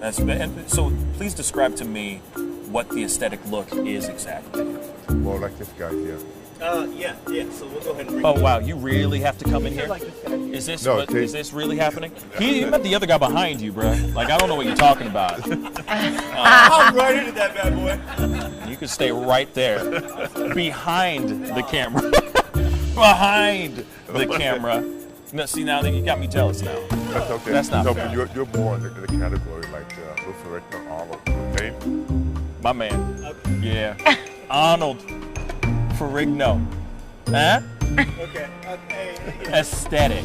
And so please describe to me what the aesthetic look is exactly. More like this guy here. Yeah. So we'll go ahead and bring Oh wow, you really have to come in here? like this guy here. Is this No, is this really happening? He met the other guy behind you, bro. Like I don't know what you're talking about. I'm right into that bad boy. You can stay right there, behind the camera, behind the camera. No, see now you got me jealous now. That's okay. That's not no, fair. but you're more in the category like Wilfred Arnold. Okay? My man. Yeah. Arnold Ferrigno. Huh? Okay. Aesthetic.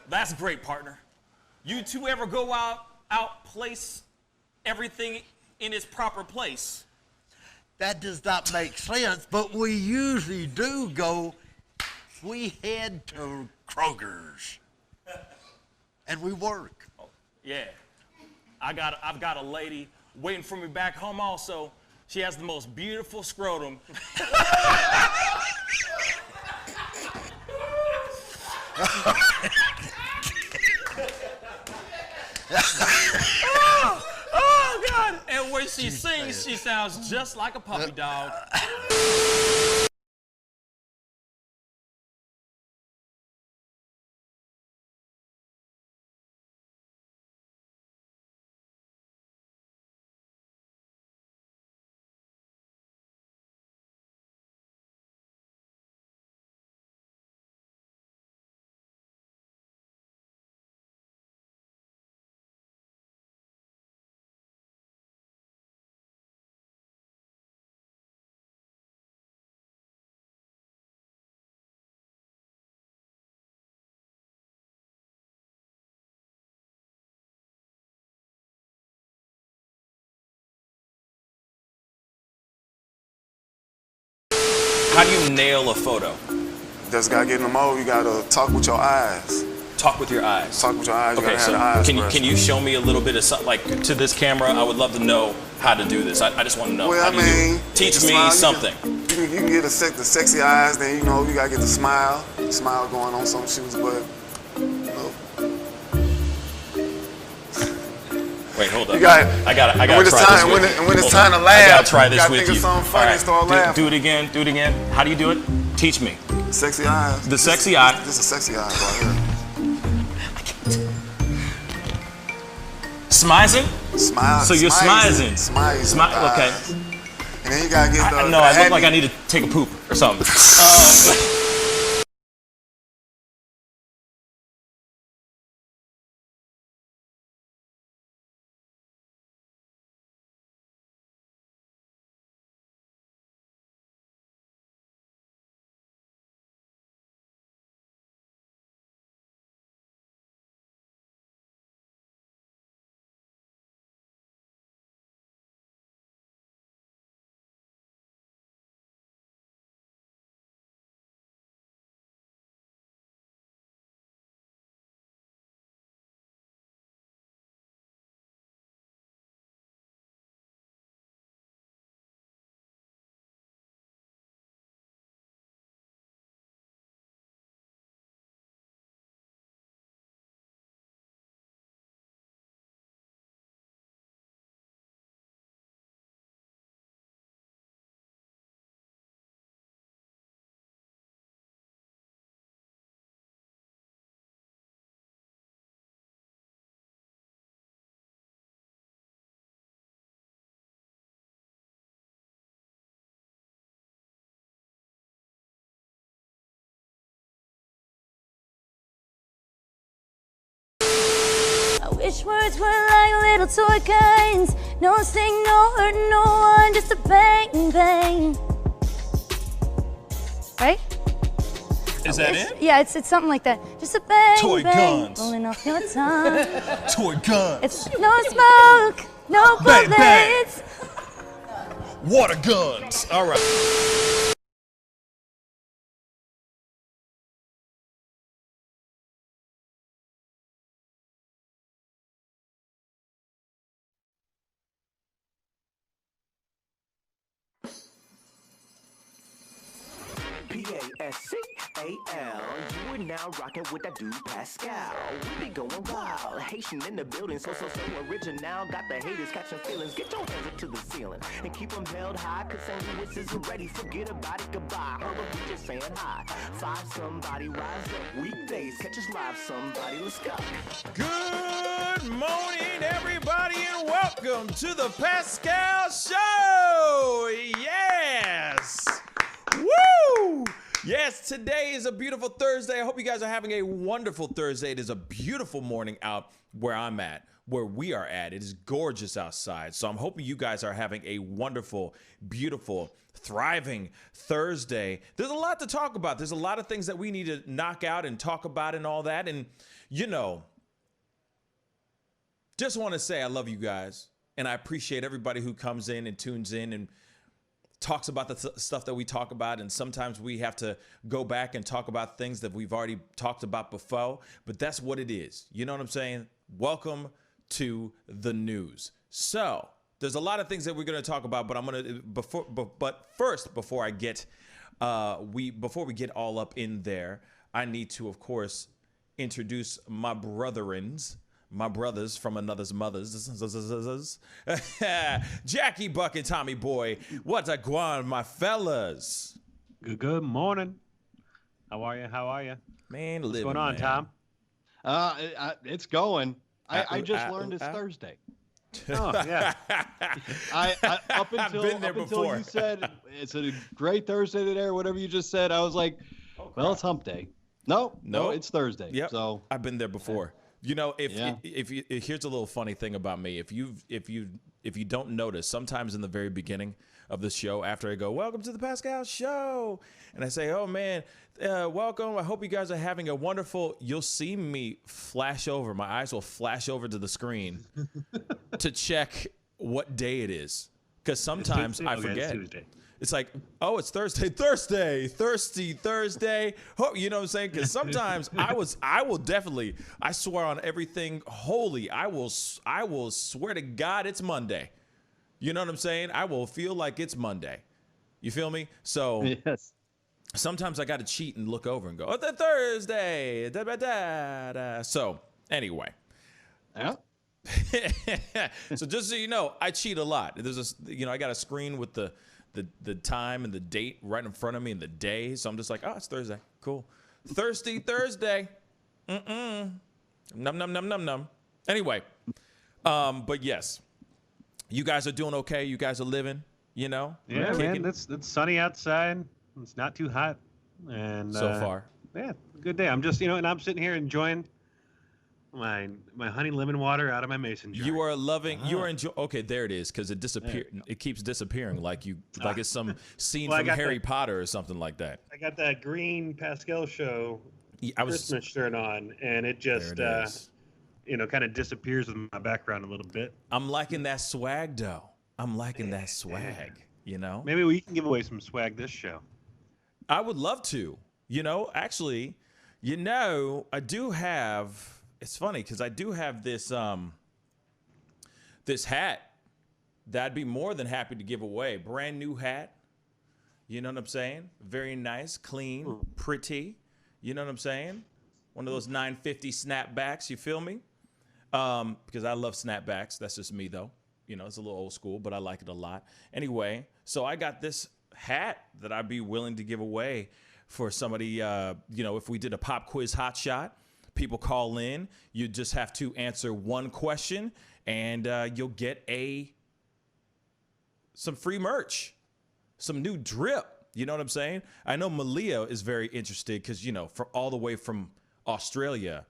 That's great, partner. You two ever go out place everything in its proper place? That does not make sense, but we usually do go. We head to Kroger's, and we work. Oh, yeah. I've got a lady waiting for me back home also. She has the most beautiful scrotum. oh God! And when she sings, she sounds just like a puppy dog. How do you nail a photo? Just gotta get in the mode. You gotta talk with your eyes. Talk with your eyes. Talk with your eyes. You Okay, gotta so have the eyes. can you show me a little bit of something, like to this camera? I would love to know how to do this. I just want to know. Well, how do you do it? Teach me something. You can get the sexy eyes. Then you gotta get the smile. Smile going on some shoes, but. Wait, hold up. I gotta try when it's this time, with when you. it's Hold time on. to laugh, I gotta try this you gotta with think you. of something funny and start laughing. Do it again. Do it again. How do you do it? Teach me. Sexy eyes. The sexy eye. Just a sexy eye right here. Smizing? Smile. So you're smizing. Smile. Okay. And then you gotta get the. No, I look like I need to take a poop or something. Each words were like little toy guns. No sting, no hurt, no one, just a bang, bang. Right? Is that it? Yeah, it's something like that. Just a bang, Toy bang, guns. rolling off your tongue. Toy guns. It's no smoke, no Bang, bang. bullets. Water guns. All right. Pascal, you are now rocking with that dude Pascal. We be going wild, Haitian in the building, so original. Got the haters catching feelings. Get your hands up to the ceiling and keep them held high. Cause St. Louis isn't ready. Forget about it, goodbye. Hold up, we just saying hi. Five somebody rise up. Weekdays, catch us live. Somebody, let's go. Good morning, everybody, and welcome to the Pascal Show. Yes. Woo! Yes, today is a beautiful Thursday. I hope you guys are having a wonderful Thursday. It is a beautiful morning out where I'm at, where we are at. It is gorgeous outside. So I'm hoping you guys are having a wonderful, beautiful, thriving Thursday. There's a lot to talk about. There's a lot of things that we need to knock out and talk about and all that. And, you know, just want to say I love you guys. And I appreciate everybody who comes in and tunes in and talks about the stuff that we talk about, and sometimes we have to go back and talk about things that we've already talked about before, but that's what it is. You know what I'm saying? Welcome to the news. So there's a lot of things that we're going to talk about, but I'm going to before we get all up in there, I need to, of course, introduce my brothers from another's mothers. Jackie, Buck, and Tommy Boy. What's a guan, my fellas? Good morning. How are you? Man, what's living, going on, man. Tom? It's going. I just learned it's Thursday. Oh, yeah. Up until you said it's a great Thursday today or whatever you just said, I was like, well, it's hump day. No, it's Thursday. Yep. So I've been there before. You know, here's a little funny thing about me. If you don't notice, sometimes in the very beginning of the show, after I go, welcome to the Pascal Show, and I say, oh man, welcome. I hope you guys are having a wonderful. You'll see me flash over. My eyes will flash over to the screen to check what day it is, because sometimes I forget. It's Tuesday. It's like, oh, it's Thursday, thirsty Thursday. Oh, you know what I'm saying? Because sometimes I swear on everything holy, I will swear to God it's Monday. You know what I'm saying? I will feel like it's Monday. You feel me? So yes. Sometimes I got to cheat and look over and go, oh, the Thursday. Da, da, da, da. So anyway. Yeah. So just so you know, I cheat a lot. I got a screen with the time and the date right in front of me and the day. So I'm just like, oh, it's Thursday. Cool. Thirsty Thursday. Num, num, num, num, num. Anyway, but yes, you guys are doing okay. You guys are living, you know? Yeah, man, it's sunny outside. It's not too hot. And so far. Yeah, good day. I'm just, and I'm sitting here enjoying my honey lemon water out of my mason jar. You are loving. You are enjoying. Okay, there it is. Because it disappeared. It keeps disappearing, like it's some scene from Harry Potter or something like that. I got that green Pascal Show Christmas shirt on, and it just kind of disappears with my background a little bit. I'm liking that swag, though. I'm liking that swag. You know. Maybe we can give away some swag this show. I would love to. Actually, I do have. It's funny because I do have this this hat that I'd be more than happy to give away. Brand new hat. You know what I'm saying? Very nice, clean, pretty. You know what I'm saying? One of those 950 snapbacks. You feel me? Because I love snapbacks. That's just me, though. It's a little old school, but I like it a lot. Anyway, so I got this hat that I'd be willing to give away for somebody, if we did a pop quiz hot shot. People call in. You just have to answer one question, and you'll get some free merch, some new drip. You know what I'm saying? I know Malia is very interested because, all the way from Australia,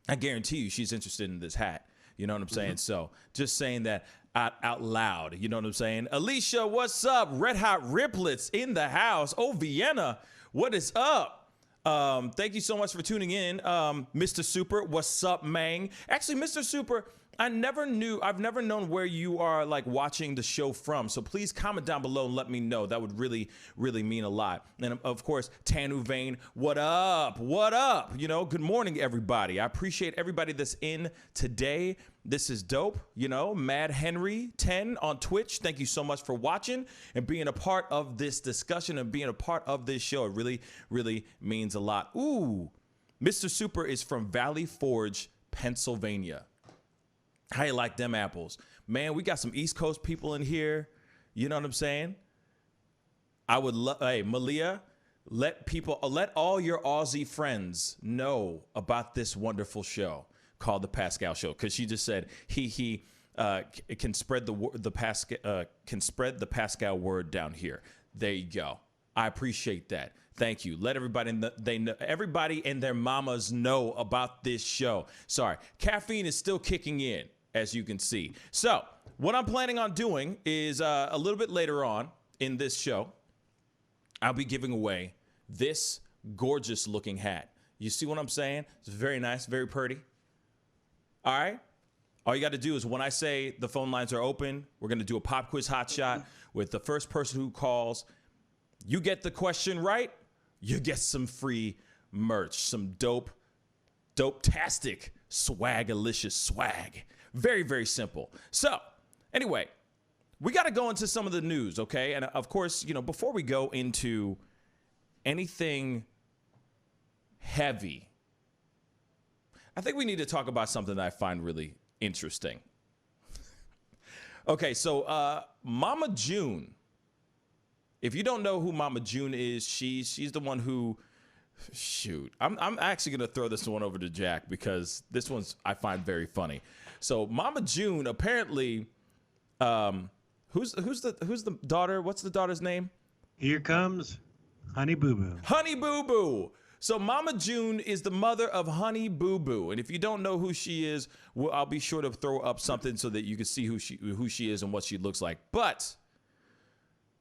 I guarantee you she's interested in this hat. You know what I'm saying? So just saying that out loud. You know what I'm saying? Alicia, what's up? Red Hot Riplets in the house. Oh, Vienna, what is up? Thank you so much for tuning in. Mr. Super, what's up, man? Actually, Mr. Super, I've never known where you are like watching the show from. So please comment down below and let me know. That would really, really mean a lot. And of course, Tanu Vane, what up? What up? You know, good morning, everybody. I appreciate everybody that's in today. This is dope. You know, Mad Henry 10 on Twitch. Thank you so much for watching and being a part of this discussion and being a part of this show. It really, really means a lot. Ooh, Mr. Super is from Valley Forge, Pennsylvania. How you like them apples? Man, we got some East Coast people in here. You know what I'm saying? I would love, hey, Malia, let all your Aussie friends know about this wonderful show called The Pascal Show. Because she just said he can spread the Pascal word down here. There you go. I appreciate that. Thank you. Let everybody and their mamas know about this show. Sorry, caffeine is still kicking in, as you can see. So what I'm planning on doing is a little bit later on in this show, I'll be giving away this gorgeous looking hat. You see what I'm saying? It's very nice, very pretty. All right. All you got to do is when I say the phone lines are open, we're going to do a pop quiz hot shot with the first person who calls. You get the question right, you get some free merch, some dope-tastic, swagalicious swag. Very, very simple. So, anyway, we got to go into some of the news, okay? And of course, you know, before we go into anything heavy, I think we need to talk about something that I find really interesting. Okay, so Mama June. If you don't know who Mama June is, she's the one who, shoot, I'm actually gonna throw this one over to Jack because this one's I find very funny. So Mama June apparently, who's the daughter? What's the daughter's name? Here comes Honey Boo Boo. Honey Boo Boo. So Mama June is the mother of Honey Boo Boo, and if you don't know who she is, I'll be sure to throw up something so that you can see who she is and what she looks like. But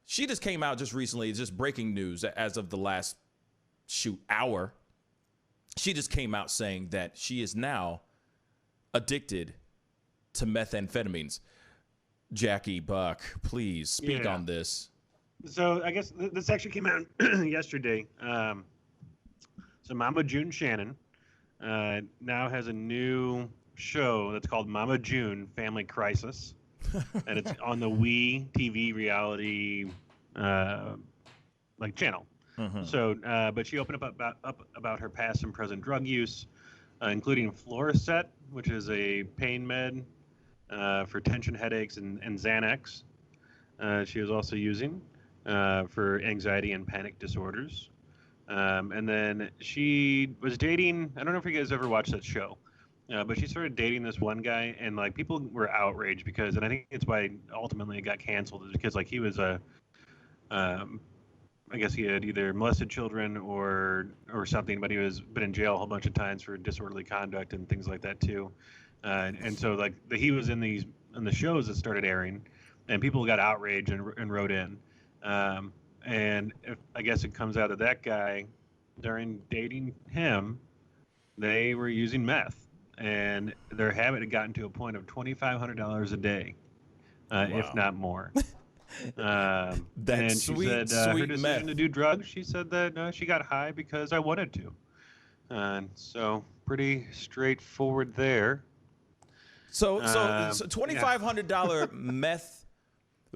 she just came out just recently, just breaking news as of the last hour. She just came out saying that she is now addicted to methamphetamines. Jackie Buck, please speak on this. So I guess this actually came out yesterday. So Mama June Shannon now has a new show that's called Mama June Family Crisis. And it's on the We TV reality channel. So, but she opened up about her past and present drug use, including Floricet, which is a pain med for tension headaches, and Xanax. She was also using for anxiety and panic disorders. And then she was dating, I don't know if you guys ever watched that show, but she started dating this one guy, and like people were outraged because, and I think it's why ultimately it got canceled, is because like he was I guess he had either molested children or something, but he was been in jail a whole bunch of times for disorderly conduct and things like that too. And so like he was in the shows that started airing, and people got outraged and wrote in. And I guess it comes out of that guy, during dating him, they were using meth, and their habit had gotten to a point of $2,500 a day, if not more. And she said her decision meth to do drugs, she said that she got high because I wanted to. And so pretty straightforward there. So $2,500 meth.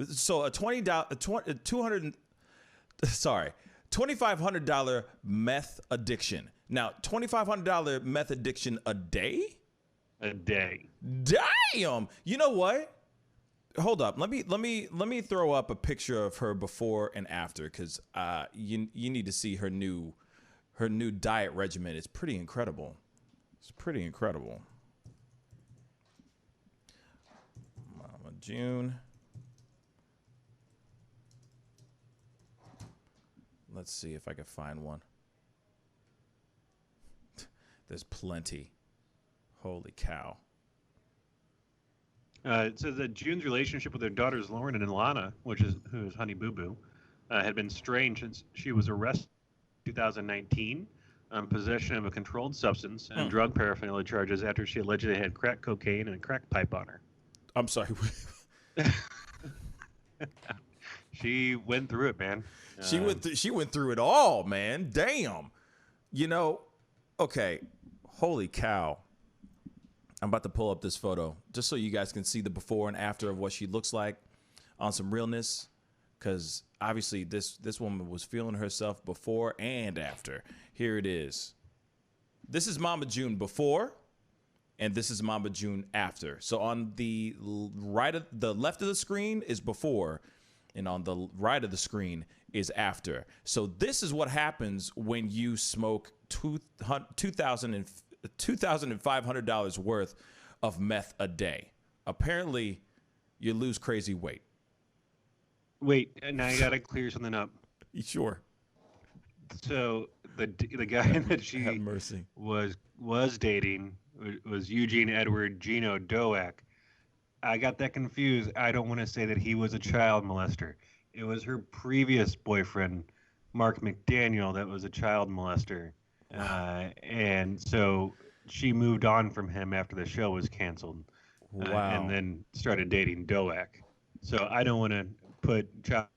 So a $2,500 meth addiction. Now, $2,500 meth addiction a day? A day. Damn. You know what? Hold up. Let me throw up a picture of her before and after, because you need to see her new diet regimen. It's pretty incredible. It's pretty incredible. Mama June. Let's see if I can find one. There's plenty. Holy cow. It says that June's relationship with her daughters Lauren and Ilana, who is Honey Boo Boo, had been strained since she was arrested in 2019 on possession of a controlled substance and drug paraphernalia charges after she allegedly had crack cocaine and a crack pipe on her. I'm sorry. She went through it, man. She went through it all, man. Damn. You know, okay. Holy cow. I'm about to pull up this photo just so you guys can see the before and after of what she looks like on some realness, because obviously this woman was feeling herself before and after. Here it is. This is Mama June before, and this is Mama June after. So on the left of the screen is before, and on the right of the screen is after. So this is what happens when you smoke $2,500 worth of meth a day. Apparently, you lose crazy weight. Wait, now I gotta clear something up. Sure. So the guy that she Have mercy. was dating was Eugene Edward Gino Doak. I got that confused. I don't want to say that he was a child molester. It was her previous boyfriend, Mark McDaniel, that was a child molester. And so she moved on from him after the show was canceled. And then started dating Doak. So I don't want to put child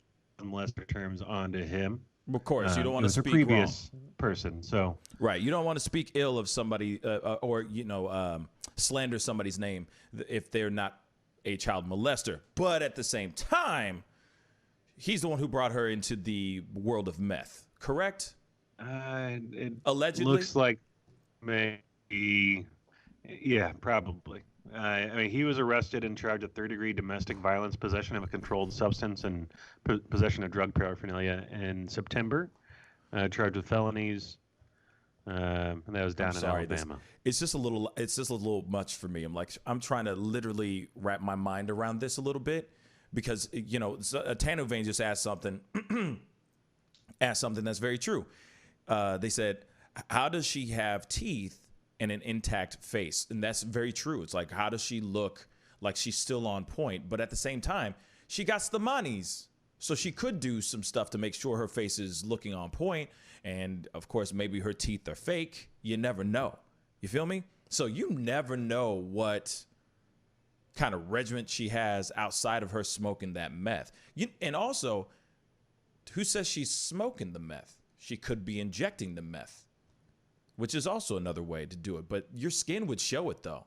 molester terms onto him. Of course, you don't want to speak her previous wrong. person. So right, you don't want to speak ill of somebody or slander somebody's name if they're not a child molester. But at the same time, he's the one who brought her into the world of meth. Correct? It allegedly looks like maybe, yeah, probably. I mean, he was arrested and charged with third-degree domestic violence, possession of a controlled substance, and possession of drug paraphernalia in September. Charged with felonies, and that was down in Alabama. It's just a little much for me. I'm trying to literally wrap my mind around this a little bit because Tanu Vane just asked something that's very true. They said, how does she have teeth and an intact face? And that's very true. It's like, how does she look like she's still on point? But at the same time, she got the monies. So she could do some stuff to make sure her face is looking on point. And of course, maybe her teeth are fake. You never know. You feel me? So you never know what kind of regiment she has outside of her smoking that meth. And also, who says she's smoking the meth? She could be injecting the meth, which is also another way to do it. But your skin would show it, though.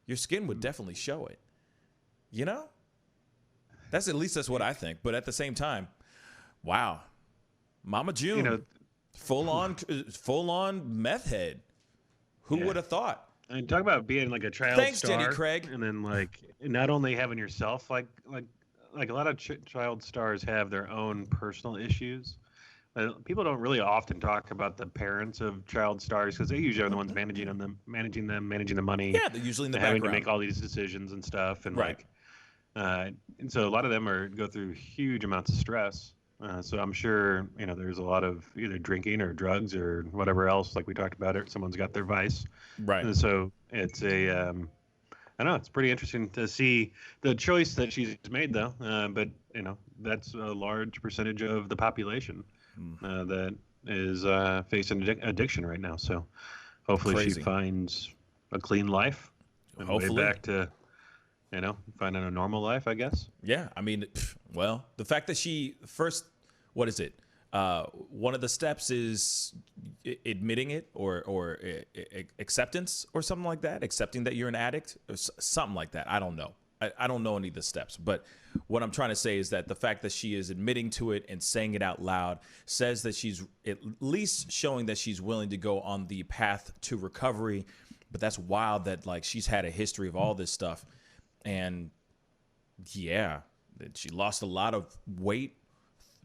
Your skin would definitely show it. You know? That's what I think. But at the same time, wow. Mama June, full on meth head. Who would have thought? I mean, talk about being like a child star. Jenny Craig. And then not only having yourself like a lot of child stars have their own personal issues. People don't really often talk about the parents of child stars because they usually are the ones managing the money. Yeah, they're usually in the having background. to make all these decisions and stuff, and right. And so a lot of them go through huge amounts of stress. So I'm sure there's a lot of either drinking or drugs or whatever else, like we talked about it. Someone's got their vice, right? And so it's I don't know. It's pretty interesting to see the choice that she's made, though. But that's a large percentage of the population that is facing addiction right now. So hopefully she finds a clean life and way back to finding a normal life, I guess. Yeah, I mean, well, the fact that she first, what is it? One of the steps is admitting it or acceptance or something like that, accepting that you're an addict or something like that. I don't know. I don't know any of the steps, but what I'm trying to say is that the fact that she is admitting to it and saying it out loud says that she's at least showing that she's willing to go on the path to recovery. But that's wild that she's had a history of all this stuff. And yeah, she lost a lot of weight.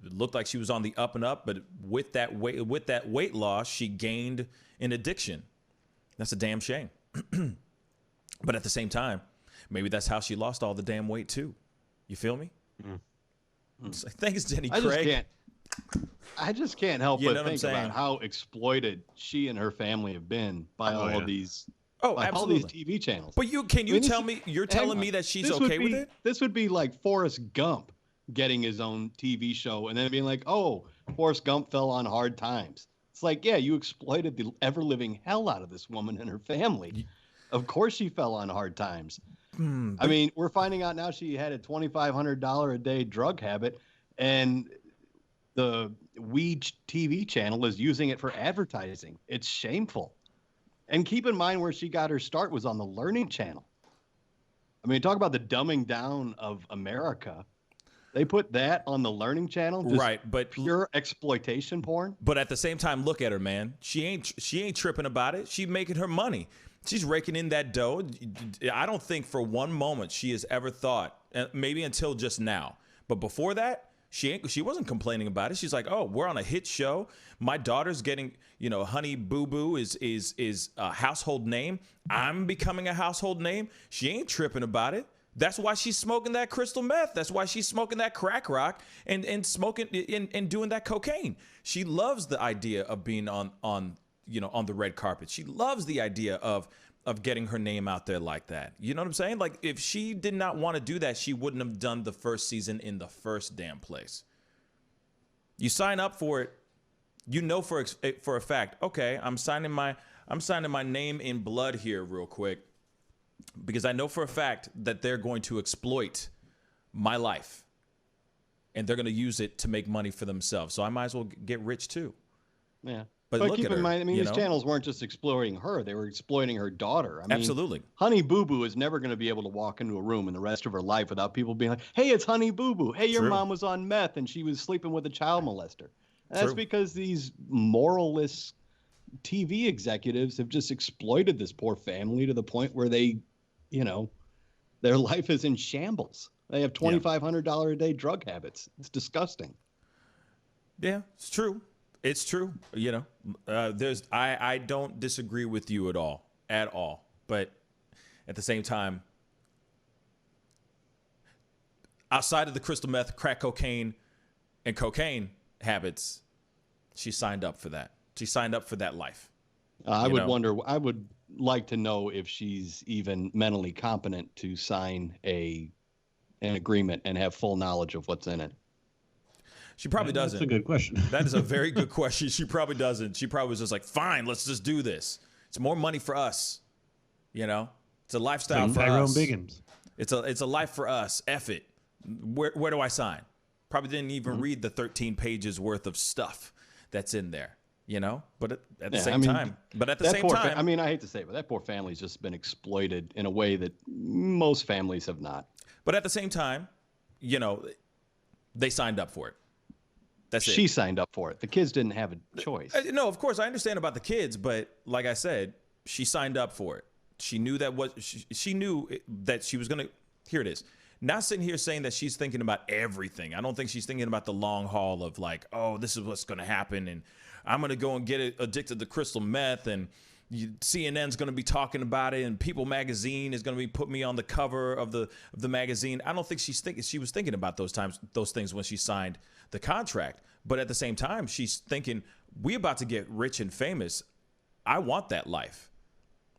It looked like she was on the up and up, but with that weight loss, she gained an addiction. That's a damn shame. But at the same time, maybe that's how she lost all the damn weight too. You feel me? Thanks, Jenny Craig. I just can't help but think about how exploited she and her family have been by all of these Oh, like absolutely. All these TV channels. But can you tell me, you're telling me that she's okay with it? This would be like Forrest Gump getting his own TV show and then being like, oh, Forrest Gump fell on hard times. It's like, yeah, you exploited the ever-living hell out of this woman and her family. Of course she fell on hard times. I mean, we're finding out now she had a $2,500 a day drug habit, and the TV channel is using it for advertising. It's shameful. And keep in mind where she got her start was on the Learning Channel. I mean, talk about the dumbing down of America. They put that on the Learning Channel, right? But pure exploitation porn. But at the same time, look at her, man. She ain't tripping about it. She's making her money. She's raking in that dough. I don't think for one moment she has ever thought, maybe until just now, but before that, she wasn't complaining about it. She's like, oh, we're on a hit show. My daughter's getting, Honey Boo Boo is a household name. I'm becoming a household name. She ain't tripping about it. That's why she's smoking that crystal meth. That's why she's smoking that crack rock and smoking and doing that cocaine. She loves the idea of being on the red carpet. She loves the idea of getting her name out there like that. You know what I'm saying? Like, if she did not want to do that, she wouldn't have done the first season in the first damn place. You sign up for it, for a fact, okay, I'm signing my name in blood here real quick, because I know for a fact that they're going to exploit my life and they're going to use it to make money for themselves. So I might as well get rich too. Yeah. But look keep at her, in mind, I mean, these channels weren't just exploiting her; they were exploiting her daughter. I mean, absolutely. Honey Boo Boo is never going to be able to walk into a room in the rest of her life without people being like, "Hey, it's Honey Boo Boo. Hey, your mom was on meth and she was sleeping with a child molester." And that's because these moralless TV executives have just exploited this poor family to the point where they, their life is in shambles. They have $2,500 a day drug habits. It's disgusting. Yeah, it's true. It's true. I don't disagree with you at all. But at the same time, outside of the crystal meth, crack cocaine, and cocaine habits, she signed up for that. She signed up for that life. I would like to know if she's even mentally competent to sign an agreement and have full knowledge of what's in it. She probably doesn't. That's a good question. That is a very good question. She probably doesn't. She probably was just like, fine, let's just do this. It's more money for us. It's a lifestyle for us. It's a life for us. F it. Where do I sign? Probably didn't even read the 13 pages worth of stuff that's in there. But at the same time, I mean, I hate to say it, but that poor family's just been exploited in a way that most families have not. But at the same time, they signed up for it. That's it. She signed up for it. The kids didn't have a choice. No, of course I understand about the kids, but like I said, she signed up for it. She knew she knew that she was going to. Here it is. Not sitting here saying that she's thinking about everything. I don't think she's thinking about the long haul of like, oh, this is what's going to happen, and I'm going to go and get addicted to crystal meth, and CNN's going to be talking about it, and People Magazine is going to be putting me on the cover of the magazine. I don't think she was thinking about those things when she signed the contract. But at the same time, she's thinking, we about to get rich and famous. I want that life.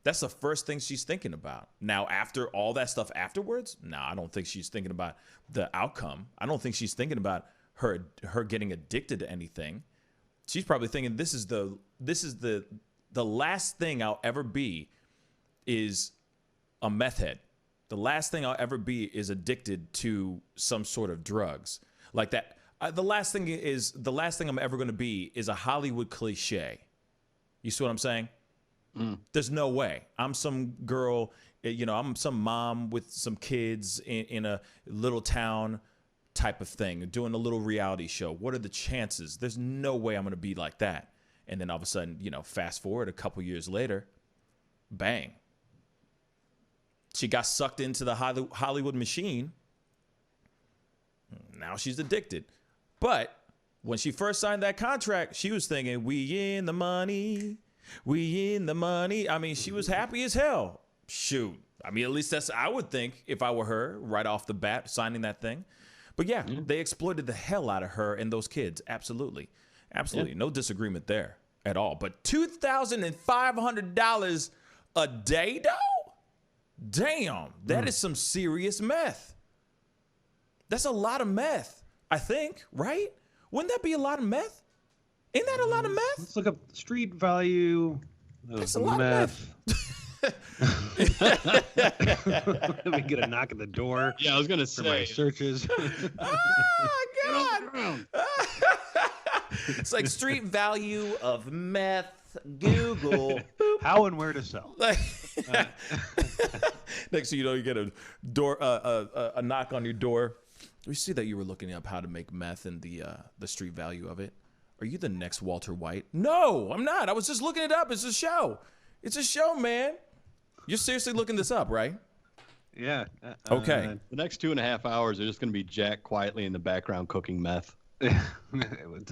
That's the first thing she's thinking about. Now, after all that stuff afterwards, no, I don't think she's thinking about the outcome. I don't think she's thinking about her getting addicted to anything. She's probably thinking, this is the last thing I'll ever be is a meth head. The last thing I'll ever be is addicted to some sort of drugs like that. The last thing I'm ever going to be is a Hollywood cliche. You see what I'm saying? There's no way. I'm some girl, I'm some mom with some kids in a little town type of thing, doing a little reality show. What are the chances? There's no way I'm going to be like that. And then all of a sudden, fast forward a couple years later, bang. She got sucked into the Hollywood machine. Now she's addicted. But when she first signed that contract, she was thinking, we in the money. We in the money. I mean, she was happy as hell. Shoot. I mean, at least that's, I would think, if I were her, right off the bat, signing that thing. But yeah, they exploited the hell out of her and those kids. Absolutely. Absolutely. Yeah. No disagreement there at all. But $2,500 A day, though? Damn, that is some serious meth. That's a lot of meth, I think, right? Wouldn't that be a lot of meth? Isn't that a lot of meth? Let's look up street value of That's a lot of meth. We get a knock at the door. Yeah, I was gonna for my say. searches. Oh, God. It's like street value of meth, Google. How and where to sell. Next thing you know, you get a door, a knock on your door. We see that you were looking up how to make meth and the street value of it. Are you the next Walter White? No, I'm not. I was just looking it up. It's a show. It's a show, man. You're seriously looking this up, right? Yeah. Okay. The next 2.5 hours are just going to be Jack quietly in the background cooking meth.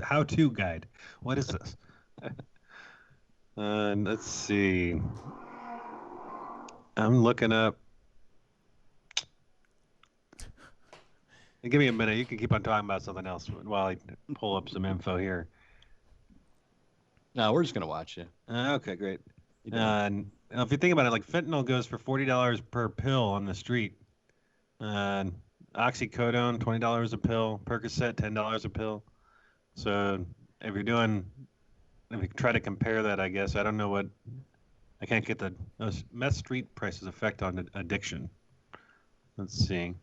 How-to guide. What is this? Let's see. I'm looking up. Give me a minute. You can keep on talking about something else while I pull up some info here. No, we're just going to watch you. Okay, great. And if you think about it, like fentanyl goes for $40 per pill on the street. Oxycodone, $20 a pill. Percocet, $10 a pill. So if you try to compare that, I guess, I don't know what, I can't get the meth street prices effect on addiction. Let's see.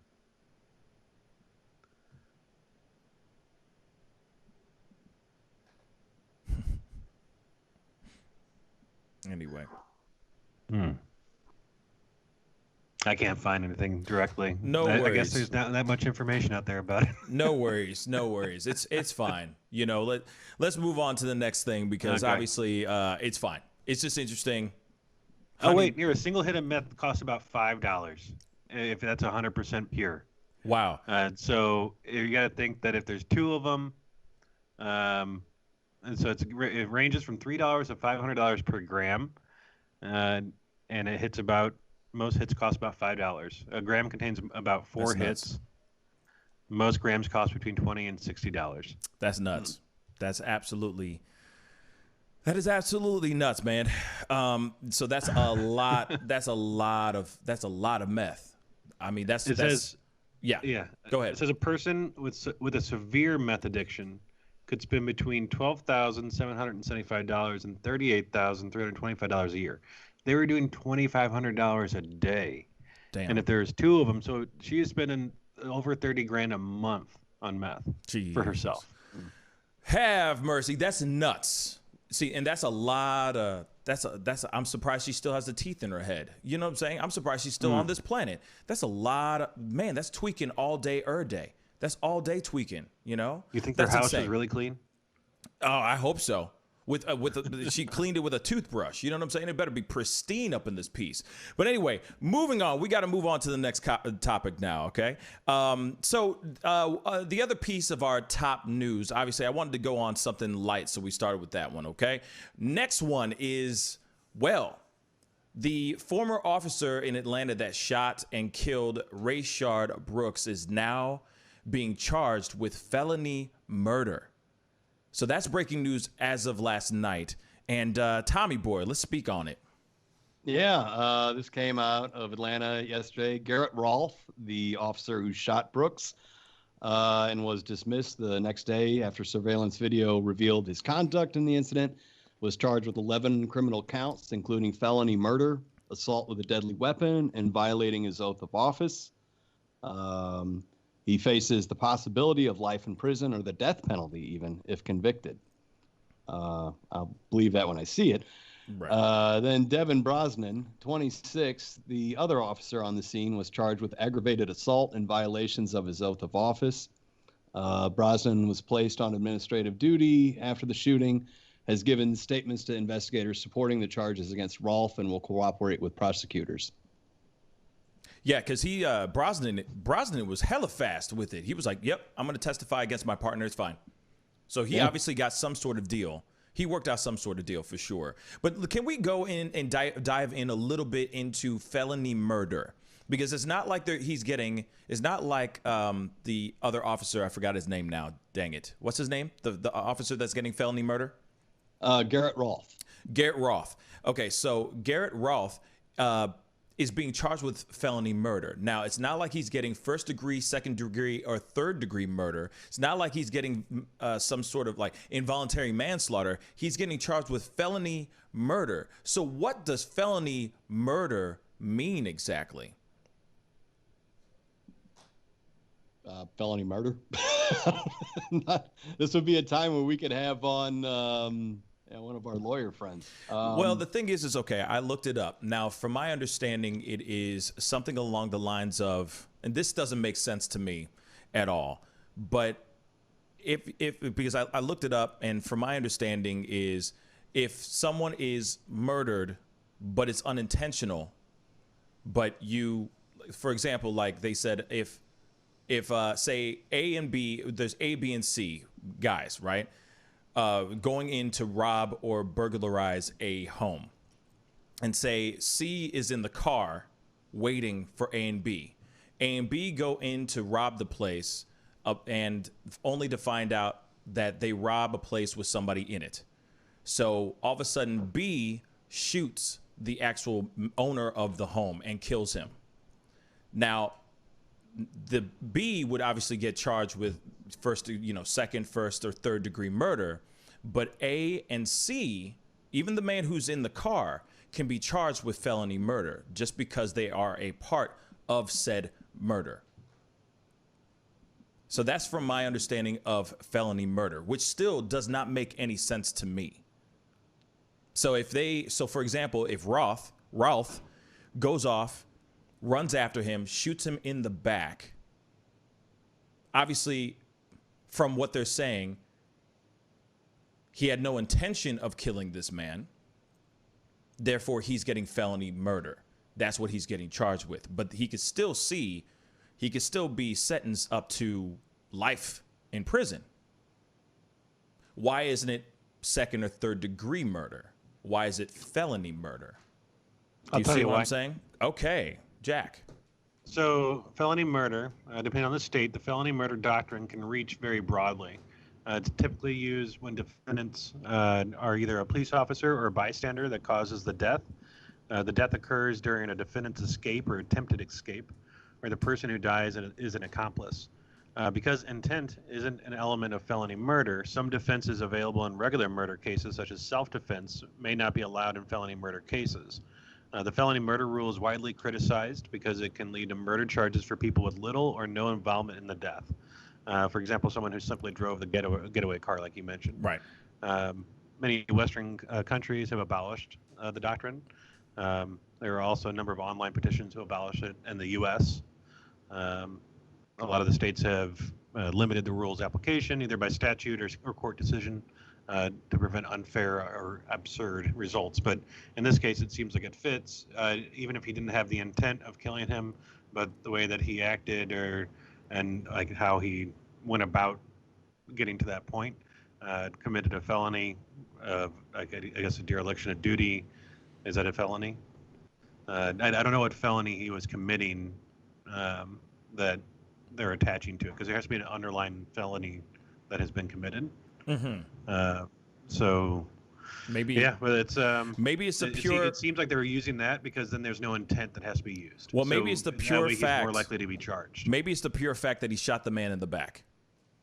Anyway. I can't find anything directly. No worries. I guess there's not that much information out there about it. No worries. It's fine. You know, let's move on to the next thing because obviously it's fine. It's just interesting. Oh wait, here a single hit of meth costs about $5 if that's 100% pure. Wow. So you got to think that if there's two of them, and so it ranges from $3 to $500 per gram, and it hits about. Most hits cost about $5. A gram contains about 4 hits. Nuts. Most grams cost between $20 and $60. That's nuts. That is absolutely nuts, man. So that's a lot. That's a lot of meth. I mean, It says, yeah. Go ahead. It says a person with a severe meth addiction could spend between $12,775 and $38,325 a year. They were doing $2,500 a day. Damn. And if there's two of them, so she is spending over $30,000 a month on meth for herself. Have mercy. That's nuts. See, and that's a lot of I'm surprised she still has the teeth in her head. You know what I'm saying? I'm surprised she's still on this planet. That's a lot of, man, that's tweaking all day, day. That's all day tweaking, you know? You think that's their house insane. is really clean? Oh, I hope so. She cleaned it with a toothbrush. You know what I'm saying? It better be pristine up in this piece. But anyway, moving on. We got to move on to the next topic now, okay? The other piece of our top news, obviously, I wanted to go on something light, so we started with that one, okay? Next one is, well, the former officer in Atlanta that shot and killed Rayshard Brooks is now being charged with felony murder. So that's breaking news as of last night. And Tommy Boy, let's speak on it. Yeah, this came out of Atlanta yesterday. Garrett Rolfe, the officer who shot Brooks and was dismissed the next day after surveillance video revealed his conduct in the incident, was charged with 11 criminal counts, including felony murder, assault with a deadly weapon, and violating his oath of office. He faces the possibility of life in prison or the death penalty, even if convicted. I'll believe that when I see it. Right. Then Devin Brosnan, 26, the other officer on the scene, was charged with aggravated assault and violations of his oath of office. Brosnan was placed on administrative duty after the shooting, has given statements to investigators supporting the charges against Rolfe, and will cooperate with prosecutors. Yeah, because Brosnan was hella fast with it. He was like, yep, I'm going to testify against my partner. It's fine. So he obviously got some sort of deal. He worked out some sort of deal for sure. But can we go in and dive in a little bit into felony murder? Because it's not like it's not like the other officer, I forgot his name now. Dang it. What's his name? The officer that's getting felony murder? Garrett Rolfe. Garrett Roth. Okay, so Garrett Roth is being charged with felony murder. Now, it's not like he's getting first degree, second degree, or third degree murder. It's not like he's getting some sort of like involuntary manslaughter. He's getting charged with felony murder. So what does felony murder mean exactly? Felony murder. This would be a time where we could have on one of our lawyer friends. Well, the thing is okay, I looked it up. Now, from my understanding, it is something along the lines of, and this doesn't make sense to me at all, but if because I looked it up, and from my understanding is if someone is murdered, but it's unintentional, but you, for example, like they said, if say A and B, there's A, B, and C guys, right? Going in to rob or burglarize a home. And say C is in the car waiting for A and B. A and B go in to rob the place and only to find out that they rob a place with somebody in it. So all of a sudden B shoots the actual owner of the home and kills him. Now, the B would obviously get charged with second, first, or third degree murder, but A and C, even the man who's in the car, can be charged with felony murder just because they are a part of said murder. So that's from my understanding of felony murder, which still does not make any sense to me. So for example, if Ralph goes off, runs after him, shoots him in the back. Obviously, from what they're saying, he had no intention of killing this man. Therefore, he's getting felony murder. That's what he's getting charged with. But he could still be sentenced up to life in prison. Why isn't it second or third degree murder? Why is it felony murder? Do you see what I'm saying? Okay. Jack. So felony murder, depending on the state, the felony murder doctrine can reach very broadly. It's typically used when defendants are either a police officer or a bystander that causes the death. The death occurs during a defendant's escape or attempted escape, or the person who dies is an accomplice. Because intent isn't an element of felony murder, some defenses available in regular murder cases, such as self-defense, may not be allowed in felony murder cases. The felony murder rule is widely criticized because it can lead to murder charges for people with little or no involvement in the death. For example, someone who simply drove the getaway car, like you mentioned. Right. Many Western countries have abolished the doctrine. There are also a number of online petitions to abolish it in the U.S. A lot of the states have limited the rule's application, either by statute or court decision, to prevent unfair or absurd results. But in this case, it seems like it fits, even if he didn't have the intent of killing him, but the way that he acted and like how he went about getting to that point, committed a felony, I guess a dereliction of duty. Is that a felony? I don't know what felony he was committing that they're attaching to it, because there has to be an underlying felony that has been committed. Mm-hmm. So maybe, yeah, but it's maybe it's the pure. It seems like they were using that because then there's no intent that has to be used. Well, maybe it's the pure fact. He's more likely to be charged. Maybe it's the pure fact that he shot the man in the back.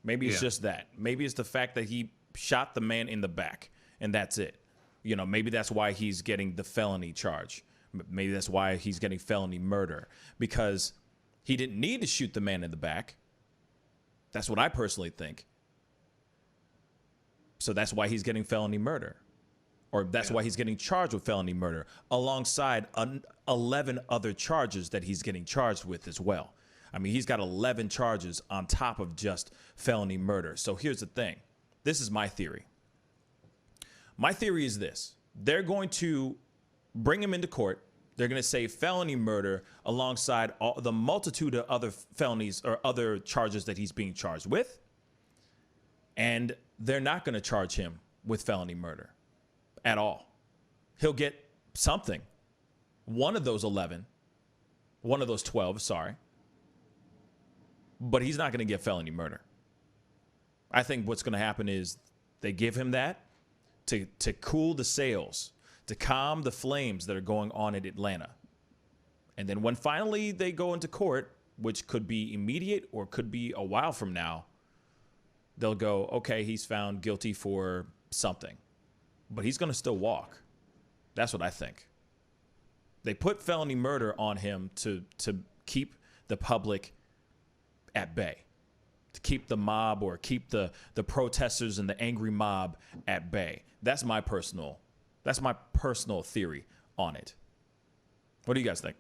Maybe it's just that. Maybe it's the fact that he shot the man in the back, and that's it. Maybe that's why he's getting the felony charge. Maybe that's why he's getting felony murder, because he didn't need to shoot the man in the back. That's what I personally think. So that's why he's getting felony murder, or that's why he's getting charged with felony murder alongside 11 other charges that he's getting charged with as well. I mean, he's got 11 charges on top of just felony murder. So here's the thing. This is my theory. My theory is this. They're going to bring him into court. They're going to say felony murder alongside all the multitude of other felonies or other charges that he's being charged with. And they're not going to charge him with felony murder at all. He'll get something. One of those 11, one of those 12, sorry. But he's not going to get felony murder. I think what's going to happen is they give him that to cool the sails, to calm the flames that are going on in Atlanta. And then when finally they go into court, which could be immediate or could be a while from now, they'll go, okay, he's found guilty for something, but he's going to still walk. That's what I think. They put felony murder on him to keep the public at bay, to keep the mob or keep the protesters and the angry mob at bay. That's my personal theory on it. What do you guys think?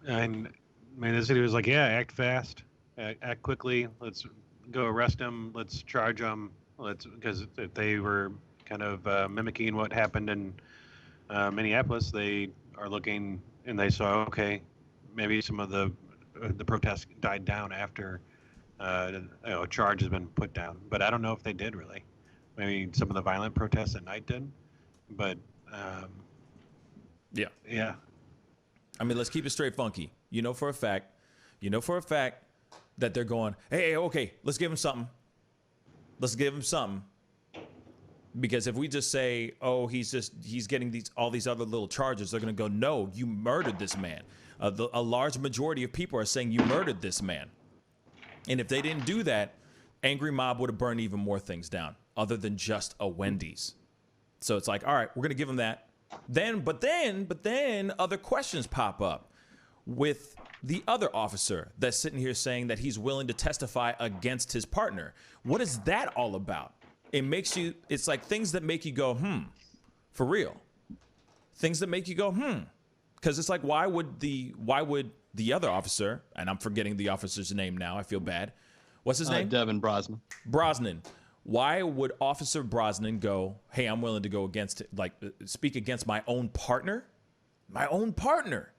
And I mean, the city was like, yeah, act fast, act quickly. Let's go arrest him. Let's charge him. Because if they were kind of mimicking what happened in Minneapolis, they are looking and they saw, okay, maybe some of the protests died down after a charge has been put down. But I don't know if they did really. Maybe some of the violent protests at night did. But yeah. I mean, let's keep it straight funky. You know for a fact that they're going, hey, okay, let's give him something. Let's give him something. Because if we just say, oh, he's getting all these other little charges, they're going to go, no, you murdered this man. A large majority of people are saying you murdered this man. And if they didn't do that, angry mob would have burned even more things down other than just a Wendy's. So it's like, all right, we're going to give him that. But then other questions pop up with the other officer that's sitting here saying that he's willing to testify against his partner. What is that all about? It's like things that make you go, for real. Things that make you go, Because it's like, why would the other officer, and I'm forgetting the officer's name now, I feel bad. What's his name? Devin Brosnan. Brosnan. Why would Officer Brosnan go, hey, I'm willing to go speak against my own partner? My own partner.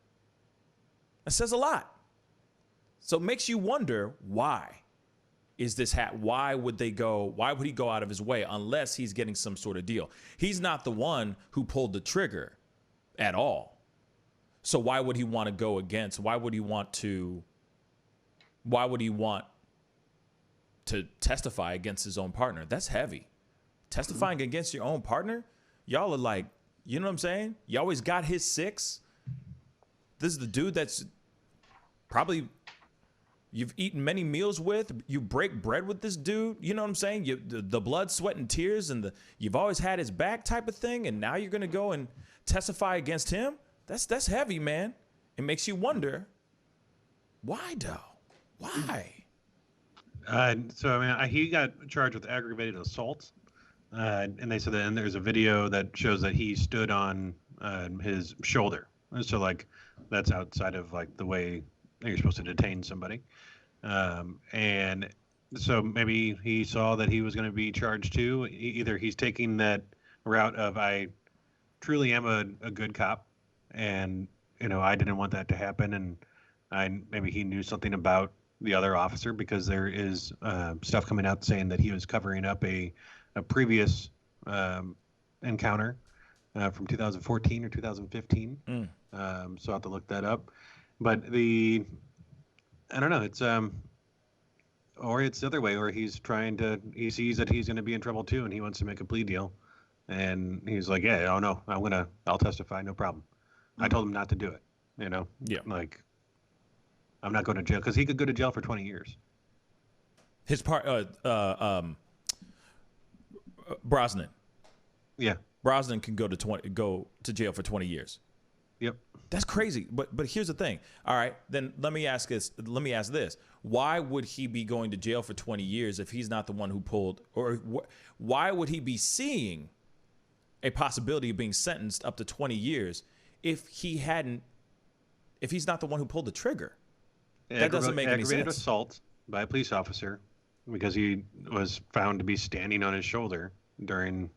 That says a lot. So it makes you wonder, why is this why would he go out of his way unless he's getting some sort of deal? He's not the one who pulled the trigger at all. So why would he want to go against? Why would he want to testify against his own partner? That's heavy. Testifying against your own partner? Y'all are like, you know what I'm saying? You always got his six. This is the dude that's probably you've eaten many meals with. You break bread with this dude. You know what I'm saying? The blood, sweat, and tears, and you've always had his back type of thing, and now you're going to go and testify against him? That's heavy, man. It makes you wonder, why, though? Why? So, I mean, he got charged with aggravated assault, and they said that, and there's a video that shows that he stood on his shoulder. So, like, that's outside of, like, the way you're supposed to detain somebody. And so maybe he saw that he was going to be charged too. Either he's taking that route of, I truly am a good cop, and, I didn't want that to happen, and maybe he knew something about the other officer, because there is stuff coming out saying that he was covering up a previous encounter from 2014 or 2015. So I'll have to look that up. But I don't know, it's or it's the other way, or he sees that he's going to be in trouble too, and he wants to make a plea deal, and he's like, yeah, oh no, I'll testify, no problem. I told him not to do it, Yeah. Like, I'm not going to jail, because he could go to jail for 20 years. His Brosnan. Yeah. Brosnan can go to jail for 20 years. Yep. That's crazy. But here's the thing. All right, then let me ask this. Why would he be going to jail for 20 years if he's not the one who pulled, or why would he be seeing a possibility of being sentenced up to 20 years if he's not the one who pulled the trigger? That doesn't make any sense. Aggravated assault by a police officer because he was found to be standing on his shoulder during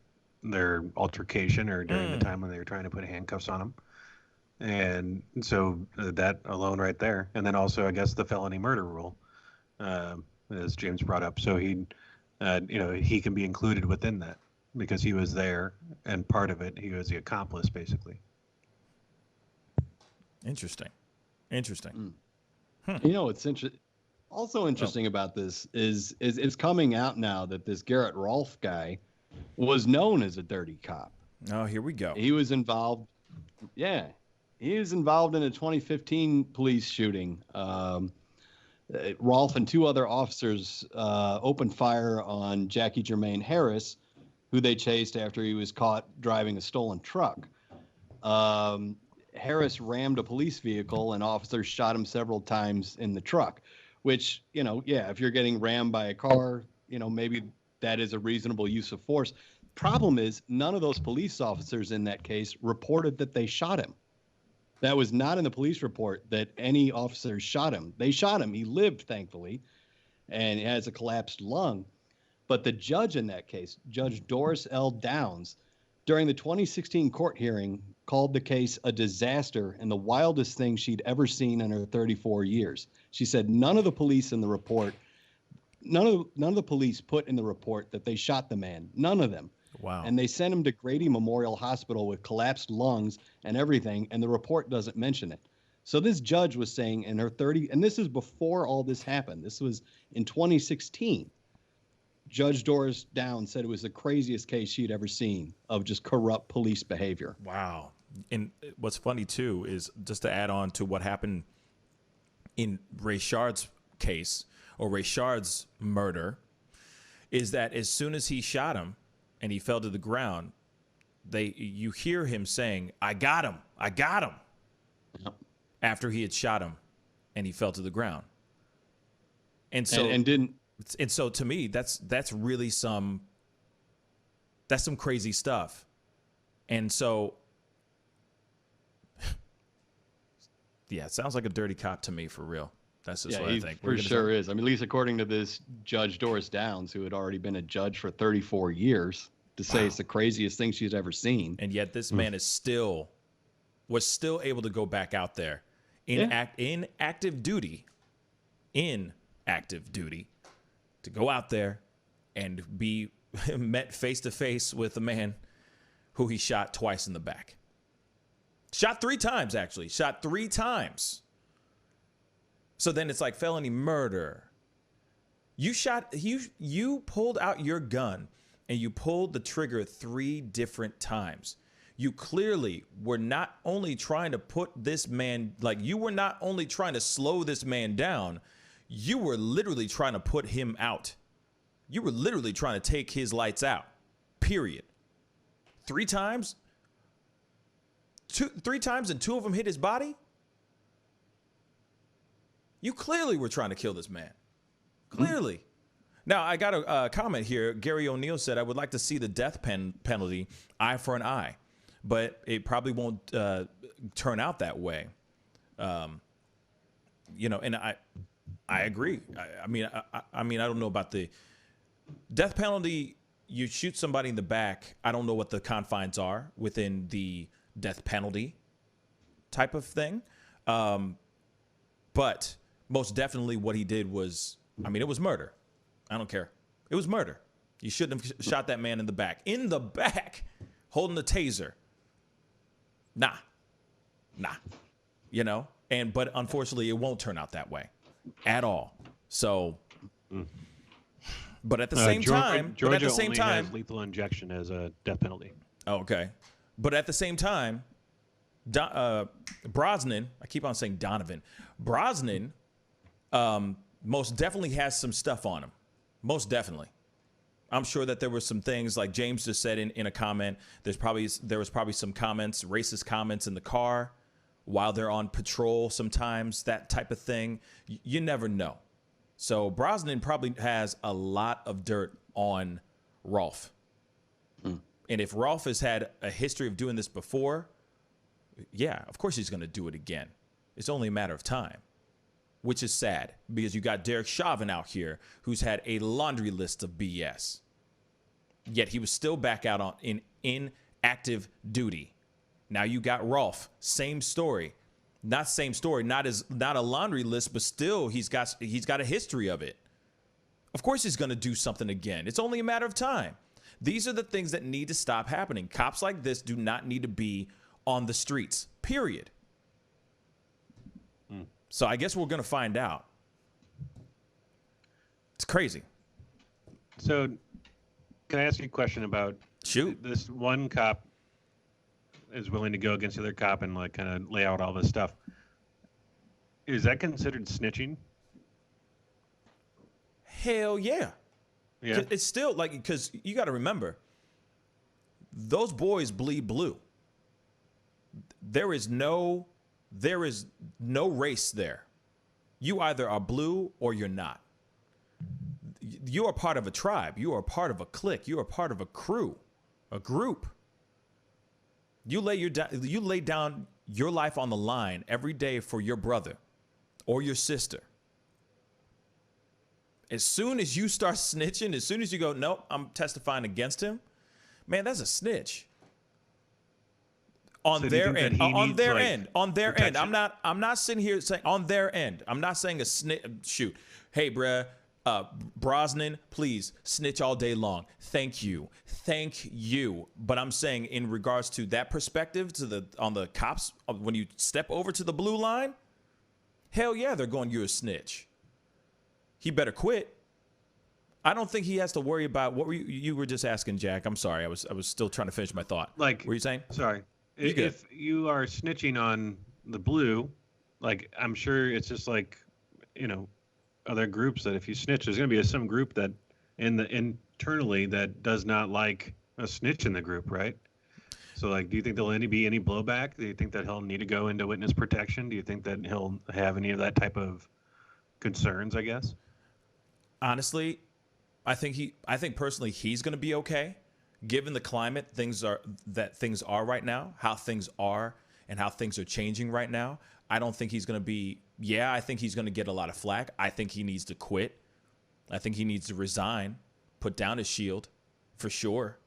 their altercation or during the time when they were trying to put handcuffs on him. And so that alone right there. And then also, I guess, the felony murder rule, as James brought up. So he can be included within that because he was there, and part of it, he was the accomplice, basically. Interesting. It's also interesting about this is it's coming out now that this Garrett Rolfe guy was known as a dirty cop. Oh, here we go. He was involved. Yeah, he was involved in a 2015 police shooting. Rolfe and 2 other officers opened fire on Jackie Jermaine Harris, who they chased after he was caught driving a stolen truck. Harris rammed a police vehicle, and officers shot him several times in the truck, which, if you're getting rammed by a car, maybe that is a reasonable use of force. Problem is, none of those police officers in that case reported that they shot him. That was not in the police report that any officers shot him. They shot him. He lived, thankfully, and he has a collapsed lung. But the judge in that case, Judge Doris L. Downs, during the 2016 court hearing, called the case a disaster and the wildest thing she'd ever seen in her 34 years. She said none of the police in the report, none of the police put in the report that they shot the man. None of them. Wow. And they sent him to Grady Memorial Hospital with collapsed lungs and everything, and the report doesn't mention it. So this judge was saying in her 30, and this is before all this happened. This was in 2016. Judge Doris Downs said it was the craziest case she'd ever seen of just corrupt police behavior. Wow. And what's funny, too, is just to add on to what happened in Rayshard's case, or Rayshard's murder, is that as soon as he shot him and he fell to the ground, you hear him saying, I got him. Yep. After he had shot him and he fell to the ground. And so and so to me, that's really some crazy stuff. And so yeah, it sounds like a dirty cop to me, for real. That's just what I think. For sure is. I mean, at least according to this Judge Doris Downs, who had already been a judge for 34 years, to say it's the craziest thing she's ever seen. And yet this man was still able to go back out there in active duty, to go out there and be met face to face with a man who he shot twice in the back. Shot 3 times, actually. Shot 3 times. So then it's like felony murder. You pulled out your gun and you pulled the trigger 3 different times. You clearly were not only trying to put this man, you were not only trying to slow this man down, you were literally trying to put him out. You were literally trying to take his lights out. Period. 3 times? 3 times and 2 of them hit his body? You clearly were trying to kill this man. Clearly. Now, I got a comment here. Gary O'Neill said, I would like to see the death penalty, eye for an eye. But it probably won't turn out that way. And I agree. I mean, I don't know about the death penalty. You shoot somebody in the back. I don't know what the confines are within the death penalty type of thing. But most definitely what he did was, it was murder. I don't care. It was murder. You shouldn't have shot that man in the back. In the back, holding the taser. Nah. But unfortunately, it won't turn out that way at all. So, but at the same time, Georgia only has lethal injection as a death penalty. Oh, okay. But at the same time, Brosnan, I keep on saying Donovan, Brosnan most definitely has some stuff on him. Most definitely. I'm sure that there were some things like James just said in a comment. There was probably some comments, racist comments in the car while they're on patrol sometimes, that type of thing. You never know. So Brosnan probably has a lot of dirt on Rolfe. And if Rolfe has had a history of doing this before, yeah, of course he's going to do it again. It's only a matter of time, which is sad because you got Derek Chauvin out here who's had a laundry list of BS. Yet he was still back out in active duty. Now you got Rolfe, same story. Not same story, not a laundry list, but still he's got a history of it. Of course he's going to do something again. It's only a matter of time. These are the things that need to stop happening. Cops like this do not need to be on the streets, period. So I guess we're going to find out. It's crazy. So can I ask you a question about Shoot. This one cop is willing to go against the other cop and like kind of lay out all this stuff. Is that considered snitching? Hell yeah. Yeah. It's still like, because you got to remember, those boys bleed blue. There is no race there. You either are blue or you're not. You are part of a tribe. You are part of a clique. You are part of a crew, a group. You lay down your life on the line every day for your brother or your sister. As soon as you start snitching, as soon as you go, nope, I'm testifying against him, man, that's a snitch. On their end. I'm not sitting here saying on their end. I'm not saying a snitch. Shoot, hey, bruh, Brosnan, please snitch all day long. Thank you. But I'm saying in regards to that perspective, on the cops, when you step over to the blue line, hell yeah, they're going, you're a snitch. He better quit. I don't think he has to worry about what you were just asking, Jack. I'm sorry. I was still trying to finish my thought. Like, what were you saying? Sorry. If you are snitching on the blue, like, I'm sure it's just like, other groups that if you snitch, there's going to be some group that internally that does not like a snitch in the group, right? So, like, do you think there'll be any blowback? Do you think that he'll need to go into witness protection? Do you think that he'll have any of that type of concerns, I guess? Honestly, I think personally he's going to be okay, given the climate things are right now, how things are and how things are changing right now. I don't think he's going to be. Yeah, I think he's going to get a lot of flack. I think he needs to quit. I think he needs to resign, put down his shield, for sure,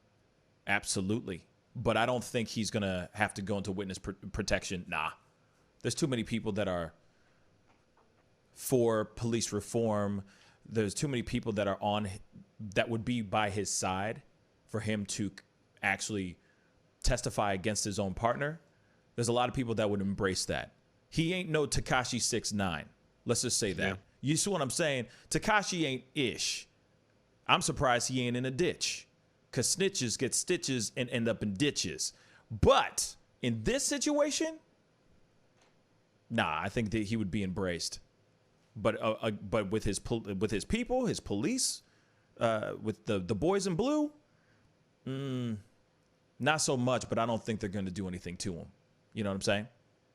absolutely. But I don't think he's going to have to go into witness protection. Nah, there's too many people that are for police reform. There's too many people that would be by his side for him to actually testify against his own partner. There's a lot of people that would embrace that. He ain't no Tekashi 6ix9ine. Let's just say that. Yeah. You see what I'm saying? Tekashi ain't ish. I'm surprised he ain't in a ditch, because snitches get stitches and end up in ditches. But in this situation, nah, I think that he would be embraced. But with his people, his police, with the boys in blue, not so much. But I don't think they're going to do anything to him. You know what I'm saying?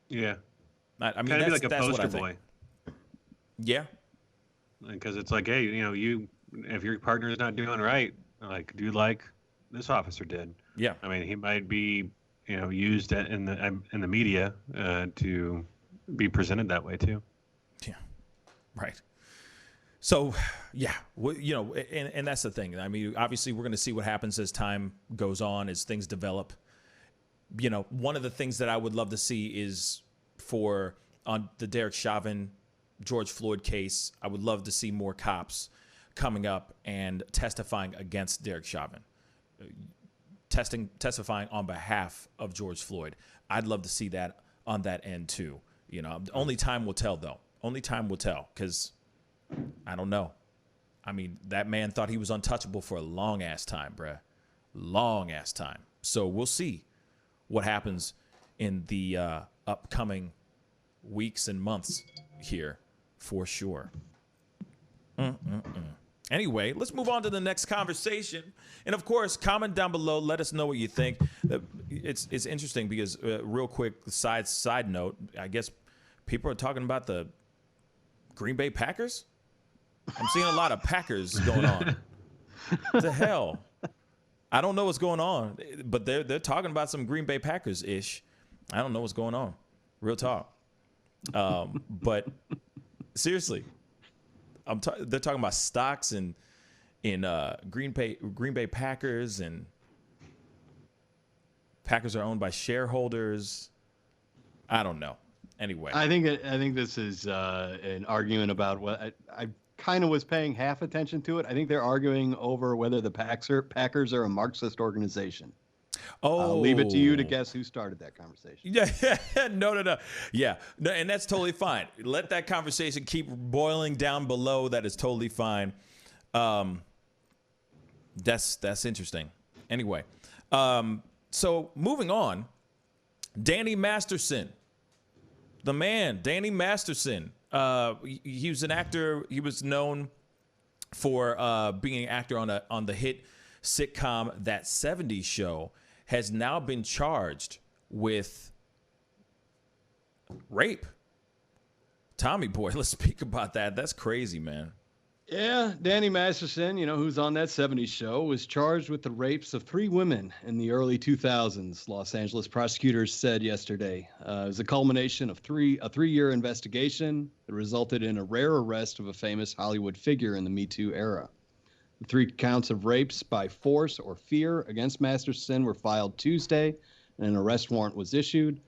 Yeah. I mean, kind of that's, like a that's poster what I boy. think. Yeah. Because it's like, hey, if your partner is not doing right, like, do like this officer did. Yeah. I mean, he might be, used in the media to be presented that way too. Yeah. Right. So, yeah, and that's the thing. I mean, obviously, we're going to see what happens as time goes on, as things develop. One of the things that I would love to see is on the Derek Chauvin, George Floyd case, I would love to see more cops coming up and testifying against Derek Chauvin, testifying on behalf of George Floyd. I'd love to see that on that end too. Only time will tell, though. Only time will tell, because I don't know. I mean, that man thought he was untouchable for a long-ass time, bruh. Long-ass time. So we'll see what happens in the upcoming weeks and months here, for sure. Anyway, let's move on to the next conversation. And, of course, comment down below. Let us know what you think. It's interesting because, real quick, side note, I guess people are talking about the Green Bay Packers. I'm seeing a lot of Packers going on. What the hell? I don't know what's going on, but they're talking about some Green Bay Packers-ish. I don't know what's going on. Real talk. But seriously, they're talking about stocks in Green Bay Packers, and Packers are owned by shareholders. I don't know. Anyway, I think this is an argument about what I kind of was paying half attention to it. I think they're arguing over whether the Packers are a Marxist organization. Oh, I'll leave it to you to guess who started that conversation. Yeah, no. Yeah, no, and that's totally fine. Let that conversation keep boiling down below. That is totally fine. That's interesting. Anyway, so moving on. Danny Masterson, the man, Danny Masterson. He was an actor. He was known for being an actor on the hit sitcom That 70s Show. Has now been charged with rape. Tommy boy, let's speak about that. That's crazy, man. Yeah, Danny Masterson, who's on That 70s Show, was charged with the rapes of 3 women in the early 2000s, Los Angeles prosecutors said yesterday. It was a culmination of a 3-year investigation that resulted in a rare arrest of a famous Hollywood figure in the Me Too era. The 3 counts of rapes by force or fear against Masterson were filed Tuesday, and an arrest warrant was issued.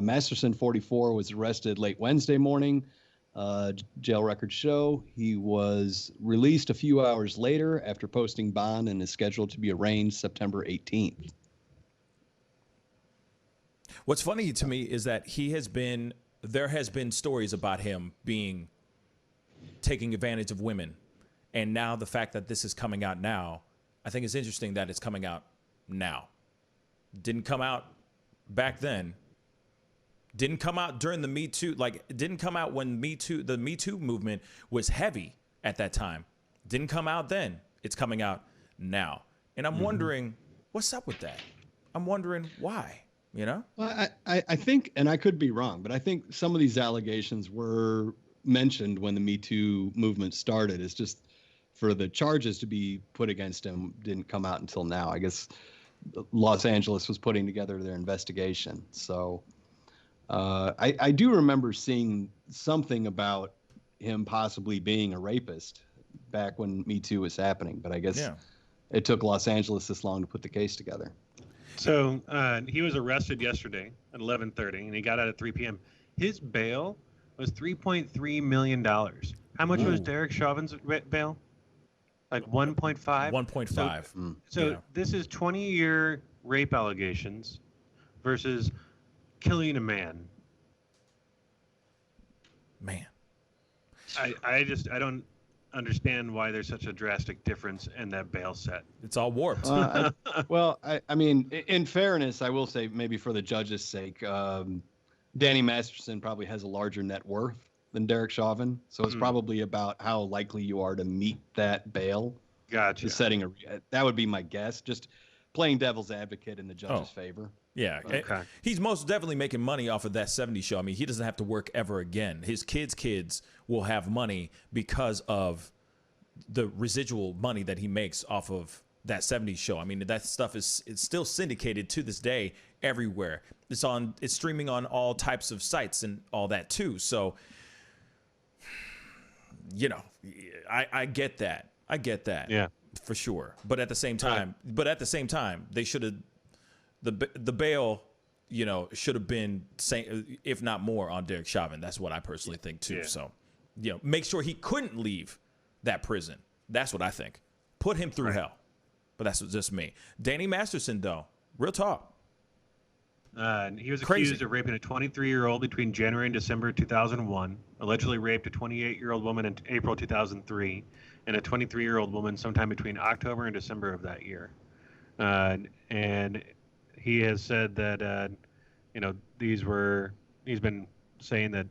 Masterson, 44, was arrested late Wednesday morning. Jail records show he was released a few hours later after posting bond and is scheduled to be arraigned September 18th. What's funny to me is that there has been stories about him taking advantage of women. And now the fact that this is coming out now, I think it's interesting that it's coming out now. Didn't come out back then. Didn't come out during the Me Too, it didn't come out when the Me Too movement was heavy at that time. Didn't come out then. It's coming out now. And I'm wondering, what's up with that? I'm wondering why, Well, I think, and I could be wrong, but I think some of these allegations were mentioned when the Me Too movement started. It's just for the charges to be put against him didn't come out until now. I guess Los Angeles was putting together their investigation. So I do remember seeing something about him possibly being a rapist back when Me Too was happening, but I guess it took Los Angeles this long to put the case together. So he was arrested yesterday at 11:30, and he got out at 3 p.m. His bail was $3.3 million. How much was Derek Chauvin's bail? Like 1.5? 1.5. So this is 20-year rape allegations versus killing a man. Man. I don't understand why there's such a drastic difference in that bail set. It's all warped. I mean, in fairness, I will say maybe for the judge's sake, Danny Masterson probably has a larger net worth than Derek Chauvin. So it's probably about how likely you are to meet that bail. Gotcha. That would be my guess. Just playing devil's advocate in the judge's favor. Yeah. Okay. He's most definitely making money off of That 70s Show. I mean, he doesn't have to work ever again. His kids will have money because of the residual money that he makes off of That 70s Show. I mean, that stuff it's still syndicated to this day everywhere. It's streaming on all types of sites and all that too. So, I get that. Yeah, for sure. But at the same time, they should have the bail, should have been if not more on Derek Chauvin. That's what I personally think too. Yeah. So, make sure he couldn't leave that prison. That's what I think. Put him through hell. But that's just me. Danny Masterson, though, real talk. He was accused of raping a 23-year-old between January and December 2001, allegedly raped a 28-year-old woman in April 2003, and a 23-year-old woman sometime between October and December of that year. And he has said that, he's been saying that,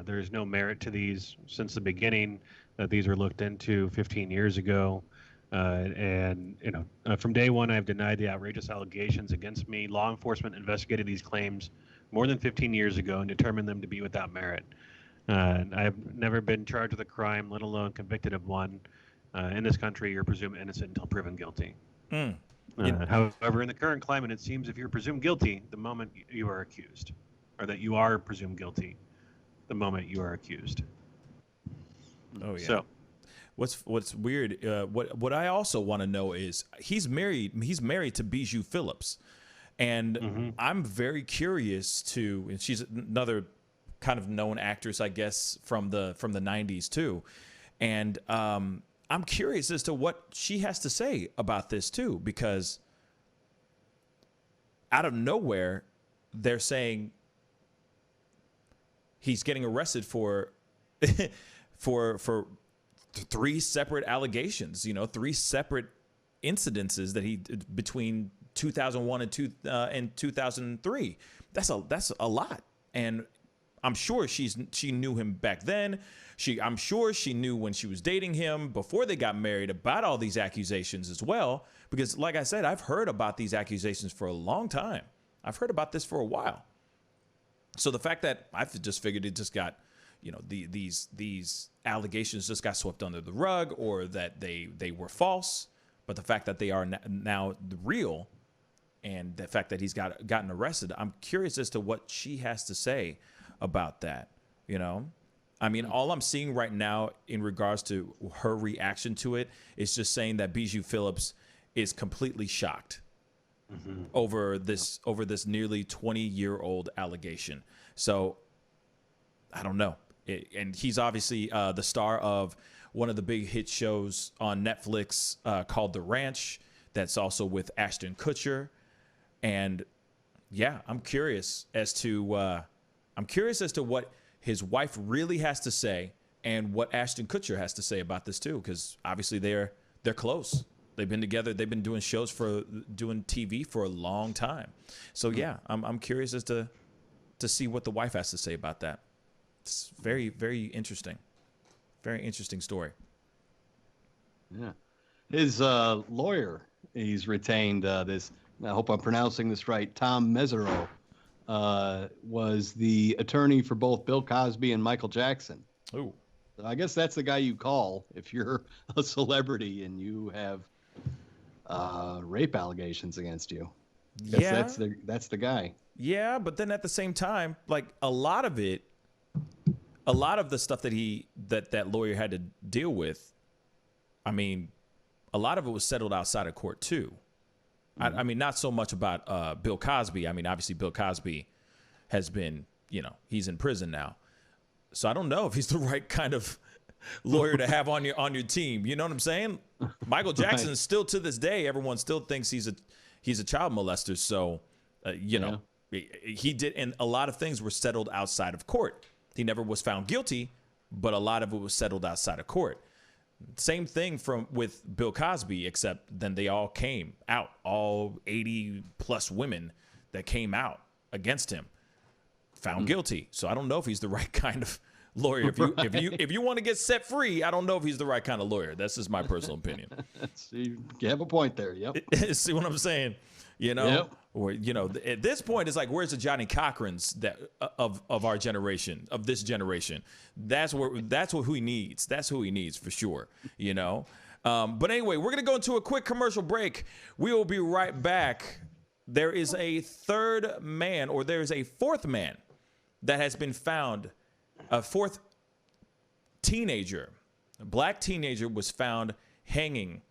there's no merit to these since the beginning, that these were looked into 15 years ago. From day one, I've denied the outrageous allegations against me. Law enforcement investigated these claims more than 15 years ago and determined them to be without merit. I've never been charged with a crime, let alone convicted of one. In this country, you're presumed innocent until proven guilty. However, in the current climate, it seems if you're presumed guilty the moment you are accused, or that you are presumed guilty the moment you are accused. Oh, yeah. So, What's weird? What I also want to know is he's married to Bijou Phillips, and I'm very curious to. And she's another kind of known actress, I guess, from the 90s too, and I'm curious as to what she has to say about this too, because out of nowhere they're saying he's getting arrested for 3 separate allegations, 3 separate incidences that he between 2001 and 2003. That's a lot. And I'm sure she knew him back then. I'm sure she knew when she was dating him before they got married about all these accusations as well. Because like I said, I've heard about these accusations for a long time. I've heard about this for a while. So the fact that I've just figured it just got, these allegations just got swept under the rug, or that they were false. But the fact that they are now real, and the fact that he's gotten arrested, I'm curious as to what she has to say about that. I mean, all I'm seeing right now in regards to her reaction to it is just saying that Bijou Phillips is completely shocked over this nearly 20-year-old allegation. So I don't know. And he's obviously the star of one of the big hit shows on Netflix called The Ranch. That's also with Ashton Kutcher. And yeah, I'm curious as to what his wife really has to say, and what Ashton Kutcher has to say about this too, because obviously they're close. They've been together. They've been doing doing TV for a long time. So yeah, I'm curious as to see what the wife has to say about that. It's very, very interesting. Very interesting story. Yeah. His lawyer, he's retained this, I hope I'm pronouncing this right, Tom Mesereau, was the attorney for both Bill Cosby and Michael Jackson. Oh. So I guess that's the guy you call if you're a celebrity and you have rape allegations against you. Yeah. That's the guy. Yeah, but then at the same time, like a lot of the stuff that lawyer had to deal with, I mean, a lot of it was settled outside of court too. I mean, not so much about Bill Cosby. I mean, obviously Bill Cosby has been, he's in prison now. So I don't know if he's the right kind of lawyer to have on your team. You know what I'm saying? Michael Jackson is still, to this day, everyone still thinks he's a child molester. So, he did, and a lot of things were settled outside of court. He never was found guilty, but a lot of it was settled outside of court. Same thing with Bill Cosby, except then they all came out, all 80 plus women that came out against him, found guilty. So I don't know if he's the right kind of lawyer. If you want to get set free, I don't know if he's the right kind of lawyer. That's just my personal opinion. You have a point there. Yep. See what I'm saying? Yep. Or at this point, it's like, where's the Johnny Cochrans of our generation, of this generation? That's who he needs. That's who he needs for sure. But anyway, we're gonna go into a quick commercial break. We will be right back. There is a fourth man that has been found. A fourth teenager, a black teenager, was found hanging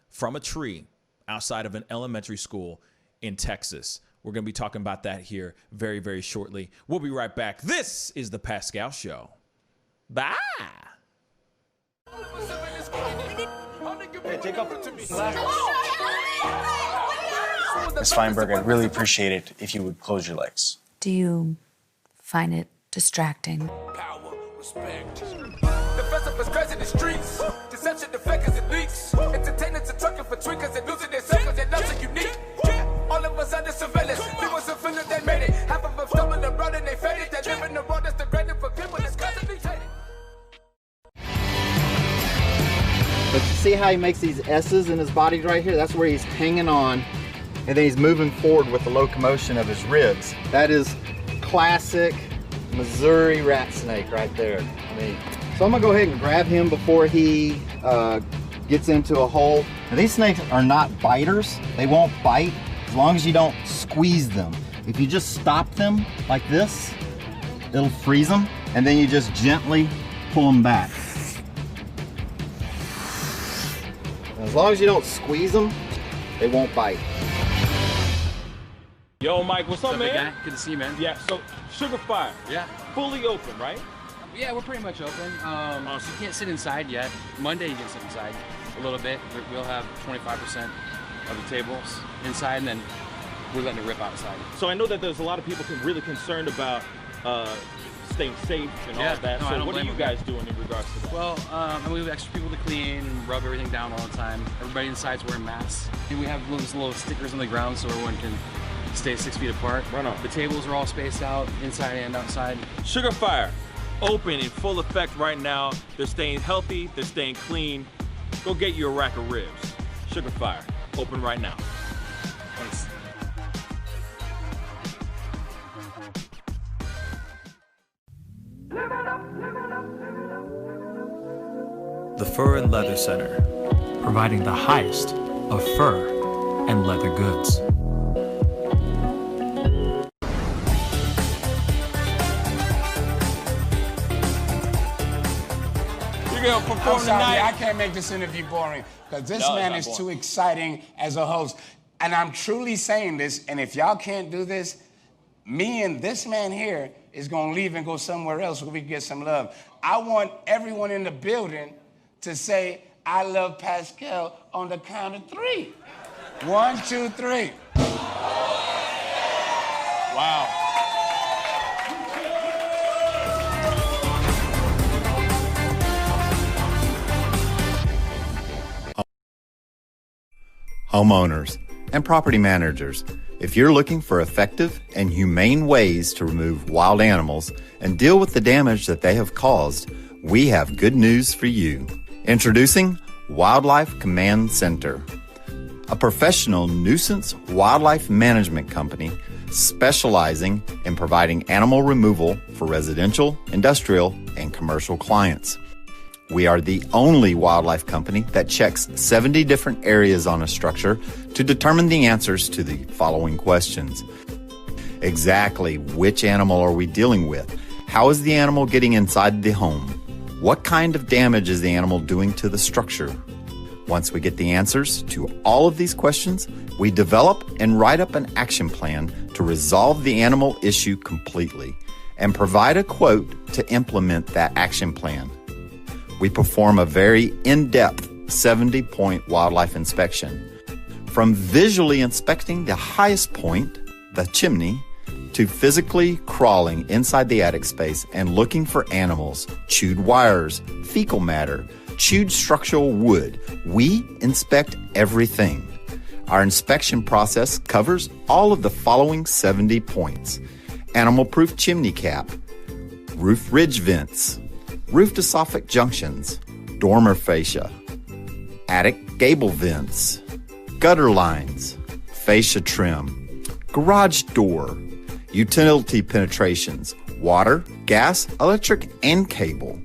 from a tree outside of an elementary school in Texas. We're going to be talking about that here very, very shortly. We'll be right back. This is The Pascal Show. Bye. Hey, take off to me. Ms. Feinberg, I'd really appreciate it if you would close your legs. Do you find it distracting? Power, respect. The festival's crazy in the streets. Deception, the fakers and leaks. Entertainers are trucking for tweakers and losing their circles. Their loves are unique. All of us under surveillance. People so feeling they made it. Half of them stumbling around and they faded. They live in the world that's degraded for people that's constantly hated. But you see how he makes these S's in his body right here? That's where he's hanging on, and then he's moving forward with the locomotion of his ribs. That is classic Missouri rat snake right there. So I'm gonna go ahead and grab him before he gets into a hole. Now, these snakes are not biters. They won't bite as long as you don't squeeze them. If you just stop them like this, it'll freeze them, and then you just gently pull them back. As long as you don't squeeze them, they won't bite. Yo, Mike, what's up, man? Guy? Good to see you, man. Yeah, so Sugar Fire. Yeah. Fully open, right? Yeah, we're pretty much open. So you can't sit inside yet. Monday you can sit inside a little bit. We'll have 25% of the tables inside, and then we're letting it rip outside. So I know that there's a lot of people really concerned about staying safe and all of that. No, I so don't what are blame you them, guys doing in regards to that? Well, we have extra people to clean and rub everything down all the time. Everybody inside's wearing masks. And we have those little stickers on the ground so everyone can stay 6 feet apart. Right on. The tables are all spaced out, inside and outside. Sugar Fire, open in full effect right now. They're staying healthy, they're staying clean. Go get you a rack of ribs. Sugar Fire, open right now. Thanks. The Fur and Leather Center, providing the highest of fur and leather goods. You're gonna perform I'm sorry, tonight. I can't make this interview boring because this No, it's man not is boring. too exciting as a host. And I'm truly saying this, and if y'all can't do this, me and this man here is gonna leave and go somewhere else where we can get some love. I want everyone in the building to say, I love Pascal on the count of 3. 1, 2, 3. Wow. Homeowners and property managers, if you're looking for effective and humane ways to remove wild animals and deal with the damage that they have caused, we have good news for you. Introducing Wildlife Command Center, a professional nuisance wildlife management company specializing in providing animal removal for residential, industrial, and commercial clients. We are the only wildlife company that checks 70 different areas on a structure to determine the answers to the following questions. Exactly which animal are we dealing with? How is the animal getting inside the home? What kind of damage is the animal doing to the structure? Once we get the answers to all of these questions, we develop and write up an action plan to resolve the animal issue completely and provide a quote to implement that action plan. We perform a very in-depth 70-point wildlife inspection. From visually inspecting the highest point, the chimney, to physically crawling inside the attic space and looking for animals, chewed wires, fecal matter, chewed structural wood. We inspect everything. Our inspection process covers all of the following 70 points: animal-proof chimney cap, roof ridge vents, roof to soffit junctions, dormer fascia, attic gable vents, gutter lines, fascia trim, garage door, utility penetrations, water, gas, electric, and cable,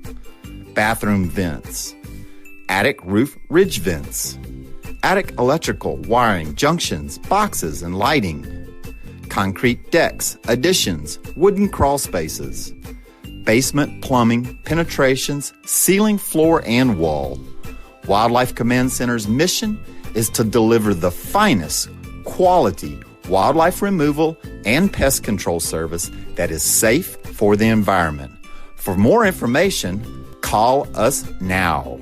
bathroom vents, attic roof ridge vents, attic electrical, wiring, junctions, boxes, and lighting, concrete decks, additions, wooden crawl spaces, basement plumbing, penetrations, ceiling, floor, and wall. Wildlife Command Center's mission is to deliver the finest quality wildlife removal and pest control service that is safe for the environment. For more information, call us now.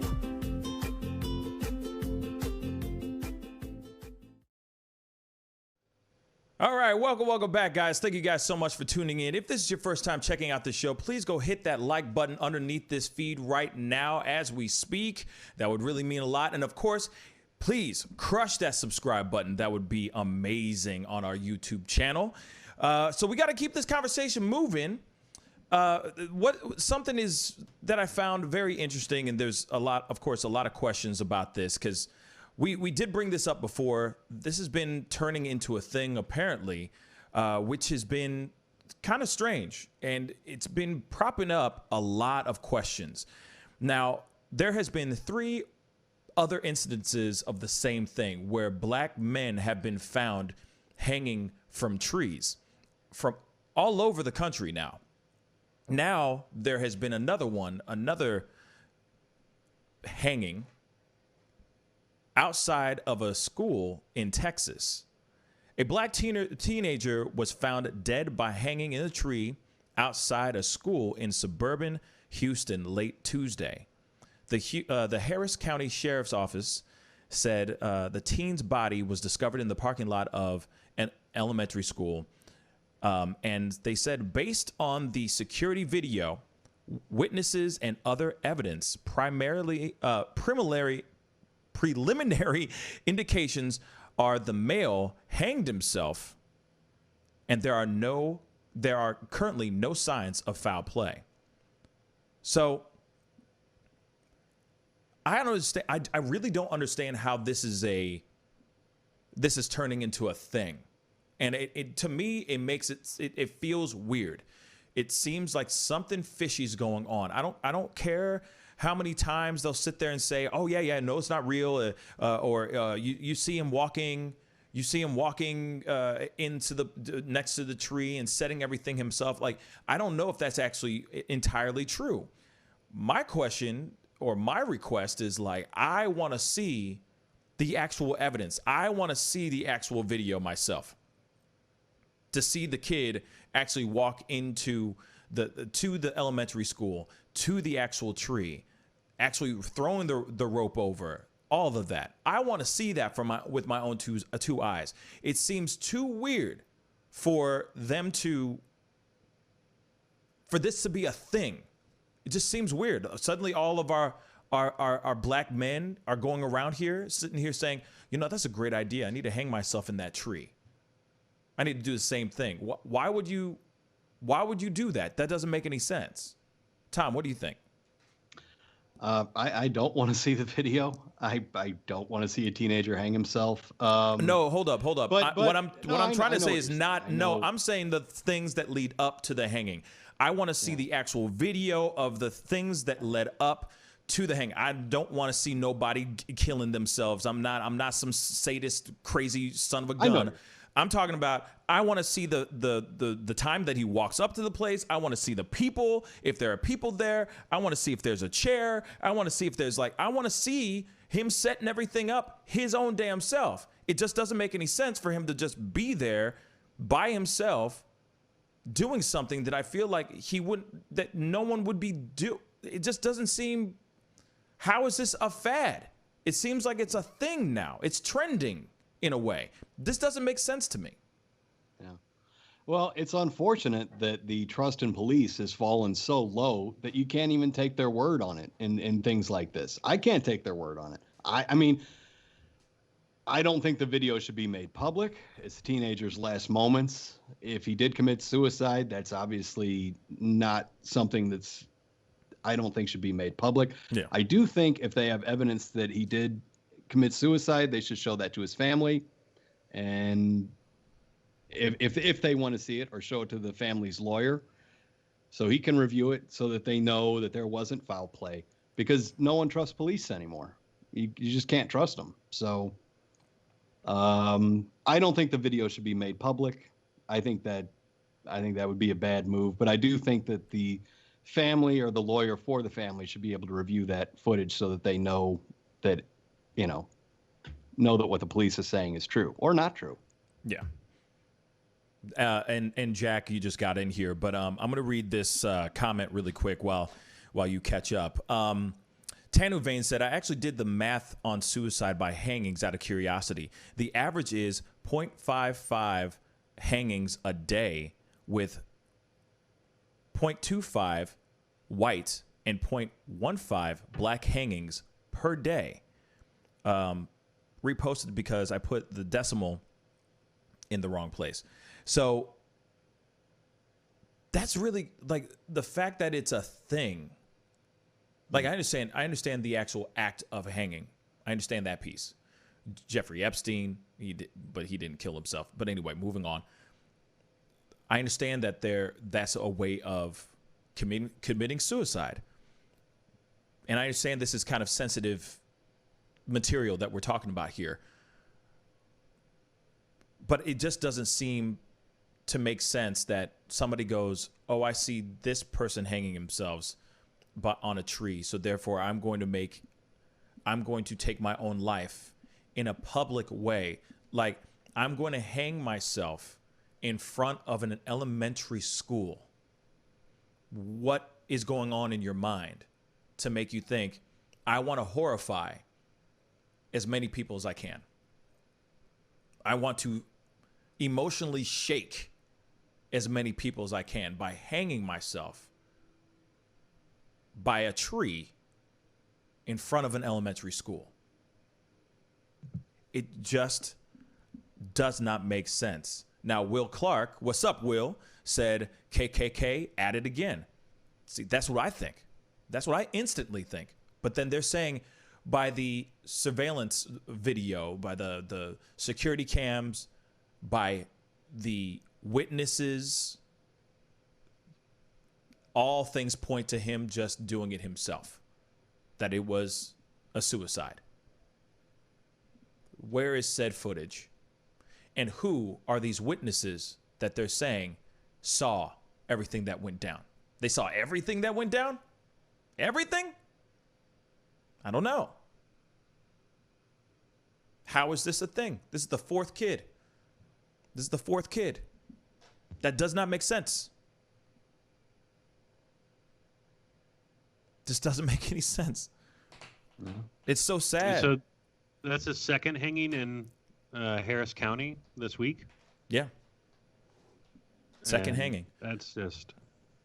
All right, welcome back, guys. Thank you guys so much for tuning in. If this is your first time checking out the show, please go hit that like button underneath this feed right now as we speak. That would really mean a lot. And of course, please crush that subscribe button. That would be amazing on our YouTube channel. So we got to keep this conversation moving. Something is that I found very interesting, and there's a lot of questions about this because we did bring this up before. This has been turning into a thing apparently, which has been kind of strange, and it's been propping up a lot of questions. Now, there has been 3 other incidences of the same thing where black men have been found hanging from trees from all over the country now. Now there has been another hanging outside of a school in Texas. A black teenager was found dead by hanging in a tree outside a school in suburban Houston late Tuesday. The Harris County Sheriff's Office said the teen's body was discovered in the parking lot of an elementary school And they said, based on the security video, witnesses and other evidence, preliminary indications are the male hanged himself, and there are currently no signs of foul play. So I don't understand. I really don't understand how this is turning into a thing. And it to me, it feels weird. It seems like something fishy's going on. I don't care how many times they'll sit there and say, "Oh yeah, no, it's not real," or you see him walking. You see him walking into next to the tree and setting everything himself. Like, I don't know if that's actually entirely true. My question or my request is, like, I want to see the actual evidence. I want to see the actual video myself, to see the kid actually walk into the elementary school, to the actual tree, actually throwing the rope over, all of that. I want to see that with my own two eyes. It seems too weird for this to be a thing. It just seems weird. Suddenly all of our black men are going around here, sitting here saying, that's a great idea. I need to hang myself in that tree. I need to do the same thing. Why would you do that? That doesn't make any sense. Tom, what do you think? I don't want to see the video. I don't want to see a teenager hang himself. No, hold up. But what I'm trying to say is not. No, I'm saying the things that lead up to the hanging. I want to see the actual video of the things that led up to the hanging. I don't want to see nobody killing themselves. I'm not some sadist, crazy son of a gun. I'm talking about, I want to see the time that he walks up to the place. I want to see the people, if there are people there. I want to see if there's a chair. I want to see if there's I want to see him setting everything up his own damn self. It just doesn't make any sense for him to just be there by himself doing something that I feel like that no one would be do. It just doesn't seem, how is this a fad? It seems like it's a thing now. It's trending in a way. This doesn't make sense to me. Yeah. Well, it's unfortunate that the trust in police has fallen so low that you can't even take their word on it in things like this. I can't take their word on it. I mean, I don't think the video should be made public. It's the teenager's last moments. If he did commit suicide, that's obviously not something I don't think should be made public. Yeah. I do think if they have evidence that he did commit suicide, they should show that to his family, and if they want to see it, or show it to the family's lawyer so he can review it, so that they know that there wasn't foul play, because no one trusts police anymore. You just can't trust them. So I don't think the video should be made public. I think that would be a bad move, but I do think that the family or the lawyer for the family should be able to review that footage so that they know that what the police is saying is true or not true. Yeah. And Jack, you just got in here, but I'm going to read this comment really quick while you catch up. Tanu Vane said, I actually did the math on suicide by hangings out of curiosity. The average is 0.55 hangings a day, with 0.25 white and 0.15 black hangings per day. Reposted because I put the decimal in the wrong place. So that's really, the fact that it's a thing. I understand the actual act of hanging. I understand that piece. Jeffrey Epstein, he didn't kill himself. But anyway, moving on. I understand that that's a way of committing suicide. And I understand this is kind of sensitive material that we're talking about here. But it just doesn't seem to make sense that somebody goes, oh, I see this person hanging themselves but on a tree, so therefore I'm going to take my own life in a public way. I'm going to hang myself in front of an elementary school. What is going on in your mind to make you think, I want to horrify as many people as I can? I want to emotionally shake as many people as I can by hanging myself by a tree in front of an elementary school. It just does not make sense. Now, Will Clark, what's up, Will, said KKK at it again. See, that's what I think. That's what I instantly think. But then they're saying by the surveillance video, by the security cams, by the witnesses, all things point to him just doing it himself, that it was a suicide. Where is said footage? And who are these witnesses that they're saying saw everything that went down? They saw everything that went down? Everything? I don't know. How is this a thing? This is the fourth kid. This is the fourth kid. That does not make sense. This doesn't make any sense. No. It's so sad. So that's the second hanging in Harris County this week? Yeah. Second hanging. That's just...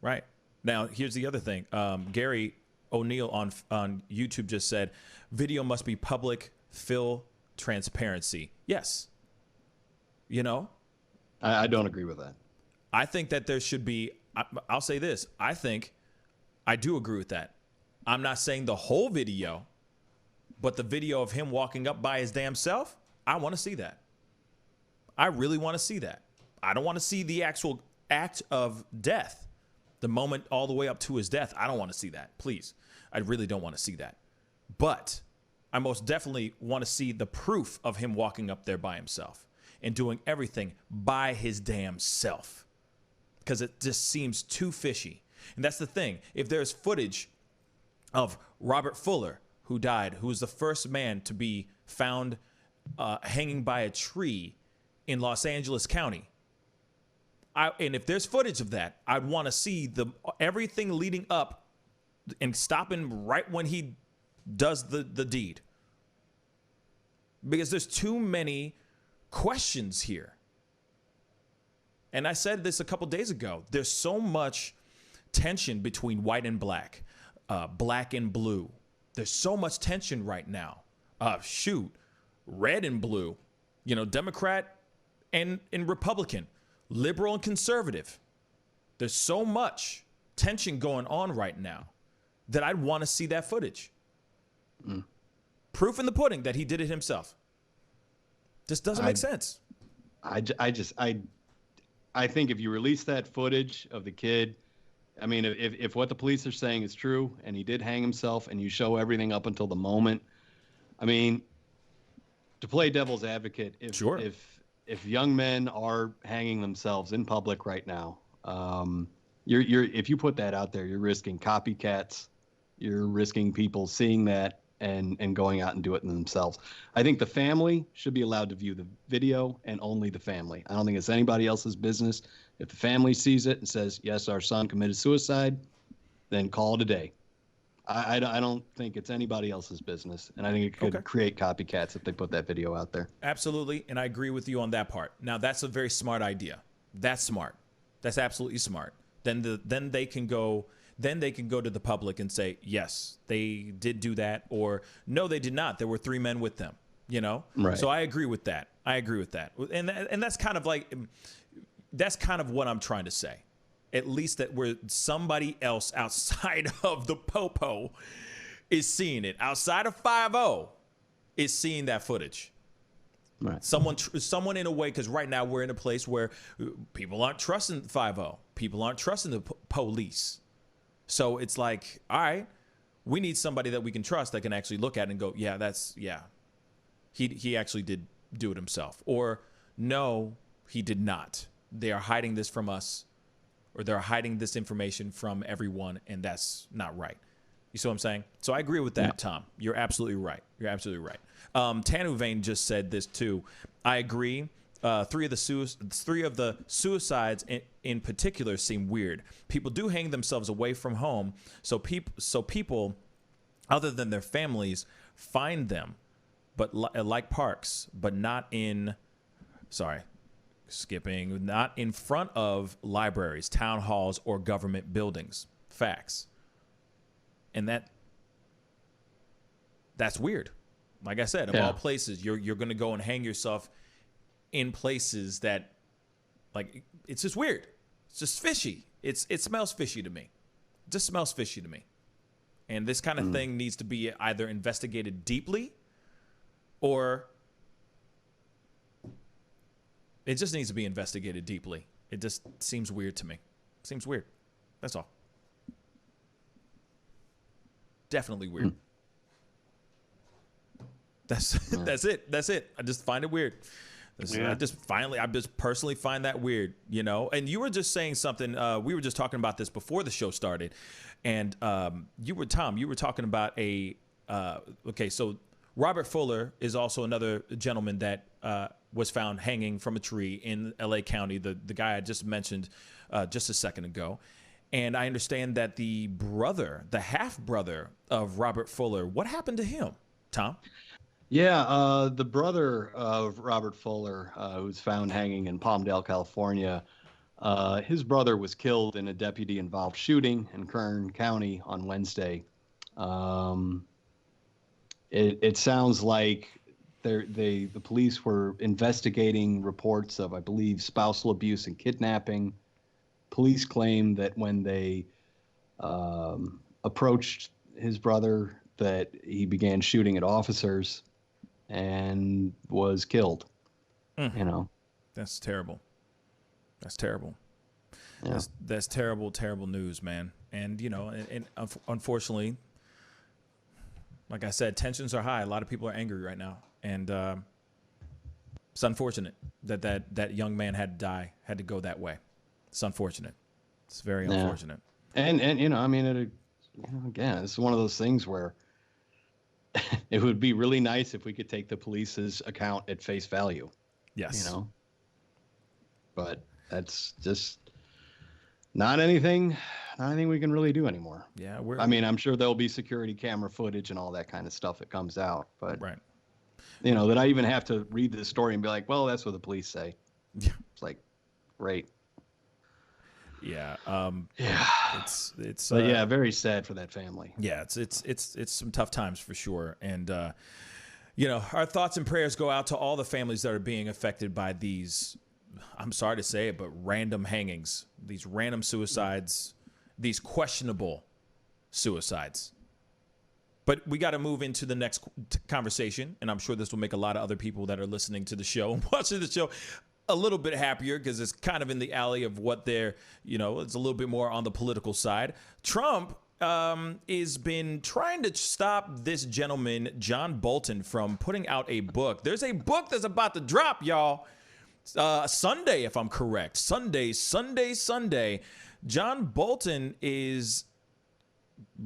Right. Now, here's the other thing. Gary O'Neill on YouTube just said, video must be public, fill transparency. Yes. You know? I don't agree with that. I think that there should be, I'll say this. I do agree with that. I'm not saying the whole video, but the video of him walking up by his damn self, I want to see that. I really want to see that. I don't want to see the actual act of death, the moment all the way up to his death. I don't want to see that. Please. I really don't want to see that. But I most definitely want to see the proof of him walking up there by himself and doing everything by his damn self, because it just seems too fishy. And that's the thing. If there's footage of Robert Fuller, who died, who was the first man to be found hanging by a tree in Los Angeles County, and if there's footage of that, I'd want to see everything leading up and stopping right when he does the deed. Because there's too many questions here. And I said this a couple days ago. There's so much tension between white and black, black and blue. There's so much tension right now. Red and blue, Democrat and Republican, liberal and conservative. There's so much tension going on right now that I'd want to see that footage. Proof in the pudding that he did it himself. Just doesn't make sense. I think if you release that footage of the kid, I mean, if what the police are saying is true and he did hang himself and you show everything up until the moment, I mean, to play devil's advocate, if young men are hanging themselves in public right now, if you put that out there, you're risking copycats, you're risking people seeing that and going out and do it themselves. I think the family should be allowed to view the video, and only the family. I don't think it's anybody else's business. If the family sees it and says, yes, our son committed suicide, then call it a day. I don't think it's anybody else's business, and I think it could create copycats if they put that video out there. Absolutely, and I agree with you on that part. Now, that's a very smart idea. That's smart. That's absolutely smart. Then they can go to the public and say, yes, they did do that, or no, they did not. There were 3 men with them, Right. So I agree with that. And that's kind of what I'm trying to say. At least that where somebody else outside of the popo is seeing it, outside of 5-0 is seeing that footage. Right. Someone in a way, because right now we're in a place where people aren't trusting 5-0. People aren't trusting the police. So it's like, all right, we need somebody that we can trust that can actually look at it and go, he actually did do it himself. Or no, he did not. They are hiding this from us, or they're hiding this information from everyone, and that's not right. You see what I'm saying? So I agree with that, Tom. You're absolutely right. Tanu Vane just said this too. I agree. 3 of the suicides in particular seem weird. People do hang themselves away from home, so people other than their families find them, but like Parks, but not in. Sorry, Skipping, not in front of libraries, town halls, or government buildings. Facts. And that's weird. Like I said, of all places, you're going to go and hang yourself in places that, like, it's just weird. It's just fishy. It smells fishy to me. It just smells fishy to me. And this kind of thing needs to be either investigated deeply, or it just needs to be investigated deeply. It just seems weird to me. Seems weird. That's all. Definitely weird. That's it. That's it. I just find it weird. I just personally find that weird, you know. And you were just saying something. We were just talking about this before the show started, and you were talking about so Robert Fuller is also another gentleman that was found hanging from a tree in LA County. The guy I just mentioned just a second ago. And I understand that the half brother of Robert Fuller, what happened to him, Tom? Yeah, the brother of Robert Fuller, who's found hanging in Palmdale, California, his brother was killed in a deputy-involved shooting in Kern County on Wednesday. It sounds like the police were investigating reports of, I believe, spousal abuse and kidnapping. Police claim that when they approached his brother, that he began shooting at officers and was killed. You know, that's terrible. That's terrible. Yeah. That's terrible, terrible news, man. And you know, and unfortunately, like I said, tensions are high. A lot of people are angry right now, and it's unfortunate that young man had to die, had to go that way. It's unfortunate. It's very unfortunate. And you know, I mean, again, it's one of those things where it would be really nice if we could take the police's account at face value. Yes. You know, but that's just not anything we can really do anymore. Yeah. I mean, I'm sure there'll be security camera footage and all that kind of stuff that comes out, but right. You know, that I even have to read this story and be like, well, that's what the police say. Yeah. It's like, great. Yeah. It's but yeah, very sad for that family. Yeah, it's some tough times for sure. And you know, our thoughts and prayers go out to all the families that are being affected by these, I'm sorry to say it, but random hangings, these random suicides, these questionable suicides. But we got to move into the next conversation, and I'm sure this will make a lot of other people that are listening to the show and watching the show a little bit happier, because it's kind of in the alley of what they're, you know, it's a little bit more on the political side. Trump has been trying to stop this gentleman, John Bolton, from putting out a book. There's a book that's about to drop, y'all. Sunday, if I'm correct. Sunday. John Bolton is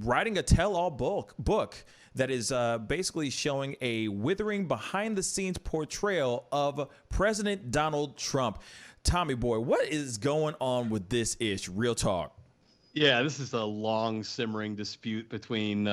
writing a tell-all book that is basically showing a withering behind-the-scenes portrayal of President Donald Trump. Tommy boy, what is going on with this ish? Real talk. Yeah, this is a long simmering dispute between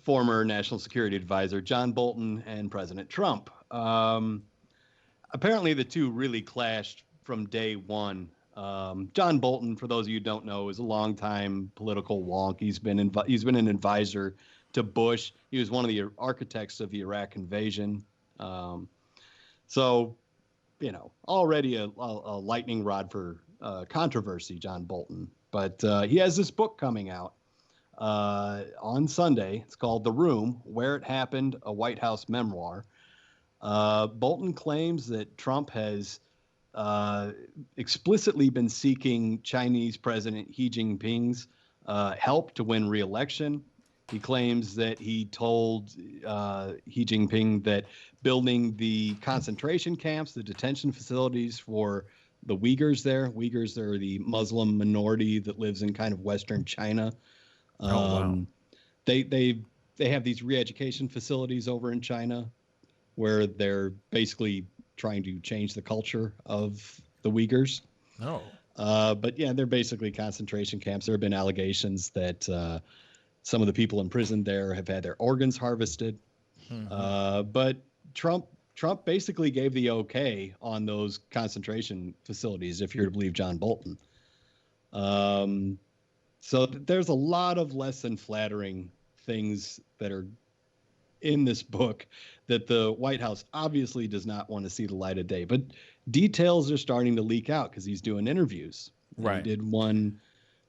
former National Security Advisor John Bolton and President Trump. Apparently, the two really clashed from day one. John Bolton, for those of you who don't know, is a longtime political wonk. He's been an advisor to Bush. He was one of the architects of the Iraq invasion. So, you know, already a lightning rod for controversy, John Bolton. But he has this book coming out on Sunday. It's called The Room, Where It Happened, a White House Memoir. Bolton claims that Trump has explicitly been seeking Chinese President Xi Jinping's help to win re-election. He claims that he told Xi Jinping that building the concentration camps, the detention facilities for the Uighurs there. Uighurs are the Muslim minority that lives in kind of Western China. Wow. They have these re-education facilities over in China where they're basically trying to change the culture of the Uighurs. No. But yeah, they're basically concentration camps. There have been allegations that some of the people imprisoned there have had their organs harvested. Mm-hmm. But Trump Trump basically gave the okay on those concentration facilities, if you're to believe John Bolton. So there's a lot of less than flattering things that are in this book that the White House obviously does not want to see the light of day. But details are starting to leak out because he's doing interviews. Right. He did one,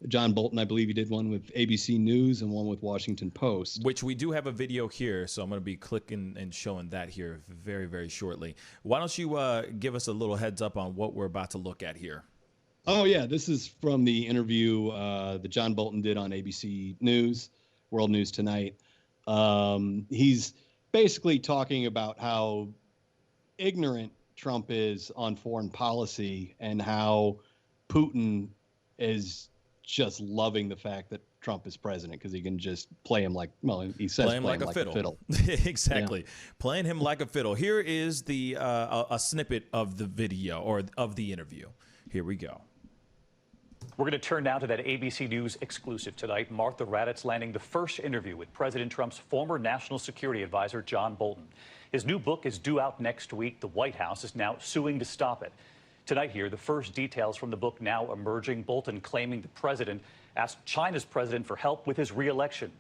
John Bolton, I believe he did one with ABC News and one with Washington Post. Which we do have a video here, so I'm going to be clicking and showing that here very, very shortly. Why don't you give us a little heads up on what we're about to look at here? Oh, yeah. This is from the interview that John Bolton did on ABC News, World News Tonight. He's basically talking about how ignorant Trump is on foreign policy and how Putin is just loving the fact that Trump is president because he can just play him like, well, he says play him like a fiddle. Exactly. Yeah. Playing him like a fiddle. Here is the a snippet of the video or of the interview. Here we go. We're going to turn now to that ABC News exclusive tonight. Martha Raddatz landing the first interview with President Trump's former national security advisor, John Bolton. His new book is due out next week. The White House is now suing to stop it. Tonight here, the first details from the book now emerging. Bolton claiming the president asked China's president for help with his re-election.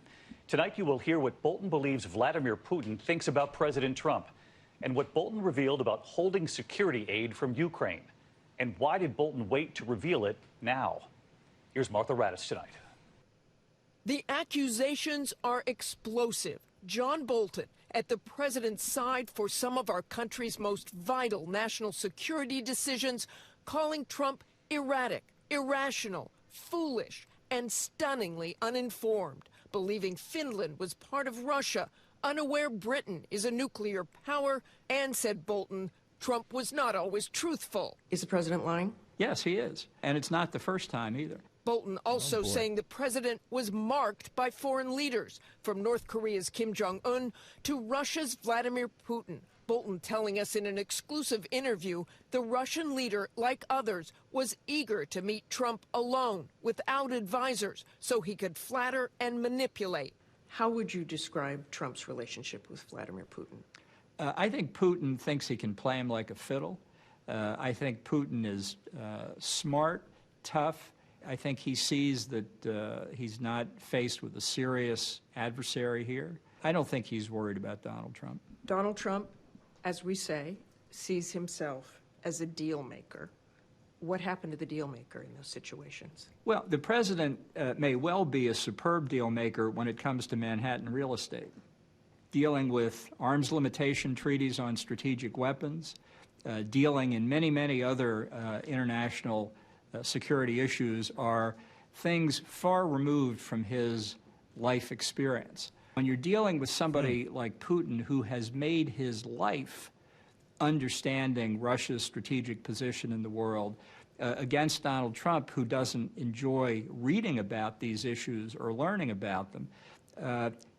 Tonight you will hear what Bolton believes Vladimir Putin thinks about President Trump and what Bolton revealed about holding security aid from Ukraine. And why did Bolton wait to reveal it now? Here's Martha Raddatz tonight. The accusations are explosive. John Bolton at the president's side for some of our country's most vital national security decisions, calling Trump erratic, irrational, foolish, and stunningly uninformed, believing Finland was part of Russia, unaware Britain is a nuclear power, and, said Bolton, Trump was not always truthful. Is the president lying? Yes, he is. And it's not the first time either. Bolton also saying the president was marked by foreign leaders, from North Korea's Kim Jong-un to Russia's Vladimir Putin. Bolton telling us in an exclusive interview the Russian leader, like others, was eager to meet Trump alone, without advisors, so he could flatter and manipulate. How would you describe Trump's relationship with Vladimir Putin? I think Putin thinks he can play him like a fiddle. I think Putin is smart, tough. I think he sees that he's not faced with a serious adversary here. I don't think he's worried about Donald Trump. Donald Trump, as we say, sees himself as a deal maker. What happened to the deal maker in those situations? Well, the president may well be a superb deal maker when it comes to Manhattan real estate. Dealing with arms limitation treaties on strategic weapons, dealing in many, many other international security issues are things far removed from his life experience. When you're dealing with somebody like Putin, who has made his life understanding Russia's strategic position in the world, against Donald Trump, who doesn't enjoy reading about these issues or learning about them,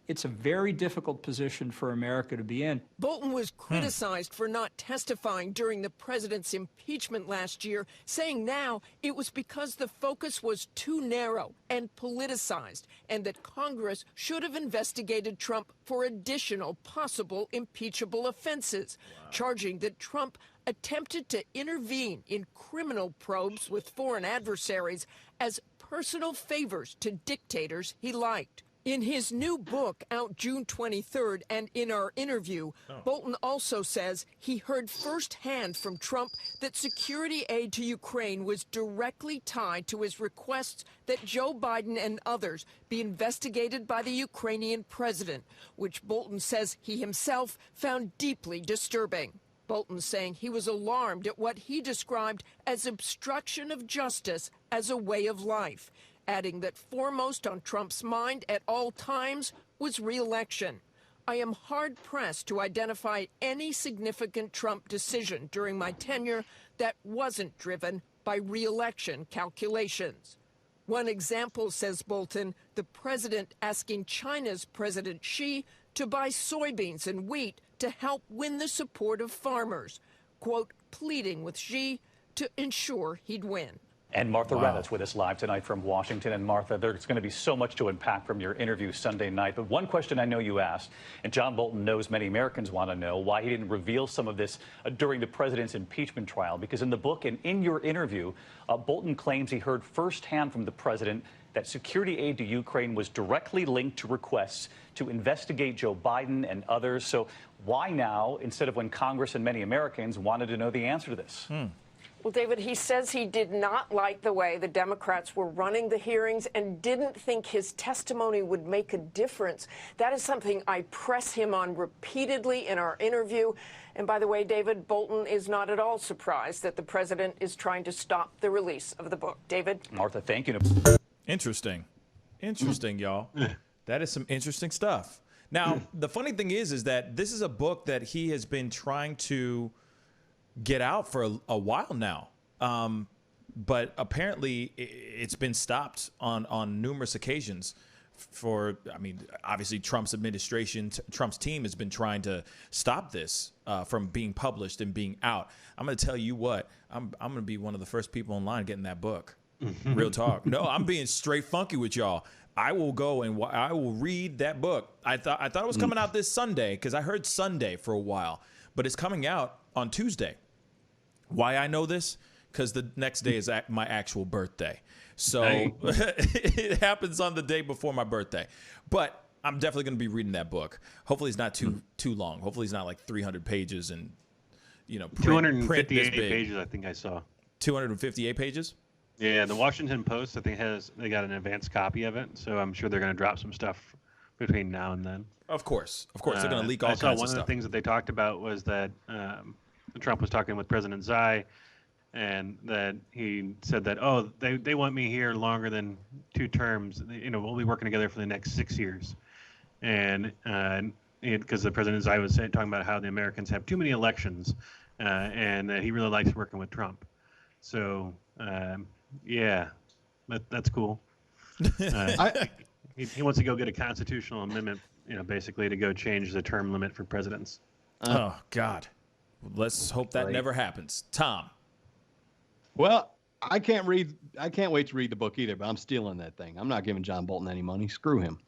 it's a very difficult position for America to be in. Bolton was criticized for not testifying during the president's impeachment last year, saying now it was because the focus was too narrow and politicized, and that Congress should have investigated Trump for additional possible impeachable offenses, charging that Trump attempted to intervene in criminal probes with foreign adversaries as personal favors to dictators he liked. In his new book, out June 23rd, and in our interview, Bolton also says he heard firsthand from Trump that security aid to Ukraine was directly tied to his requests that Joe Biden and others be investigated by the Ukrainian president, which Bolton says he himself found deeply disturbing. Bolton saying he was alarmed at what he described as obstruction of justice as a way of life, adding that foremost on Trump's mind at all times was re-election. I am hard-pressed to identify any significant Trump decision during my tenure that wasn't driven by re-election calculations. One example, says Bolton, the president asking China's President Xi to buy soybeans and wheat to help win the support of farmers, quote, pleading with Xi to ensure he'd win. And Martha Wow. Raddatz with us live tonight from Washington. And Martha, there's going to be so much to unpack from your interview Sunday night. But one question I know you asked, and John Bolton knows many Americans want to know, why he didn't reveal some of this during the president's impeachment trial. Because in the book and in your interview, Bolton claims he heard firsthand from the president that security aid to Ukraine was directly linked to requests to investigate Joe Biden and others. So why now, instead of when Congress and many Americans wanted to know the answer to this? Well, David, he says he did not like the way the Democrats were running the hearings and didn't think his testimony would make a difference. That is something I press him on repeatedly in our interview. And by the way, David, Bolton is not at all surprised that the president is trying to stop the release of the book. David? Martha, thank you. Interesting, y'all. That is some interesting stuff. Now, the funny thing is that this is a book that he has been trying to get out for a while now. But apparently it's been stopped on numerous occasions for, I mean, obviously Trump's administration, Trump's team has been trying to stop this from being published and being out. I'm going to tell you what, I'm going to be one of the first people online getting that book. Real talk. No, I'm being straight funky with y'all. I will go and I will read that book. I thought it was coming out this Sunday because I heard Sunday for a while, but it's coming out on Tuesday. Why I know this? Because the next day is my actual birthday. So it happens on the day before my birthday. But I'm definitely going to be reading that book. Hopefully it's not too long. Hopefully it's not like 300 pages and, print 258 pages, I think I saw. 258 pages? Yeah, the Washington Post, I think, they got an advanced copy of it. So I'm sure they're going to drop some stuff between now and then. Of course. They're going to leak all kinds of stuff. One of the things that they talked about was that Trump was talking with President Xi, and that he said that, they want me here longer than 2 terms. We'll be working together for the next 6 years. And because the President Xi was talking about how the Americans have too many elections, and that he really likes working with Trump. So, that's cool. He wants to go get a constitutional amendment, basically to go change the term limit for presidents. Oh, God. Let's hope that never happens. Tom. Well, I can't wait to read the book either, but I'm stealing that thing. I'm not giving John Bolton any money. Screw him.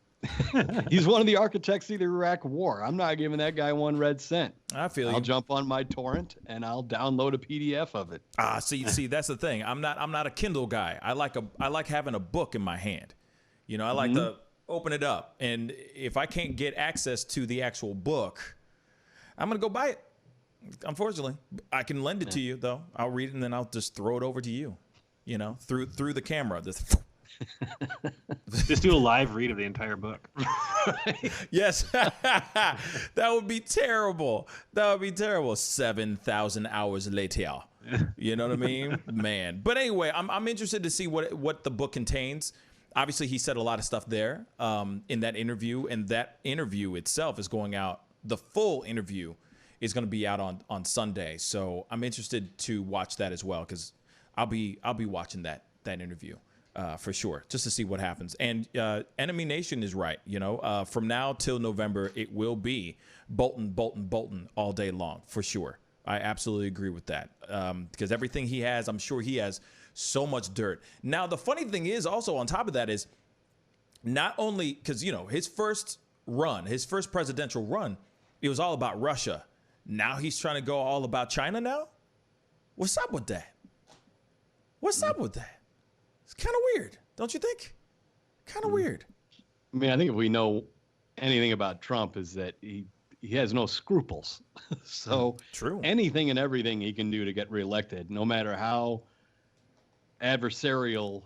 He's one of the architects of the Iraq War. I'm not giving that guy 1 red cent. I feel you. I'll jump on my torrent and I'll download a PDF of it. See, that's the thing. I'm not a Kindle guy. I like having a book in my hand. I like to open it up, and if I can't get access to the actual book, I'm gonna go buy it. Unfortunately, I can lend it to you though. I'll read it and then I'll just throw it over to you. Through the camera. Just do a live read of the entire book. Yes, that would be terrible. 7,000 hours later. You know what I mean, man. But anyway, I'm interested to see what the book contains. Obviously, he said a lot of stuff there in that interview, and that interview itself is going out. The full interview is going to be out on Sunday, so I'm interested to watch that as well because I'll be watching that interview for sure, just to see what happens. And Enemy Nation is right. From now till November, it will be Bolton all day long for sure. I absolutely agree with that because everything he has, I'm sure he has so much dirt. Now, the funny thing is also on top of that is not only because, his first presidential run, it was all about Russia. Now he's trying to go all about China now. What's up with that? It's kind of weird, don't you think? Kind of weird. I mean, I think if we know anything about Trump is that he has no scruples. So true. Anything and everything he can do to get reelected, no matter how adversarial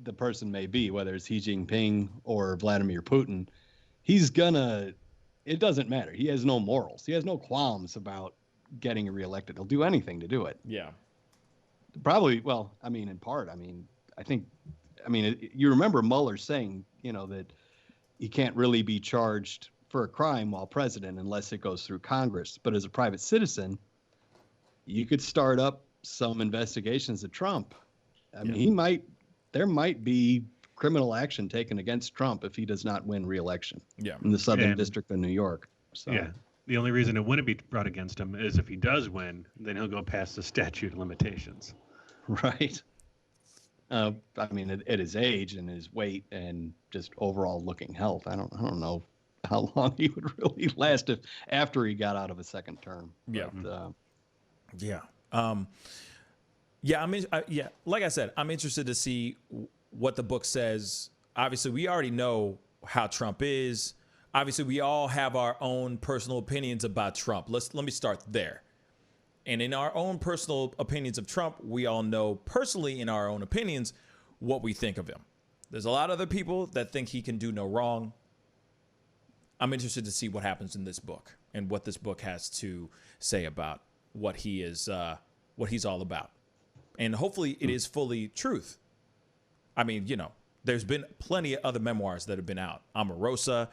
the person may be, whether it's Xi Jinping or Vladimir Putin, it doesn't matter. He has no morals. He has no qualms about getting reelected. He'll do anything to do it. Yeah. Probably, in part, you remember Mueller saying, that he can't really be charged for a crime while president unless it goes through Congress. But as a private citizen, you could start up some investigations of Trump. There might be criminal action taken against Trump if he does not win re-election in the Southern District of New York. So. Yeah. The only reason it wouldn't be brought against him is if he does win, then he'll go past the statute of limitations. Right. I mean, at his age and his weight and just overall looking health, I don't know how long he would really last after he got out of a second term. Yeah. But, Yeah. Like I said, I'm interested to see what the book says. Obviously, we already know how Trump is. Obviously, we all have our own personal opinions about Trump. Let me start there. And in our own personal opinions of Trump, we all know personally in our own opinions what we think of him. There's a lot of other people that think he can do no wrong. I'm interested to see what happens in this book and what this book has to say about what he is, what he's all about. And hopefully it is fully truth. I mean, there's been plenty of other memoirs that have been out. Omarosa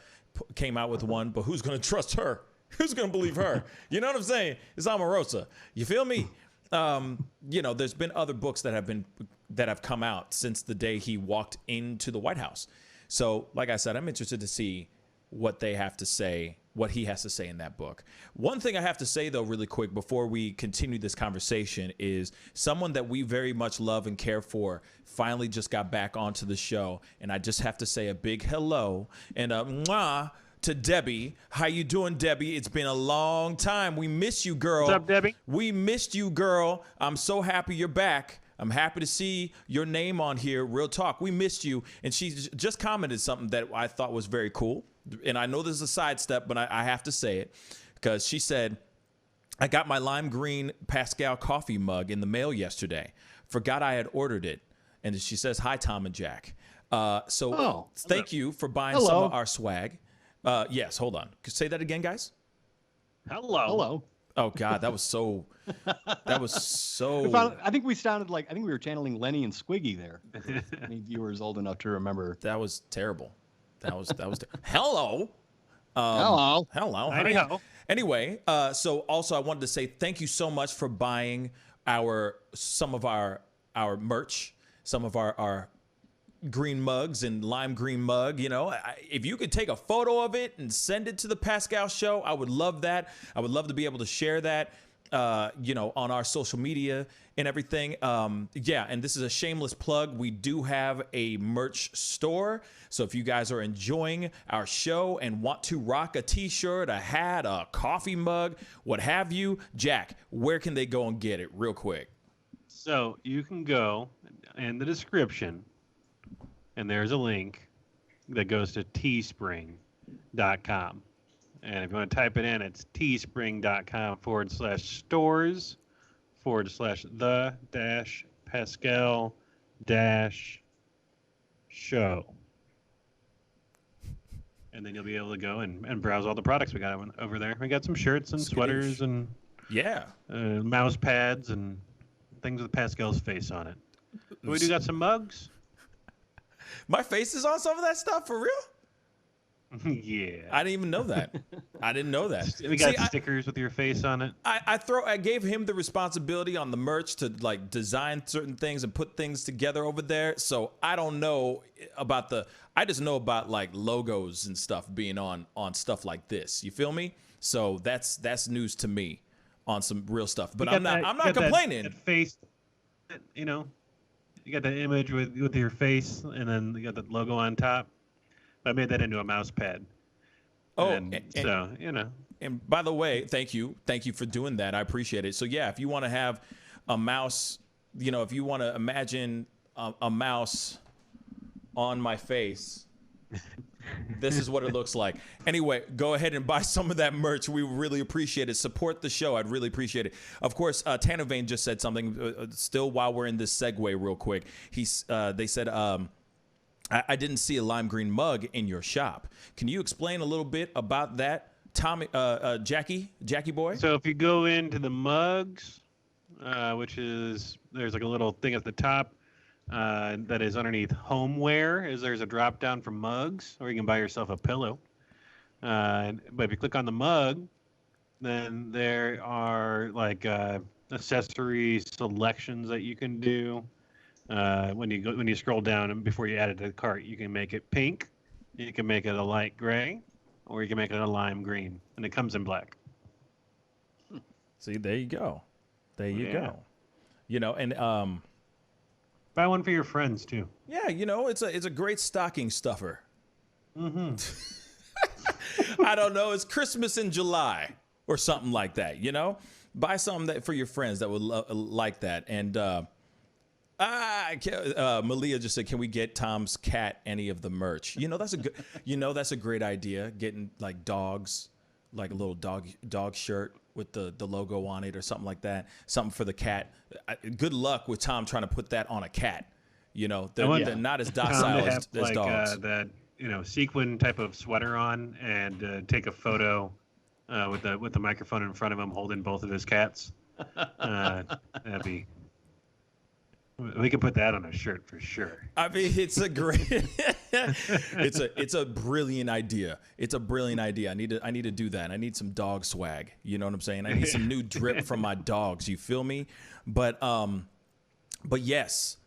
came out with one, but who's going to trust her? Who's going to believe her? You know what I'm saying? It's Omarosa. You feel me? There's been other books that have come out since the day he walked into the White House. So, like I said, I'm interested to see what they have to say, what he has to say in that book. One thing I have to say, though, really quick before we continue this conversation is someone that we very much love and care for finally just got back onto the show. And I just have to say a big hello and a mwah to Debbie. How you doing, Debbie? It's been a long time. We miss you, girl. What's up, Debbie? We missed you, girl. I'm so happy you're back. I'm happy to see your name on here. Real talk. We missed you. And she just commented something that I thought was very cool. And I know this is a sidestep, but I have to say it because she said, I got my lime green Pascal coffee mug in the mail yesterday. Forgot I had ordered it. And she says, hi, Tom and Jack. Thank you for buying some of our swag. Yes, hold on. Say that again, guys. Hello. Oh, God, that was so. I think we sounded like, we were channeling Lenny and Squiggy there. Any viewers old enough to remember. That was terrible. That was hello. Hello. Hello. Anyway, so also I wanted to say thank you so much for buying some of our merch, some of our green mugs and lime green mug. If you could take a photo of it and send it to the Pascal Show, I would love that. I would love to be able to share that, on our social media and everything. And this is a shameless plug. We do have a merch store. So if you guys are enjoying our show and want to rock a t-shirt, a hat, a coffee mug, what have you, Jack, where can they go and get it real quick? So you can go in the description and there's a link that goes to teespring.com. And if you want to type it in, it's teespring.com/stores/the-Pascal-show. And then you'll be able to go and browse all the products we got over there. We got some shirts and sweaters and mouse pads and things with Pascal's face on it. We do got some mugs. My face is on some of that stuff, for real? Yeah. I didn't even know that. I didn't know that. We got stickers with your face on it. I gave him the responsibility on the merch to like design certain things and put things together over there. So I don't know about I just know about like logos and stuff being on stuff like this. You feel me? So that's news to me on some real stuff. But I'm not complaining. That face, you got that image with your face, and then you got the logo on top. I made that into a mouse pad. And by the way, thank you for doing that. I appreciate it. So yeah, if you want to have a mouse, if you want to imagine a mouse on my face, this is what it looks like. Anyway, go ahead and buy some of that merch. We really appreciate it. Support the show. I'd really appreciate it. Of course, Tanavane just said something. Still, while we're in this segue, real quick, they said. I didn't see a lime green mug in your shop. Can you explain a little bit about that, Tommy, Jackie boy? So if you go into the mugs, there's like a little thing at the top that is underneath homeware. There's a drop down for mugs, or you can buy yourself a pillow. But if you click on the mug, then there are like accessory selections that you can do. When you scroll down and before you add it to the cart, you can make it pink, you can make it a light gray, or you can make it a lime green, and it comes in black. See, there you go. There you go. Buy one for your friends too. Yeah, it's a great stocking stuffer. Mm-hmm. I don't know. It's Christmas in July or something like that. Buy something that for your friends that would like that. And Malia just said, "Can we get Tom's cat any of the merch?" That's a good. That's a great idea. Getting like dogs, like a little dog shirt with the logo on it or something like that. Something for the cat. Good luck with Tom trying to put that on a cat. They're not as docile as dogs. That sequin type of sweater on and take a photo with the microphone in front of him holding both of his cats. That'd be. We could put that on a shirt for sure. I mean, it's a great, it's a brilliant idea. It's a brilliant idea. I need to do that. I need some dog swag. You know what I'm saying? I need some new drip from my dogs. You feel me? But yes.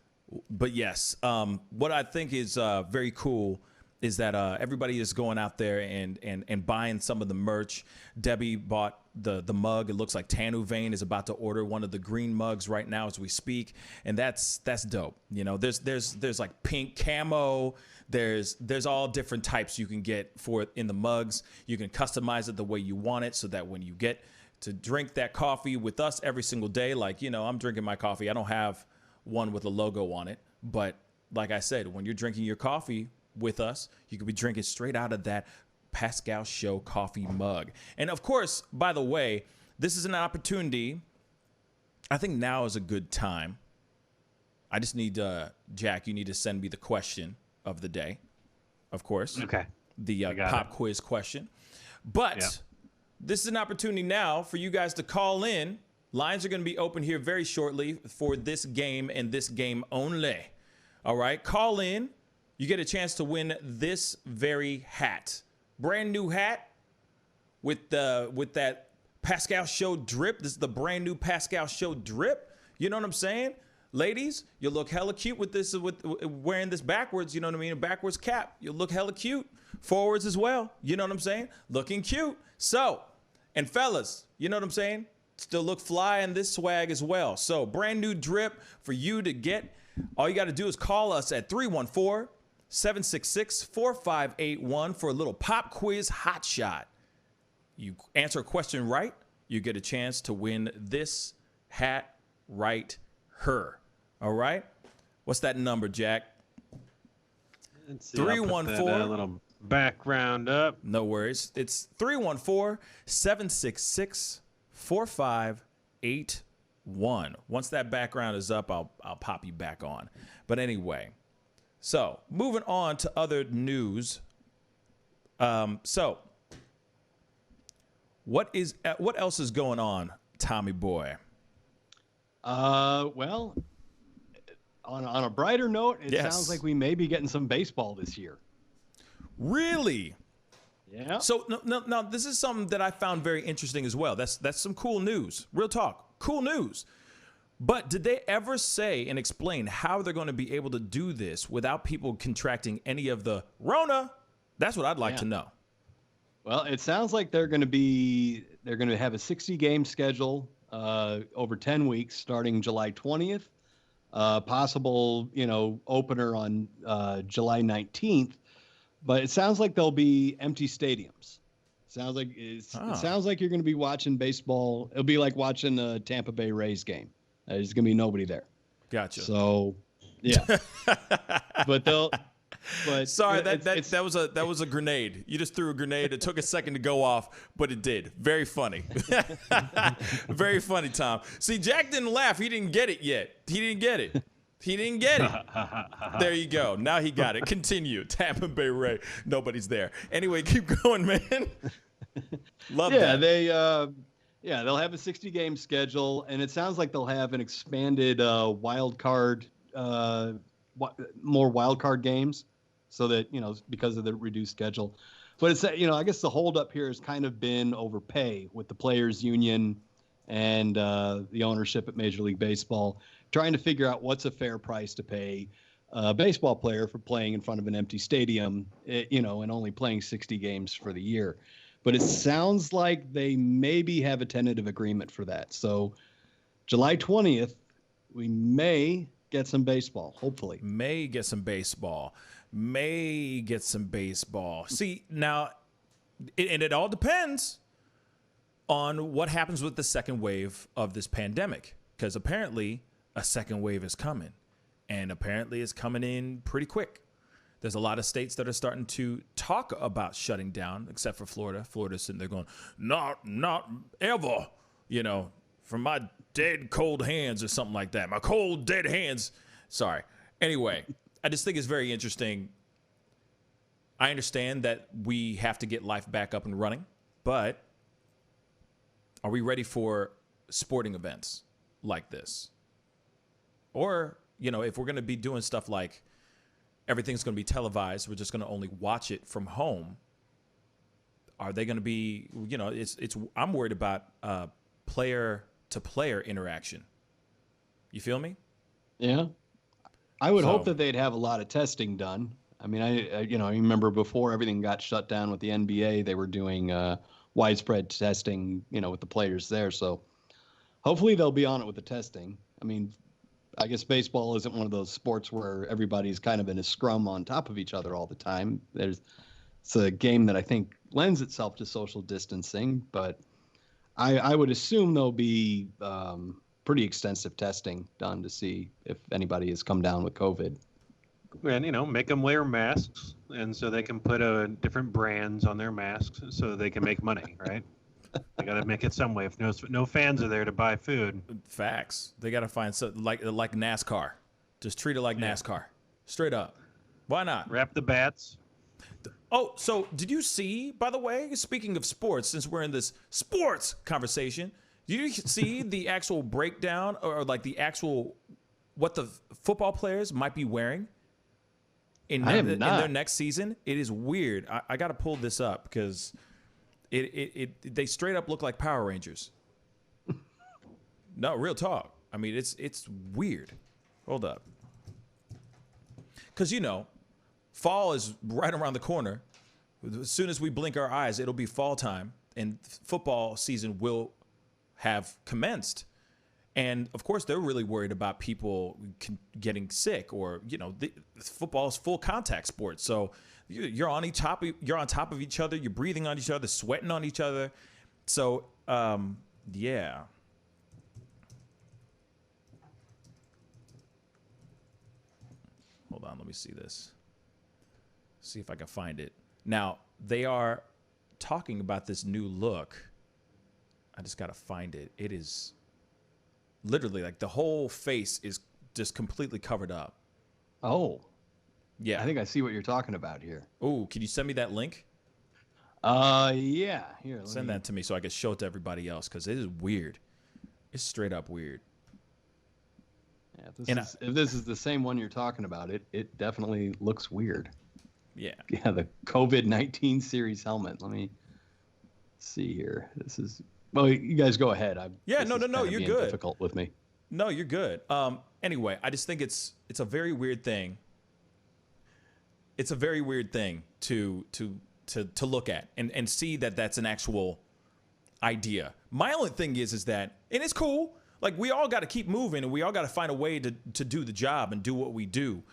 What I think is very cool is that everybody is going out there and buying some of the merch. Debbie bought the mug. It looks like Tanu Vane is about to order one of the green mugs right now as we speak, and that's dope. There's like pink camo. There's all different types you can get for it in the mugs. You can customize it the way you want it, so that when you get to drink that coffee with us every single day, like I'm drinking my coffee. I don't have one with a logo on it, but like I said, when you're drinking your coffee with us, you could be drinking straight out of that Pascal Show coffee mug. And of course, by the way, this is an opportunity. I think now is a good time. I just need Jack, you need to send me the question of the day, of course. Okay. The pop quiz question. But this is an opportunity now for you guys to call in. Lines are going to be open here very shortly for this game and this game only. All right, call in. You get a chance to win this very hat. Brand new hat with that Pascal Show drip. This is the brand new Pascal Show drip. You know what I'm saying? Ladies, you look hella cute with this, with wearing this backwards, you know what I mean? A backwards cap. You'll look hella cute. Forwards as well. You know what I'm saying? Looking cute. So, and fellas, you know what I'm saying? Still look fly in this swag as well. So, brand new drip for you to get. All you got to do is call us at 314-766-4581 for a little pop quiz hot shot. You answer a question right, you get a chance to win this hat right here. All right? What's that number, Jack? Let's see, 314. A little background up. No worries. It's 314-766-4581. Once that background is up, I'll pop you back on. But anyway, so moving on to other news. So what else is going on, Tommy boy? Well, on a brighter note, it sounds like we may be getting some baseball this year. Really? Yeah. So no, this is something that I found very interesting as well. That's some cool news. Real talk. Cool news. But did they ever say and explain how they're going to be able to do this without people contracting any of the Rona? That's what I'd like to know. Well, it sounds like they're going to have a 60-game schedule over 10 weeks starting July 20th. Possible, opener on July 19th. But it sounds like there'll be empty stadiums. It sounds like you're going to be watching baseball. It'll be like watching a Tampa Bay Rays game. There's going to be nobody there. Gotcha. So, yeah. Sorry, that was a grenade. You just threw a grenade. It took a second to go off, but it did. Very funny. Very funny, Tom. See, Jack didn't laugh. He didn't get it yet. He didn't get it. There you go. Now he got it. Continue. Tampa Bay Ray. Nobody's there. Anyway, keep going, man. Love that. They'll have a 60-game schedule, and it sounds like they'll have an expanded wild card, more wild card games, so that because of the reduced schedule. But it's I guess the holdup here has kind of been over pay with the players' union and the ownership at Major League Baseball, trying to figure out what's a fair price to pay a baseball player for playing in front of an empty stadium, and only playing 60 games for the year. But it sounds like they maybe have a tentative agreement for that. So July 20th, we may get some baseball, hopefully. May get some baseball. See, now, and it all depends on what happens with the second wave of this pandemic, because apparently a second wave is coming, and apparently it's coming in pretty quick. There's a lot of states that are starting to talk about shutting down, except for Florida. Florida's sitting there going, not ever, from my dead cold hands or something like that. My cold dead hands. Sorry. Anyway, I just think it's very interesting. I understand that we have to get life back up and running, but are we ready for sporting events like this? Or, if we're going to be doing stuff like everything's going to be televised, we're just going to only watch it from home. Are they going to be, I'm worried about player to player interaction. You feel me? Yeah. I would hope that they'd have a lot of testing done. I mean, I remember before everything got shut down with the NBA, they were doing widespread testing, with the players there. So hopefully they'll be on it with the testing. I mean, I guess baseball isn't one of those sports where everybody's kind of in a scrum on top of each other all the time. It's a game that I think lends itself to social distancing, but I would assume there'll be pretty extensive testing done to see if anybody has come down with COVID. And, make them wear masks, and so they can put different brands on their masks so they can make money, right? They got to make it some way. If no fans are there to buy food. Facts. They got to find something like NASCAR. Just treat it like NASCAR. Straight up. Why not? Wrap the bats. Oh, so did you see, by the way, speaking of sports, since we're in this sports conversation, did you see the actual breakdown or like the actual what the football players might be wearing in their next season? It is weird. I got to pull this up because they straight up look like Power Rangers. No, real talk. I mean, it's weird. Hold up. Because, fall is right around the corner. As soon as we blink our eyes, it'll be fall time, and football season will have commenced. And, of course, they're really worried about people getting sick or, football is full contact sport. So you're on top of each other. You're breathing on each other, sweating on each other. So, yeah. Hold on. Let me see this. See if I can find it. Now, they are talking about this new look. I just got to find it. It is literally like the whole face is just completely covered up. Oh. Yeah. I think I see what you're talking about here. Oh, can you send me that link? Yeah. Here, send that to me so I can show it to everybody else because it is weird. It's straight up weird. Yeah, if this is the same one you're talking about, it definitely looks weird. Yeah. Yeah, the COVID-19 series helmet. Let me see here. This is, well, you guys go ahead. No, you're good. Difficult with me. No, you're good. Anyway, I just think it's a very weird thing. It's a very weird thing to look at and see that that's an actual idea. My only thing is that, and it's cool, like we all got to keep moving and we all got to find a way to do the job and do what we do.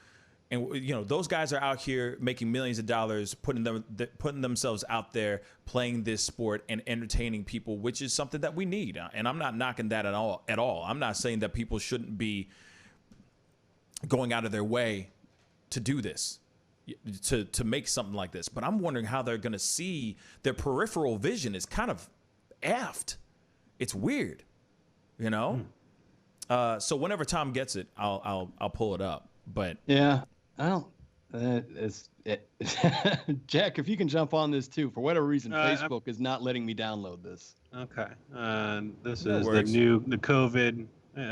And, those guys are out here making millions of dollars, putting themselves out there, playing this sport and entertaining people, which is something that we need. And I'm not knocking that at all. I'm not saying that people shouldn't be going out of their way to do this, to make something like this. But I'm wondering how they're going to see their peripheral vision is kind of effed. It's weird, So whenever Tom gets it, I'll pull it up. But yeah. Well, Jack, if you can jump on this too. For whatever reason, Facebook is not letting me download this. Okay. This is the COVID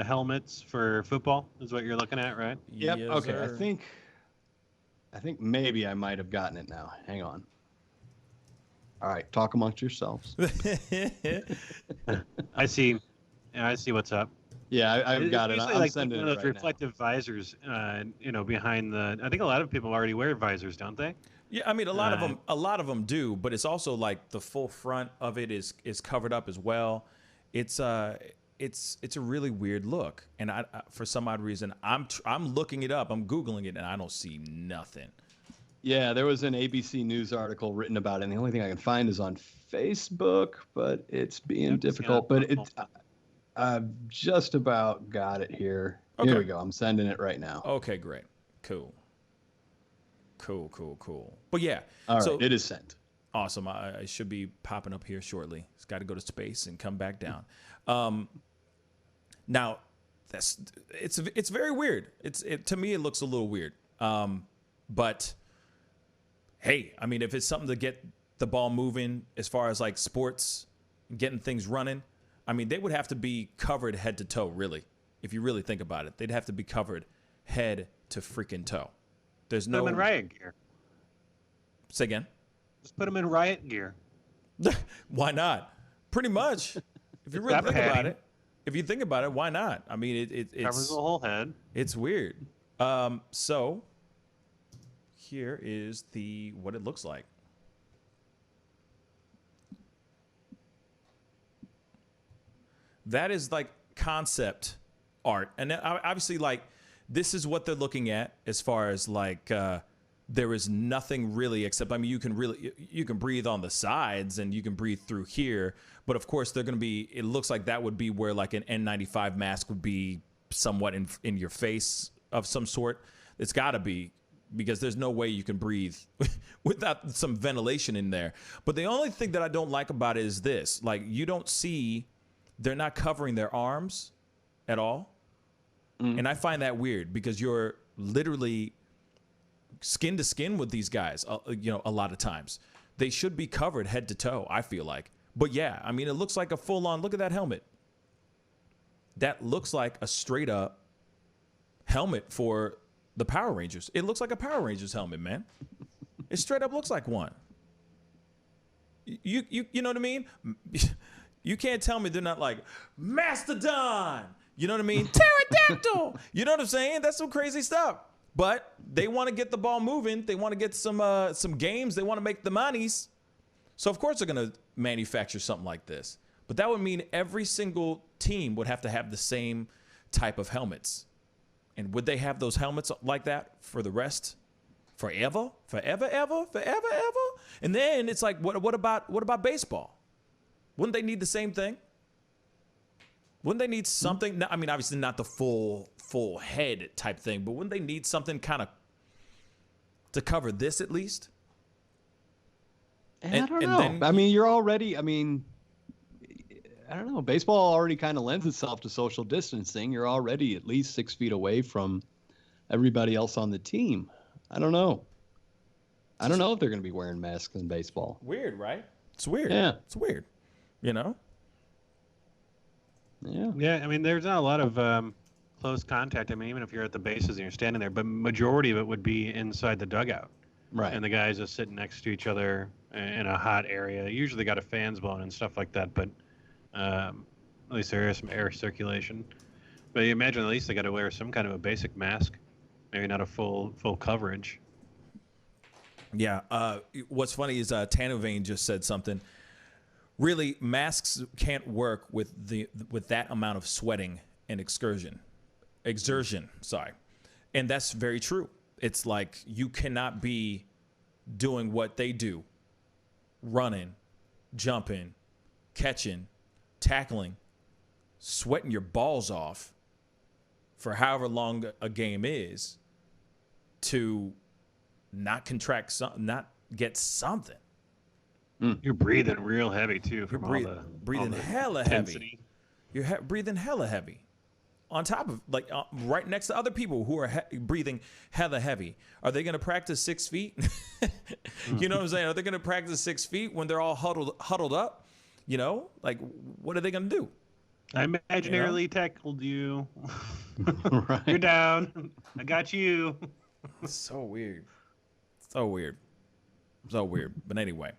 helmets for football is what you're looking at, right? Yep. Yes, okay. sir. I think maybe I might have gotten it now. Hang on. All right. Talk amongst yourselves. I see. Yeah, I see what's up. Yeah, I've got it. I'm sending it right now. Those reflective visors, behind the. I think a lot of people already wear visors, don't they? Yeah, I mean a lot of them do, but it's also like the full front of it is covered up as well. It's it's a really weird look. And I for some odd reason, I'm looking it up. I'm Googling it, and I don't see nothing. Yeah, there was an ABC News article written about it, and the only thing I can find is on Facebook, but it's being difficult. But I've just about got it here. Okay. Here we go. I'm sending it right now. Okay, great. Cool. But yeah. All right, so, it is sent. Awesome. I should be popping up here shortly. It's got to go to space and come back down. Now, it's very weird. To me, it looks a little weird. But hey, I mean, if it's something to get the ball moving as far as like sports, getting things running, I mean, they would have to be covered head to toe, really. If you really think about it, they'd have to be covered head to freaking toe. There's no. Put them in riot gear. Say again. Just put them in riot gear. Why not? Pretty much. If you really think about it. If you think about it, why not? I mean, it covers the whole head. It's weird. So here is what it looks like. That is like concept art, and obviously, like, this is what they're looking at as far as like there is nothing really except, I mean, you can breathe on the sides and you can breathe through here, but of course they're going to be. It looks like that would be where like an N95 mask would be somewhat in your face of some sort. It's got to be, because there's no way you can breathe without some ventilation in there. But the only thing that I don't like about it is this: like, you don't see. They're not covering their arms at all. And I find that weird, because you're literally skin to skin with these guys, a lot of times. They should be covered head to toe, I feel like. But yeah, I mean, it looks like a full-on, look at that helmet. That looks like a straight-up helmet for the Power Rangers. It looks like a Power Rangers helmet, man. It straight up looks like one. You know what I mean? You can't tell me they're not like, Mastodon! You know what I mean? Pterodactyl! You know what I'm saying? That's some crazy stuff. But they want to get the ball moving. They want to get some games. They want to make the monies. So, of course, they're going to manufacture something like this. But that would mean every single team would have to have the same type of helmets. And would they have those helmets like that for the rest? Forever? Forever, ever? Forever, ever? And then it's like, what about baseball? Wouldn't they need the same thing? Wouldn't they need something? I mean, obviously not the full head type thing, but wouldn't they need something kind of to cover this at least? I don't know. I mean, you're already, I don't know. Baseball already kind of lends itself to social distancing. You're already at least 6 feet away from everybody else on the team. I don't know. I don't know if they're going to be wearing masks in baseball. Weird, right? It's weird. Yeah. It's weird. You know? Yeah. Yeah, I mean, there's not a lot of close contact. I mean, even if you're at the bases and you're standing there, but majority of it would be inside the dugout. Right. And the guys are sitting next to each other in a hot area. Usually got a fans blowing and stuff like that, but at least there is some air circulation. But you imagine at least they got to wear some kind of a basic mask, maybe not a full coverage. Yeah. What's funny is Tanavane just said something. Really, masks can't work with that amount of sweating and exertion. Sorry, and that's very true. It's like you cannot be doing what they do, running, jumping, catching, tackling, sweating your balls off for however long a game is, to not contract something, not get something. You're breathing real heavy too. From breathing hella heavy. You're breathing hella heavy. On top of, like, right next to other people who are breathing hella heavy. Are they going to practice 6 feet? You know what I'm saying? Are they going to practice 6 feet when they're all huddled up? You know, like, what are they going to do? I imaginarily tackled you. Right. You're down. I got you. It's so weird. So weird. But anyway.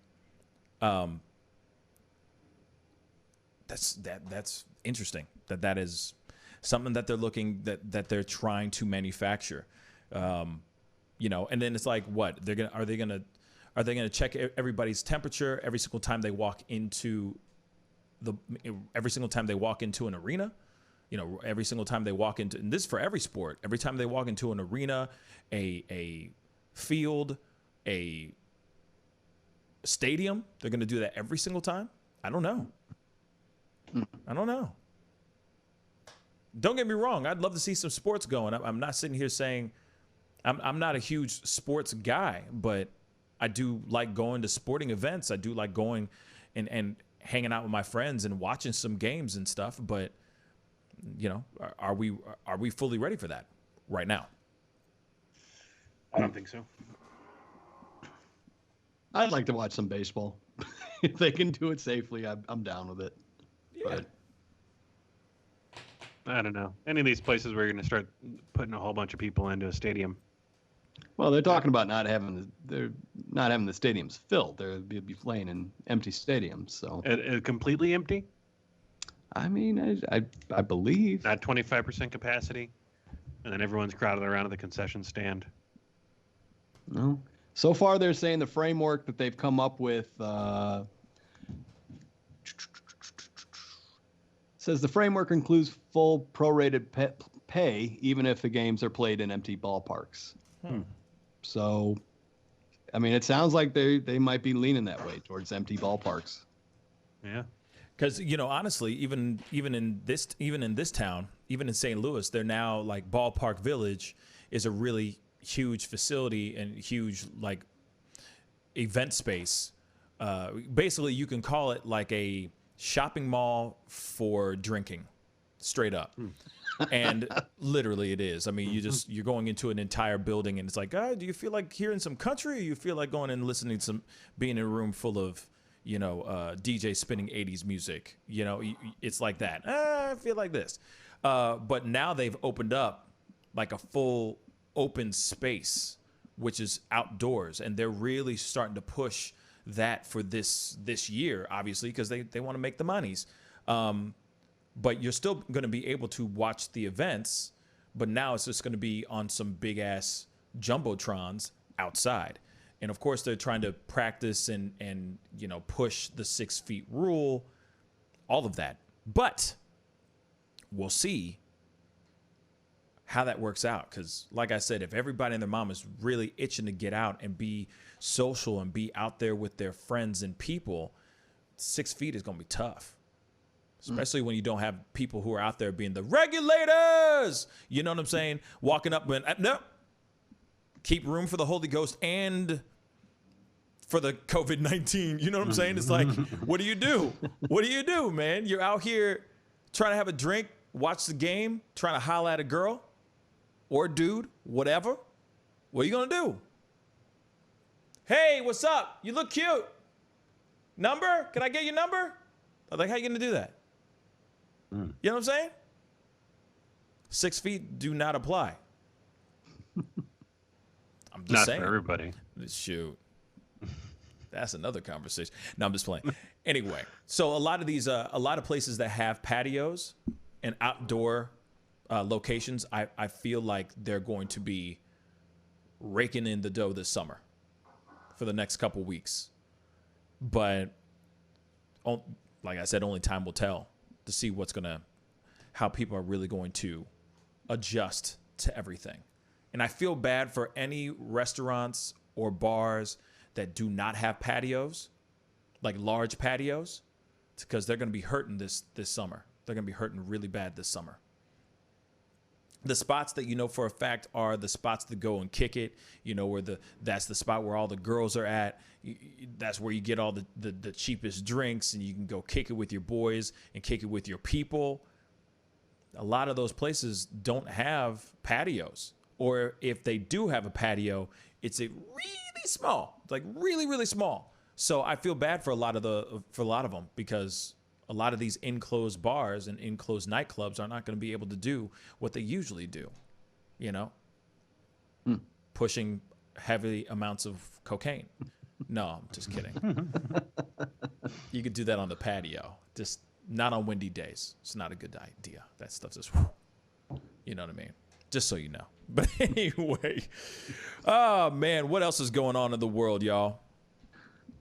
That's interesting. That is something that they're looking that they're trying to manufacture. You know, and then it's like, what are they gonna check everybody's temperature every single time they walk into every single time they walk into an arena, every single time they walk into, and this is for every sport, every time they walk into an arena, a field, a stadium, they're going to do that every single time? I don't know. Don't get me wrong. I'd love to see some sports going. I'm not sitting here saying I'm not a huge sports guy, but I do like going to sporting events. I do like going and hanging out with my friends and watching some games and stuff. But, are we fully ready for that right now? I don't think so. I'd like to watch some baseball. If they can do it safely, I'm down with it. Yeah. But I don't know. Any of these places where you're going to start putting a whole bunch of people into a stadium. Well, they're talking about not having the stadiums filled. They'll be playing in empty stadiums. So completely empty. I mean, I believe not 25% capacity, and then everyone's crowded around at the concession stand. No. So far, they're saying the framework that they've come up with says the framework includes full prorated pay, even if the games are played in empty ballparks. So, I mean, it sounds like they might be leaning that way towards empty ballparks. Yeah. Because honestly, even in this town, even in St. Louis, they're now like Ballpark Village is a really huge facility and huge like event space. Basically, you can call it like a shopping mall for drinking, straight up. And literally it is. I mean, you're going into an entire building and it's like, do you feel like hearing some country, or you feel like going and listening to being in a room full of DJ spinning 80s music? It's like that. I feel like this. But now they've opened up like a full open space, which is outdoors, and they're really starting to push that for this year, obviously, because they want to make the monies. But you're still going to be able to watch the events, but now it's just going to be on some big ass jumbotrons outside. And of course, they're trying to practice and push the 6 feet rule, all of that. But we'll see how that works out. Because like I said, if everybody and their mom is really itching to get out and be social and be out there with their friends and people, 6 feet is going to be tough. Especially when you don't have people who are out there being the regulators. You know what I'm saying? Walking up and, no, keep room for the Holy Ghost and for the COVID-19. You know what I'm saying? It's like, what do you do? What do you do, man? You're out here trying to have a drink, watch the game, trying to holler at a girl or dude, whatever. What are you going to do? Hey, what's up? You look cute. Number? Can I get your number? I'm like, how you going to do that? You know what I'm saying? 6 feet do not apply. I'm just saying. Not for everybody. Shoot. That's another conversation. No, I'm just playing. Anyway, so a lot of places that have patios and outdoor locations, I feel like they're going to be raking in the dough this summer for the next couple weeks. But like I said, only time will tell to see how people are really going to adjust to everything. And I feel bad for any restaurants or bars that do not have patios, like large patios, because they're going to be hurting this summer. They're going to be hurting really bad this summer. The spots that for a fact are the spots that go and kick it, where that's the spot where all the girls are at. That's where you get all the cheapest drinks, and you can go kick it with your boys and kick it with your people. A lot of those places don't have patios, or if they do have a patio, it's a really small, like really, really small. So I feel bad for a lot of them, because a lot of these enclosed bars and enclosed nightclubs are not going to be able to do what they usually do, pushing heavy amounts of cocaine. No, I'm just kidding. You could do that on the patio, just not on windy days. It's not a good idea. That stuff's just, you know what I mean? Just so you know. But anyway, oh man, what else is going on in the world, y'all?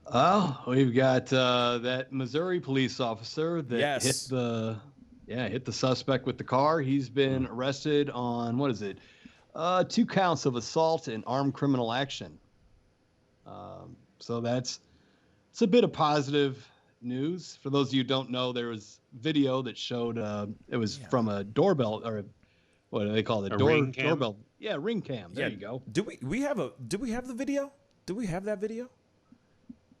Oh, we've got that Missouri police officer that hit the suspect with the car. He's been arrested on, what is it? 2 counts of assault and armed criminal action. So it's a bit of positive news. For those of you who don't know, there was video that showed it was from a doorbell, or what do they call it? Ring cam? Doorbell. Yeah, ring cam. There you go. Do we have the video? Do we have that video?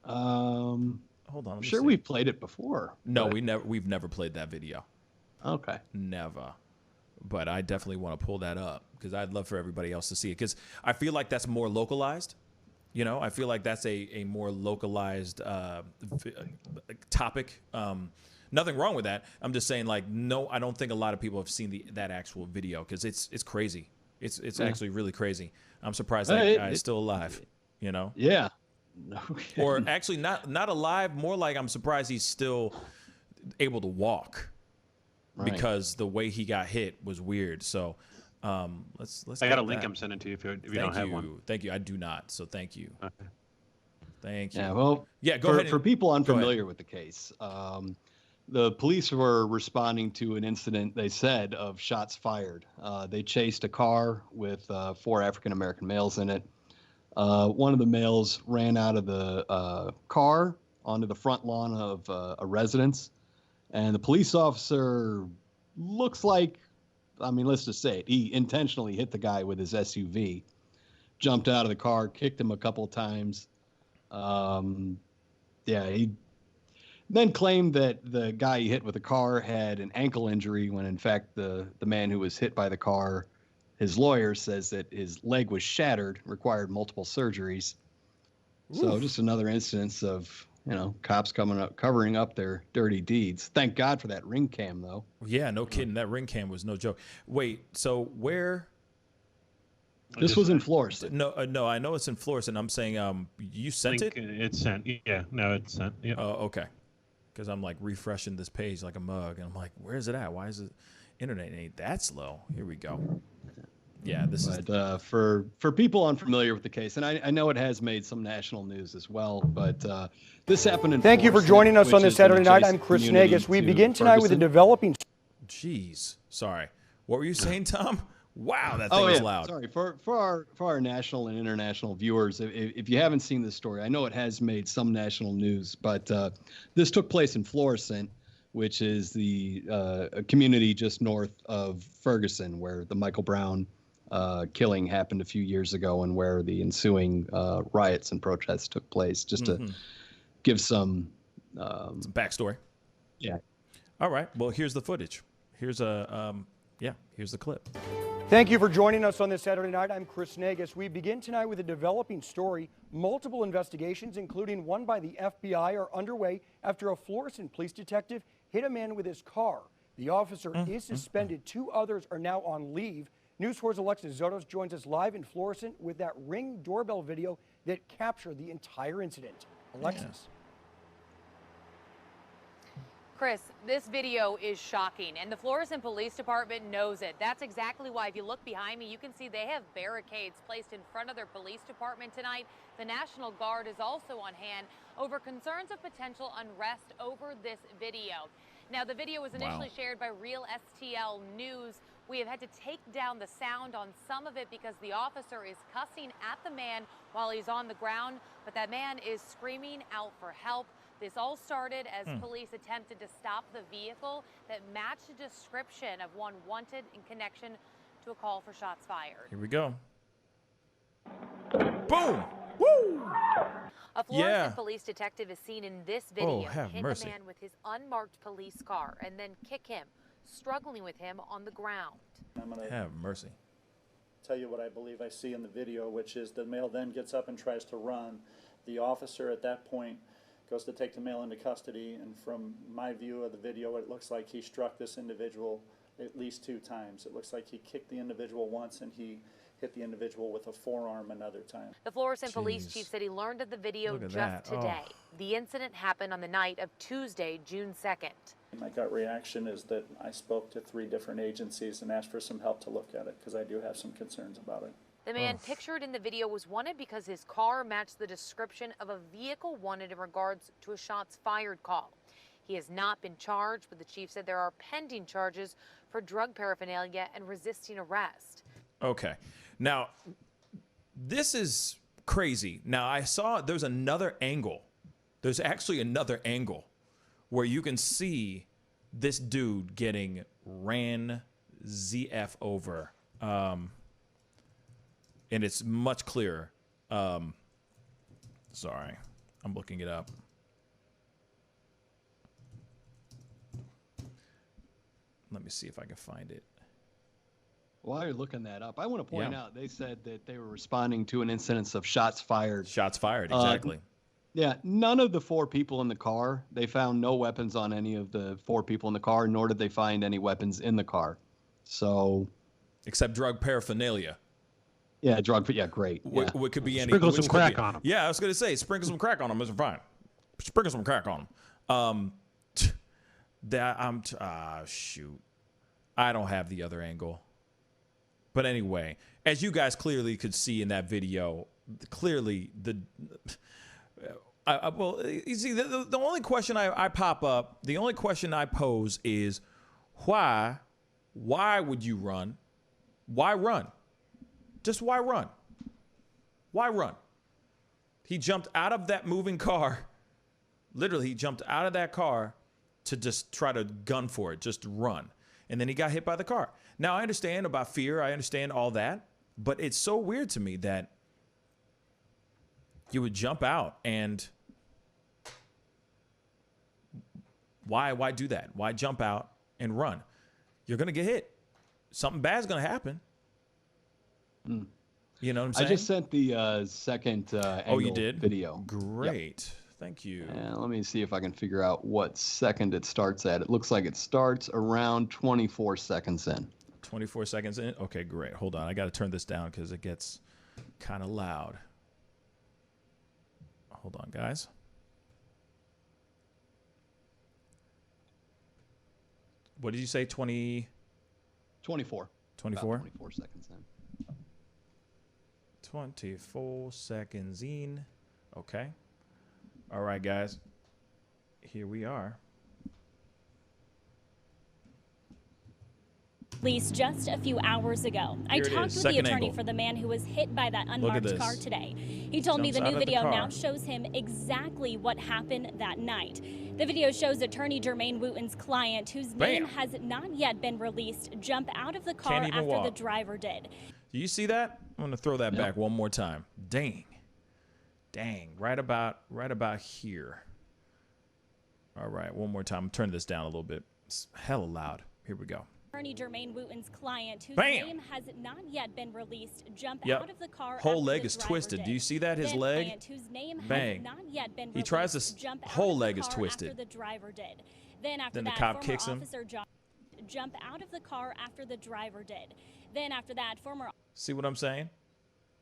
Hold on. I'm sure we've played it before. No, we've never played that video. Okay. Never. But I definitely want to pull that up because I'd love for everybody else to see it, because I feel like that's more localized. You know, I feel like that's a more localized topic. Nothing wrong with that. I'm just saying, like, no, I don't think a lot of people have seen that actual video, because it's crazy. It's actually really crazy. I'm surprised that guy is still alive. You know? Yeah. No kidding. Or actually not alive. More like I'm surprised he's still able to walk, because the way he got hit was weird. So let's. I got a link I'm sending to you if you don't have one. Thank you. I do not. So thank you. Okay. Thank you. Yeah. Well. Yeah. Go ahead. For people unfamiliar with the case, the police were responding to an incident, they said, of shots fired. They chased a car with 4 African American males in it. One of the males ran out of the car onto the front lawn of a residence, and the police officer looks like, I mean, let's just say it, he intentionally hit the guy with his SUV, jumped out of the car, kicked him a couple of times. He then claimed that the guy he hit with the car had an ankle injury, when in fact the man who was hit by the car, his lawyer says that his leg was shattered, required multiple surgeries. So just another instance of, cops covering up their dirty deeds. Thank God for that ring cam, though. Yeah, no kidding. That ring cam was no joke. Wait, so where? This was in Florissant. No, I know it's in Florissant. I'm saying, you sent it? It's sent. Yeah, no, it's sent. Yeah. Oh, okay. Because I'm like refreshing this page like a mug, and I'm like, where's it at? Why is it internet ain't that slow? Here we go. Yeah, this is for people unfamiliar with the case, and I know it has made some national news as well, but this happened in Thank you for joining us on this Saturday night. I'm Chris Negus. We begin tonight with a developing. Jeez, sorry. What were you saying, Tom? Wow, that thing was loud. Sorry for our national and international viewers. If you haven't seen this story, I know it has made some national news, but this took place in Florissant, which is a community just north of Ferguson, where the Michael Brown killing happened a few years ago, and where the ensuing riots and protests took place. Just to give some backstory. Yeah. All right. Well, here's the footage. Here's here's the clip. Thank you for joining us on this Saturday night. I'm Chris Negus. We begin tonight with a developing story. Multiple investigations, including one by the FBI, are underway after a Florissant police detective hit a man with his car. The officer is suspended. 2 others are now on leave. News 4's Alexis Zotos joins us live in Florissant with that Ring doorbell video that captured the entire incident. Alexis. Chris, this video is shocking, and the Florissant Police Department knows it. That's exactly why, if you look behind me, you can see they have barricades placed in front of their police department tonight. The National Guard is also on hand over concerns of potential unrest over this video. Now, the video was initially shared by Real STL News. We have had to take down the sound on some of it because the officer is cussing at the man while he's on the ground, but that man is screaming out for help. This all started as police attempted to stop the vehicle that matched the description of one wanted in connection to a call for shots fired. Here we go. Boom! Woo! A Florissant police detective is seen in this video hit mercy. a man with his unmarked police car and then kick him, struggling with him on the ground. I'm going Have mercy. tell you what I believe I see in the video, which is the male then gets up and tries to run. The officer at that point goes to take the male into custody, and from my view of the video, it looks like he struck this individual at least 2 times. It looks like he kicked the individual once and he hit the individual with a forearm another time. The Florissant police chief said he learned of the video just that. today. The incident happened on the night of Tuesday, June 2nd. My gut reaction is that I spoke to 3 different agencies and asked for some help to look at it, because I do have some concerns about it. The man pictured in the video was wanted because his car matched the description of a vehicle wanted in regards to a shots fired call. He has not been charged, but the chief said there are pending charges for drug paraphernalia and resisting arrest. Okay. Now, this is crazy. Now, I saw there's another angle. There's actually another angle where you can see this dude getting ran ZF over. And it's much clearer. Sorry, I'm looking it up. Let me see if I can find it. While you're looking that up, I want to point out they said that they were responding to an incidence of shots fired. Shots fired, exactly. Yeah, none of the 4 people in the car, they found no weapons on any of the 4 people in the car, nor did they find any weapons in the car. So, except drug paraphernalia. Yeah, great. What could be any? Sprinkle some crack on them. Yeah, I was gonna say sprinkle some crack on them. It's fine. Sprinkle some crack on them. Shoot, I don't have the other angle. But anyway, as you guys clearly could see in that video, clearly well, you see, the only question I pop up, the only question I pose is, why would you run? Why run? Just why run? Why run? He jumped out of that moving car. Literally, he jumped out of that car to just try to gun for it, just run. And then he got hit by the car. Now, I understand about fear. I understand all that. But it's so weird to me that you would jump out and why do that? Why jump out and run? You're going to get hit. Something bad's going to happen. You know what I'm saying? I just sent the second angle you did? video. Great. Yep. Thank you. And let me see if I can figure out what second it starts at. It looks like it starts around 24 seconds in. 24 seconds in? Okay, great. Hold on. I got to turn this down because it gets kind of loud. Hold on, guys. What did you say? 24. 24? 24 seconds in. 24 seconds in. Okay. All right, guys. Here we are. Released just a few hours ago. I talked with the attorney for the man who was hit by that unmarked car today. He told me the new video now shows him exactly what happened that night. The video shows attorney Jermaine Wooten's client, whose name has not yet been released, jump out of the car after the driver did. Do you see that? I'm going to throw that back one more time. Dang. Right about here. All right, one more time. Turn this down a little bit. It's hella loud. Here we go. Attorney Jermaine Wooten's client, whose name has not yet been released, jump out of the car. Whole leg is twisted. Do you see that? His leg? Bang. He tries to jump. Whole leg is twisted. The driver did. Then the cop kicks him. Jump out of the car after the driver did. Then after that, former. See what I'm saying?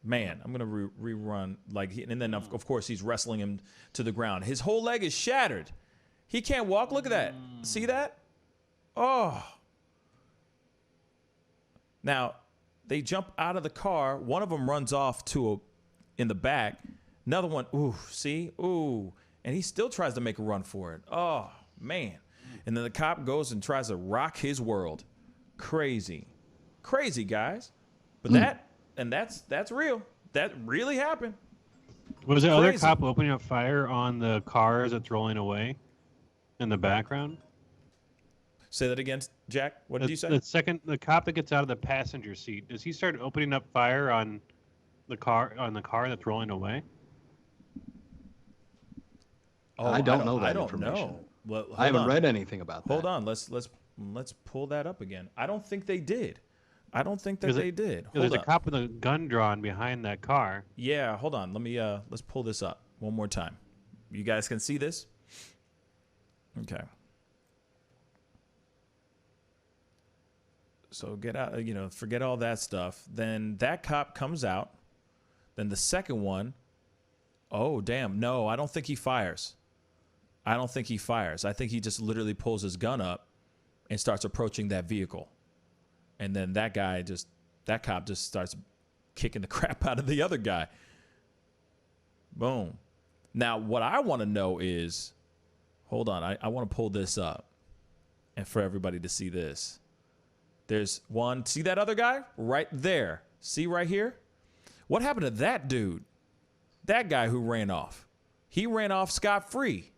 Man, I'm gonna rerun and then of course he's wrestling him to the ground. His whole leg is shattered. He can't walk. Look at that. See that? Oh. Now, they jump out of the car. One of them runs off in the back. Another one, and he still tries to make a run for it. Oh, man. And then the cop goes and tries to rock his world. Crazy, guys. But that's real. That really happened. Was the other cop opening up fire on the car as it's rolling away in the background? Say that again, Jack. What did you say? The cop that gets out of the passenger seat, does he start opening up fire on the car that's rolling away? Oh, I don't know that information. Well, I haven't read anything about that. Hold on. Let's pull that up again. I don't think they did. I don't think that they did. There's a cop with a gun drawn behind that car. Yeah, hold on. Let me let's pull this up one more time. You guys can see this? Okay. So get out, forget all that stuff. Then that cop comes out. Then the second one, oh, damn. No, I don't think he fires. I think he just literally pulls his gun up and starts approaching that vehicle. And then that cop just starts kicking the crap out of the other guy. Boom. Now, what I want to know is, hold on, I want to pull this up and for everybody to see this. There's one, see that other guy right there? See right here? What happened to that dude? That guy who ran off. He ran off scot-free.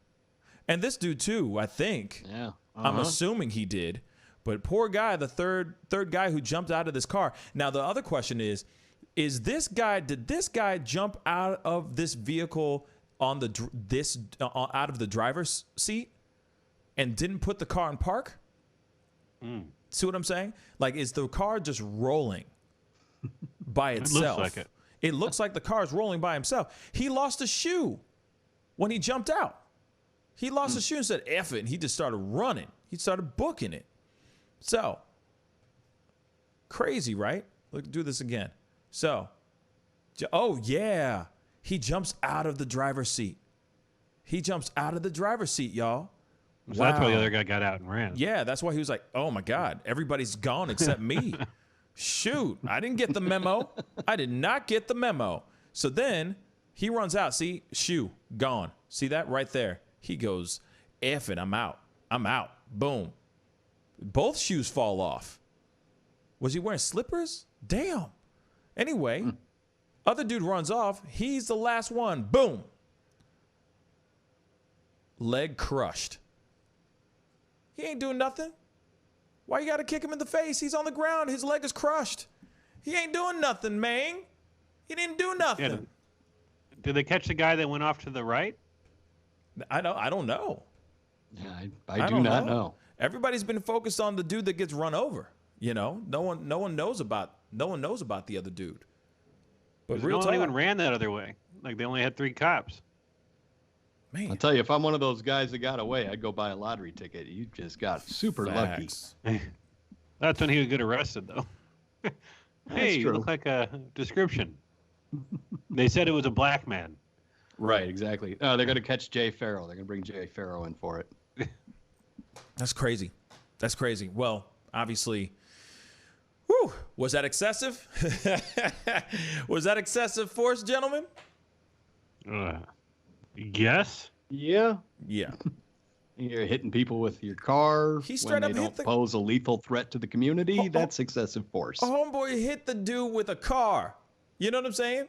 And this dude too, I think. Yeah. I'm assuming he did. But poor guy, the third guy who jumped out of this car. Now, the other question is did this guy jump out of this vehicle on out of the driver's seat and didn't put the car in park? See what I'm saying? Like, is the car just rolling by itself? It looks like it. It looks like the car is rolling by himself. He lost a shoe when he jumped out. He lost a shoe and said, F it, and he just started running. He started booking it. So, crazy, right? Let's do this again. So, oh, yeah. He jumps out of the driver's seat. He jumps out of the driver's seat, y'all. So that's why the other guy got out and ran. Yeah, that's why he was like, oh, my God, everybody's gone except me. Shoot, I didn't get the memo. I did not get the memo. So then he runs out. See, shoe, gone. See that right there? He goes, F it, I'm out. I'm out. Boom. Both shoes fall off. Was he wearing slippers? Damn. Anyway, other dude runs off. He's the last one. Boom. Leg crushed. He ain't doing nothing. Why you got to kick him in the face? He's on the ground. His leg is crushed. He ain't doing nothing, man. He didn't do nothing. Yeah. Did they catch the guy that went off to the right? I don't know. Yeah, I do not know. Everybody's been focused on the dude that gets run over. You know, no one knows about the other dude. But real no talk, one even ran that other way. Like, they only had 3 cops. Man, I'll tell you, if I'm one of those guys that got away, I'd go buy a lottery ticket. You just got super lucky. That's when he would get arrested, though. Hey, you look like a description. They said it was a black man. Right, exactly. They're going to catch Jay Farrow. They're going to bring Jay Farrow in for it. That's crazy. That's crazy. Well, obviously, whew, was that excessive? Was that excessive force, gentlemen? Yes. Yeah. Yeah. You're hitting people with your car when they don't pose a lethal threat to the community. That's excessive force. A homeboy hit the dude with a car. You know what I'm saying?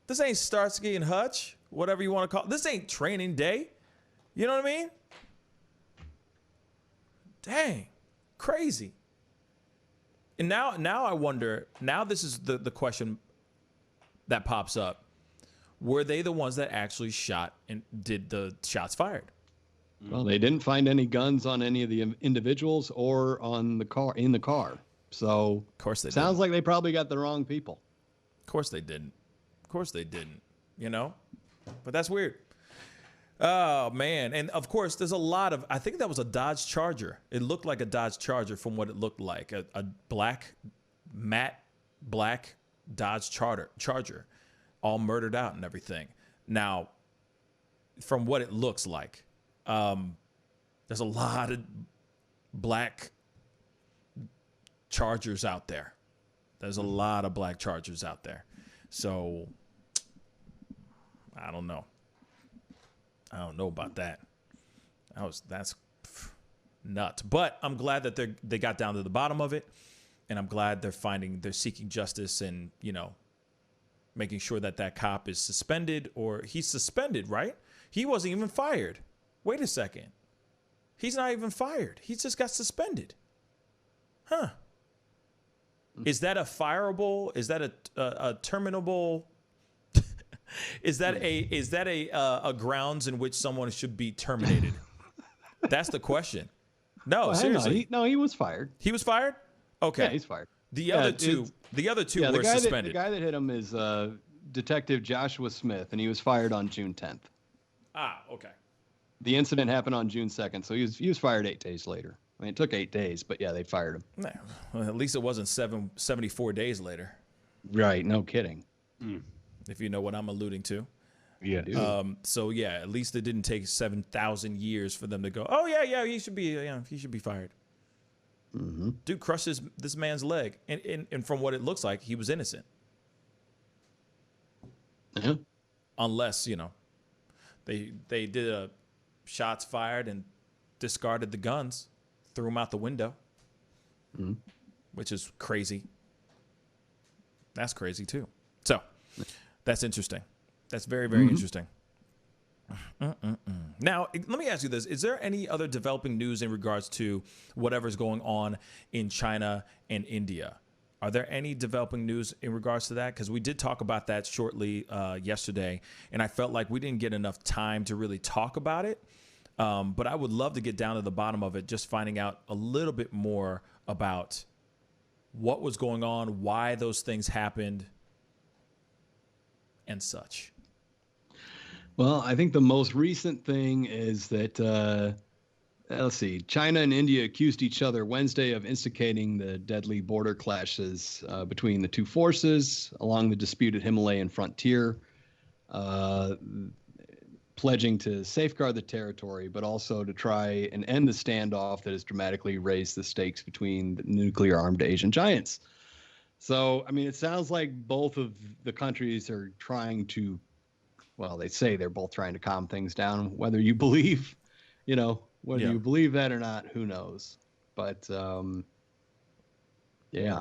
This ain't Starsky and Hutch, whatever you want to call it. This ain't Training Day. You know what I mean? Dang. Crazy. And now I wonder, now this is the question that pops up. Were they the ones that actually shot and did the shots fired? Well, they didn't find any guns on any of the individuals or on the car in the car. So, of course they sounds like they probably got the wrong people. Of course they didn't. Of course they didn't. You know, but that's weird. Oh man, and of course there's a lot of. I think that was a Dodge Charger. It looked like a Dodge Charger from what it looked like. A matte black Dodge Charger. All murdered out and everything. Now, from what it looks like, there's a lot of black Chargers out there. There's a lot of black Chargers out there. So, I don't know. I don't know about that. That's nuts. But I'm glad that they got down to the bottom of it, and I'm glad they're seeking justice and, you know, making sure that cop is suspended, or he's suspended, right? He wasn't even fired. Wait a second. He's not even fired. He just got suspended. Huh. Is that a fireable? Is that a terminable? Is that a grounds in which someone should be terminated? That's the question. No, seriously. He was fired. He was fired? Okay. Yeah, he's fired. The other two were suspended. The guy that hit him is Detective Joshua Smith, and he was fired on June 10th. Ah, okay. The incident happened on June 2nd, so he was fired 8 days later. I mean, it took 8 days, but yeah, they fired him. Well, at least it wasn't 74 days later. Right, no kidding. If you know what I'm alluding to. Yeah. So yeah, at least it didn't take 7,000 years for them to go, oh yeah, he should be fired. Mm-hmm. Dude crushed this man's leg, and from what it looks like, he was innocent. Yeah. Unless, they did a shots fired and discarded the guns, threw them out the window, which is crazy. That's crazy too. So that's interesting. That's very, very interesting. Now, let me ask you this. Is there any other developing news in regards to whatever's going on in China and India? Are there any developing news in regards to that? Because we did talk about that shortly yesterday, and I felt like we didn't get enough time to really talk about it. But I would love to get down to the bottom of it, just finding out a little bit more about what was going on, why those things happened, and such. Well, I think the most recent thing is that, let's see, China and India accused each other Wednesday of instigating the deadly border clashes between the two forces along the disputed Himalayan frontier, pledging to safeguard the territory, but also to try and end the standoff that has dramatically raised the stakes between the nuclear-armed Asian giants. So, I mean, it sounds like both of the countries are trying to, well, they say they're both trying to calm things down. Whether you believe, whether you believe that or not, who knows? But, yeah.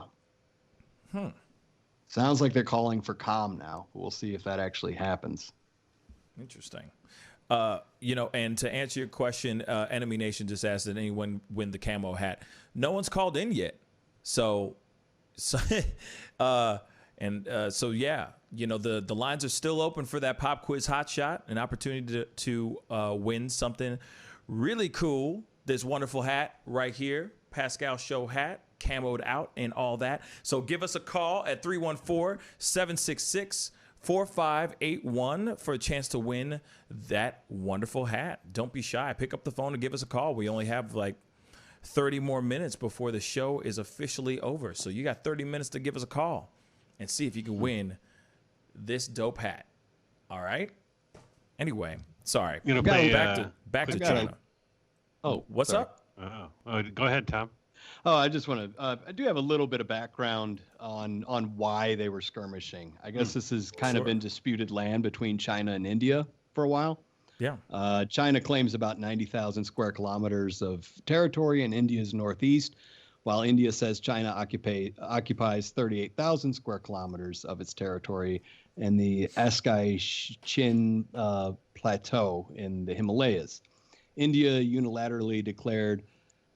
Sounds like they're calling for calm now. We'll see if that actually happens. Interesting. And to answer your question, Enemy Nation just asked, did anyone win the camo hat? No one's called in yet. So yeah, the lines are still open for that pop quiz hot shot, an opportunity to win something really cool. This wonderful hat right here, Pascal Show hat, camoed out and all that. So give us a call at 314-766-4581 for a chance to win that wonderful hat. Don't be shy. Pick up the phone and give us a call. We only have like 30 more minutes before the show is officially over. So you got 30 minutes to give us a call and see if you can win this dope hat. All right? Anyway, sorry. Back to China. What's up? Go ahead, Tom. I just want to. I do have a little bit of background on why they were skirmishing. I guess this has kind of been disputed land between China and India for a while. Yeah. China claims about 90,000 square kilometers of territory in India's northeast, while India says China occupies 38,000 square kilometers of its territory in the Askai Chin Plateau in the Himalayas. India unilaterally declared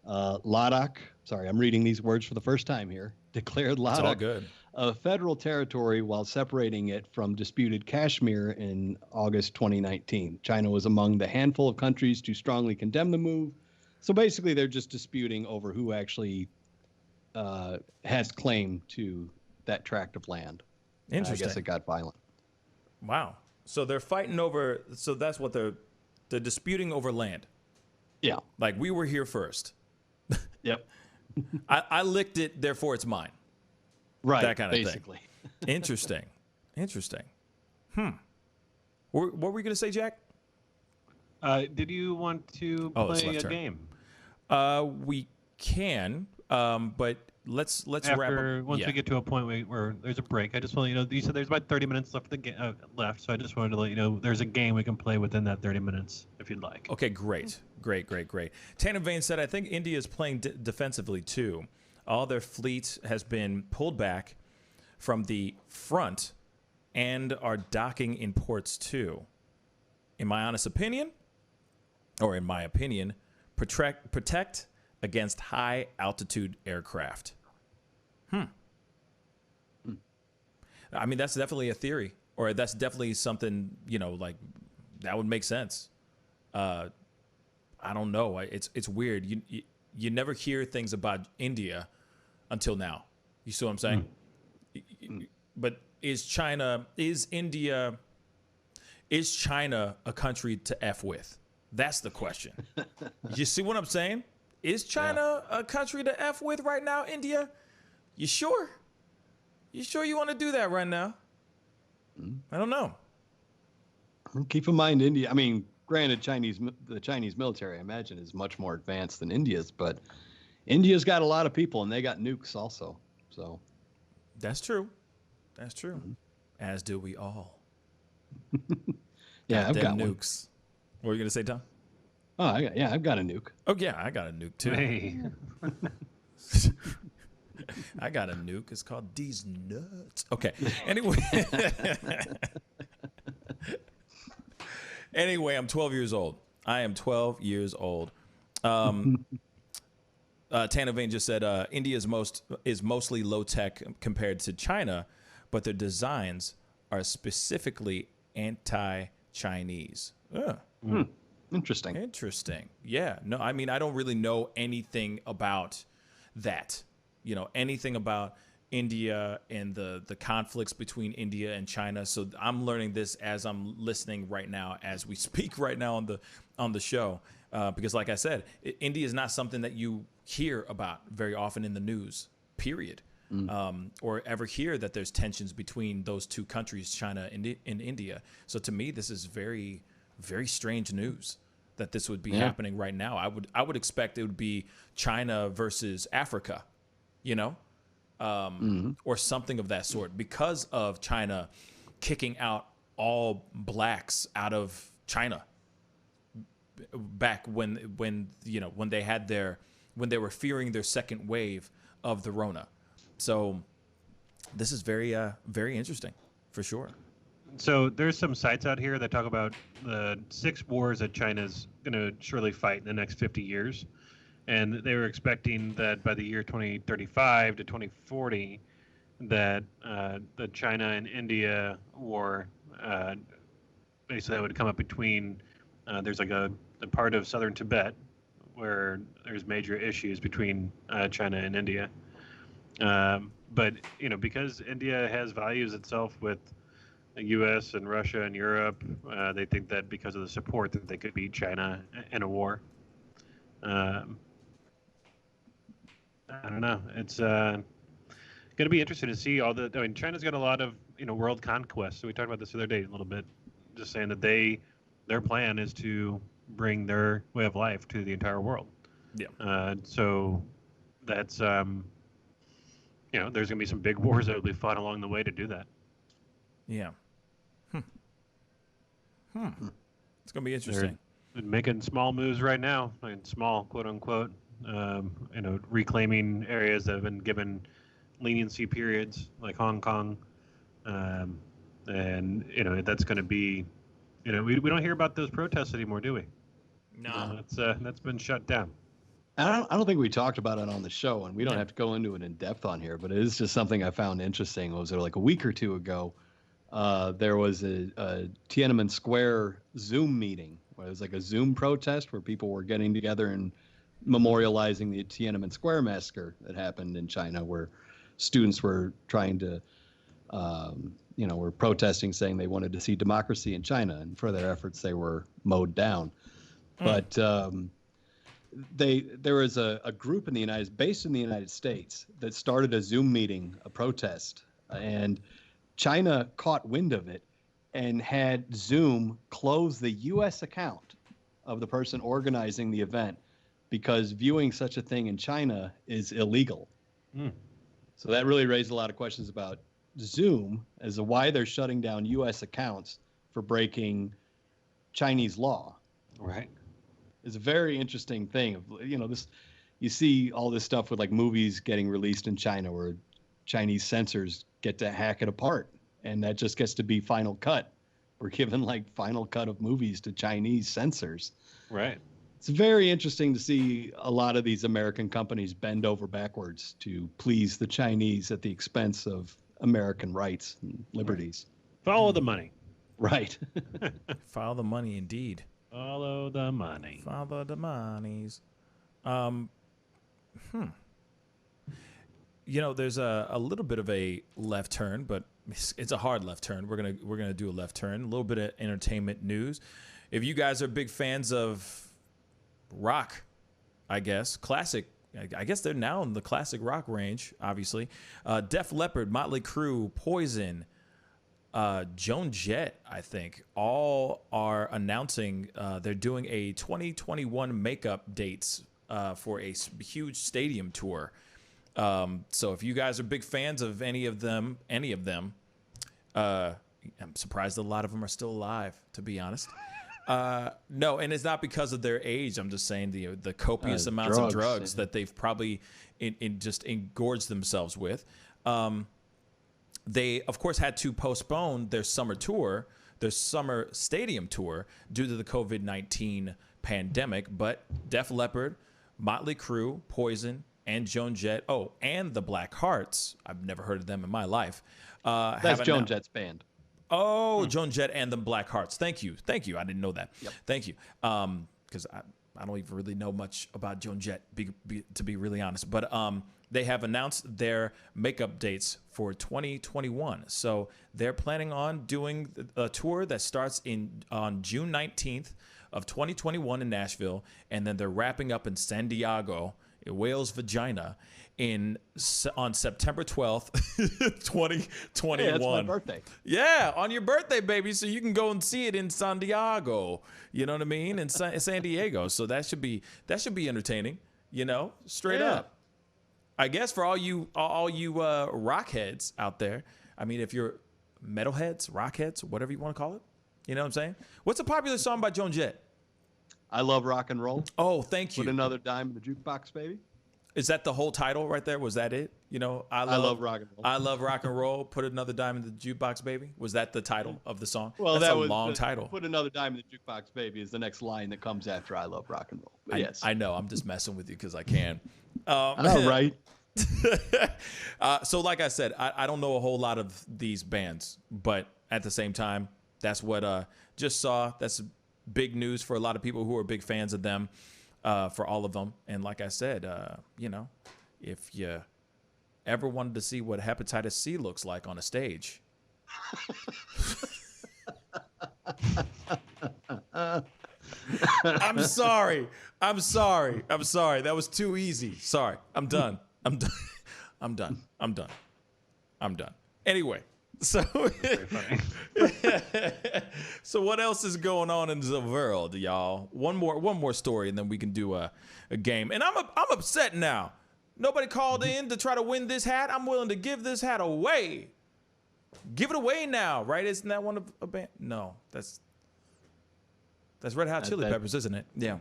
Ladakh, sorry, I'm reading these words for the first time here, declared Ladakh a federal territory while separating it from disputed Kashmir in August 2019. China was among the handful of countries to strongly condemn the move. So basically, they're just disputing over who actually has claim to that tract of land. Interesting. I guess it got violent. Wow. So they're fighting over, so that's what they're disputing over land. Yeah. Like we were here first. Yep. I licked it, therefore it's mine. Right. That kind of basically. Thing. Interesting. What were we going to say, Jack? Did you want to play a game? We can, but let's wrap up. Once we get to a point where there's a break, I just want to you said there's about 30 minutes left left, so I just wanted to let you know there's a game we can play within that 30 minutes if you'd like. Okay, great. Tanner Vane said, I think India is playing defensively too. All their fleet has been pulled back from the front and are docking in ports too. In my honest opinion, protect against high altitude aircraft. I mean, that's definitely a theory, or that's definitely something, like that would make sense. I don't know. It's weird. You never hear things about India until now. You see what I'm saying? But is China a country to F with? That's the question. You see what I'm saying? Is China a country to F with right now, India? You sure? You sure you want to do that right now? I don't know. Keep in mind, India, I mean, granted, the Chinese military, I imagine, is much more advanced than India's, but India's got a lot of people, and they got nukes also. So that's true. That's true. Mm-hmm. As do we all. Yeah, I've got nukes. What were you gonna say, Tom? Oh, I've got a nuke. Oh yeah, I got a nuke too. Hey. I got a nuke. It's called These Nuts. Okay. Anyway. Anyway, I'm 12 years old. I am 12 years old. Tana Vane just said India is mostly low tech compared to China, but their designs are specifically anti-Chinese. Interesting. Interesting. Yeah. No, I mean, I don't really know anything about that. You know, anything about India and the conflicts between India and China. So I'm learning this as I'm listening right now, as we speak right now on the show. Because like I said, India is not something that you hear about very often in the news, period. Or ever hear that there's tensions between those two countries, China and India. So to me, this is very, very strange news that this would be happening right now. I would expect it would be China versus Africa, you know, or something of that sort, because of China kicking out all blacks out of China back when they were fearing their second wave of the Rona. So this is very, very interesting for sure. So there's some sites out here that talk about the 6 wars that China's going to surely fight in the next 50 years. And they were expecting that by the year 2035 to 2040, that the China and India war, basically that would come up between, there's like a part of southern Tibet where there's major issues between China and India. But, you know, because India has values itself with the U.S. and Russia and Europe, they think that because of the support that they could beat China in a war. I don't know. It's going to be interesting to see all the. I mean, China's got a lot of world conquest. So we talked about this the other day a little bit, just saying that their plan is to bring their way of life to the entire world. Yeah. So that's there's going to be some big wars that will be fought along the way to do that. Yeah. It's going to be interesting. They're making small moves right now, I mean, small, quote unquote. Reclaiming areas that have been given leniency periods, like Hong Kong, and that's going to be, we don't hear about those protests anymore, do we? No, that's been shut down. I don't think we talked about it on the show, and we don't have to go into it in depth on here, but it is just something I found interesting. Was there like a week or two ago? There was a Tiananmen Square Zoom meeting. Where it was like a Zoom protest where people were getting together and memorializing the Tiananmen Square massacre that happened in China, where students were trying to, were protesting, saying they wanted to see democracy in China, and for their efforts, they were mowed down. But there was a group based in the United States that started a Zoom meeting, a protest, and China caught wind of it and had Zoom close the U.S. account of the person organizing the event, because viewing such a thing in China is illegal. So that really raised a lot of questions about Zoom as to why they're shutting down U.S. accounts for breaking Chinese law. Right. It's a very interesting thing. You see all this stuff with like movies getting released in China where Chinese censors get to hack it apart, and that just gets to be Final Cut. We're given like Final Cut of movies to Chinese censors. Right. It's very interesting to see a lot of these American companies bend over backwards to please the Chinese at the expense of American rights and liberties. Right. Follow the money. Right. Follow the money, indeed. Follow the money. Follow the monies. There's a little bit of a left turn, but it's a hard left turn. We're gonna do a left turn. A little bit of entertainment news. If you guys are big fans of rock, I guess classic. I guess they're now in the classic rock range. Obviously, Def Leppard, Motley Crue, Poison, Joan Jett, I think, all are announcing they're doing a 2021 makeup dates for a huge stadium tour. So if you guys are big fans of any of them, I'm surprised a lot of them are still alive, to be honest. No, and it's not because of their age. I'm just saying the copious amounts of drugs that they've probably just engorged themselves with. They, of course, had to postpone their summer tour, their summer stadium tour, due to the COVID-19 pandemic. But Def Leppard, Motley Crue, Poison, and Joan Jett, and the Black Hearts, I've never heard of them in my life. That's Joan Jett's band. Oh, Joan Jett and the Black Hearts. Thank you. I didn't know that. Yep. Thank you. Because I don't even really know much about Joan Jett, to be really honest. But they have announced their makeup dates for 2021. So they're planning on doing a tour that starts on June 19th of 2021 in Nashville, and then they're wrapping up in San Diego, Whale's vagina, on September 12th, 2021. Hey, that's my birthday. Yeah, on your birthday, baby. So you can go and see it in San Diego. You know what I mean? In San Diego. So that should be entertaining. Straight up. I guess for all you rock heads out there. I mean, if you're metalheads, rock heads, whatever you want to call it. You know what I'm saying? What's a popular song by Joan Jett? I Love Rock and Roll. Oh, thank you. Put another dime in the jukebox, baby. Is that the whole title right there? Was that it? I love rock and roll. I love rock and roll. Put another dime in the jukebox, baby. Was that the title of the song? Well, that's that a was long title. Put another dime in the jukebox, baby is the next line that comes after I love rock and roll. But yes, I know. I'm just messing with you because I can. All right. So, like I said, I don't know a whole lot of these bands, but at the same time, that's what just saw. That's big news for a lot of people who are big fans of them. For all of them. And like I said, if you ever wanted to see what hepatitis C looks like on a stage. I'm sorry. That was too easy. Sorry. I'm done. Anyway. So what else is going on in the world, y'all? One more story, and then we can do a game. And I'm upset now. Nobody called in to try to win this hat. I'm willing to give this hat away. Give it away now, right? Isn't that one of a band? No, that's Red Hot Chili Peppers, isn't it? Yeah.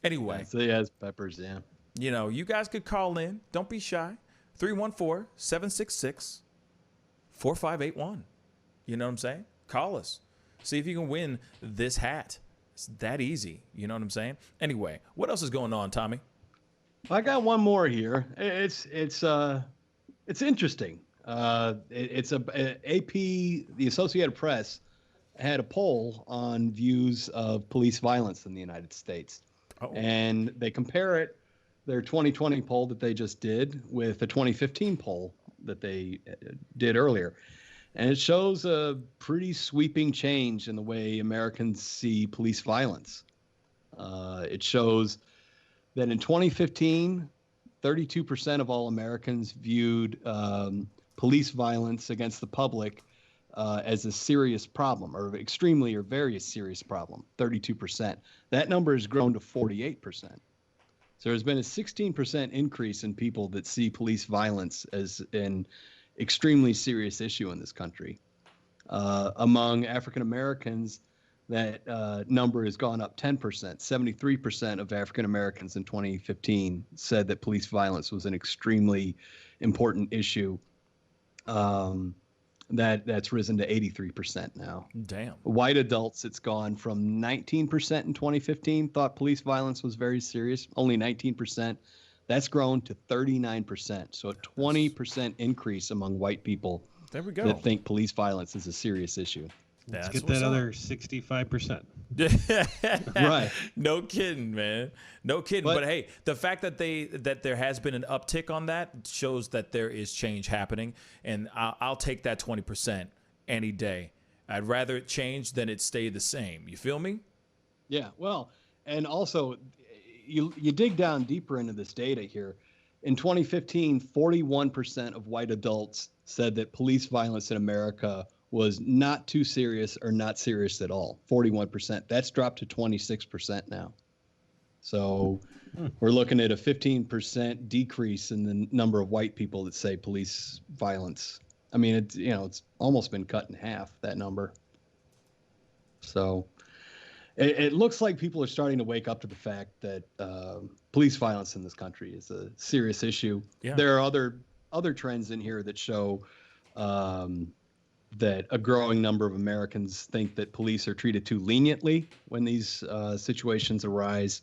Anyway. Yes, Peppers, yeah. You guys could call in. Don't be shy. 314-766-4581. You know what I'm saying? Call us. See if you can win this hat. It's that easy. You know what I'm saying? Anyway, what else is going on, Tommy? I got one more here. It's interesting. It's AP, the Associated Press, had a poll on views of police violence in the United States. And they compare their 2020 poll that they just did with the 2015 poll that they did earlier. And it shows a pretty sweeping change in the way Americans see police violence. It shows that in 2015, 32% of all Americans viewed police violence against the public as a serious problem, or extremely or very serious problem, 32%. That number has grown to 48%. So there's been a 16% increase in people that see police violence as an extremely serious issue in this country. Among African Americans, that number has gone up 10%. 73% of African Americans in 2015 said that police violence was an extremely important issue. That's risen to 83% now. Damn. White adults, it's gone from 19% in 2015 thought police violence was very serious, only 19%. That's grown to 39%. So a 20% increase among white people that think police violence is a serious issue. Let's get that other 65%. Right. No kidding, man. No kidding. But hey, the fact that there has been an uptick on that shows that there is change happening, and I'll take that 20% any day. I'd rather it change than it stay the same. You feel me? Yeah. Well, and also you dig down deeper into this data here. In 2015, 41% of white adults said that police violence in America was not too serious or not serious at all. 41%. That's dropped to 26% now. So we're looking at a 15% decrease in the number of white people that say police violence. I mean, it's almost been cut in half, that number. So it looks like people are starting to wake up to the fact that police violence in this country is a serious issue. Yeah. There are other trends in here that show that a growing number of Americans think that police are treated too leniently when these situations arise.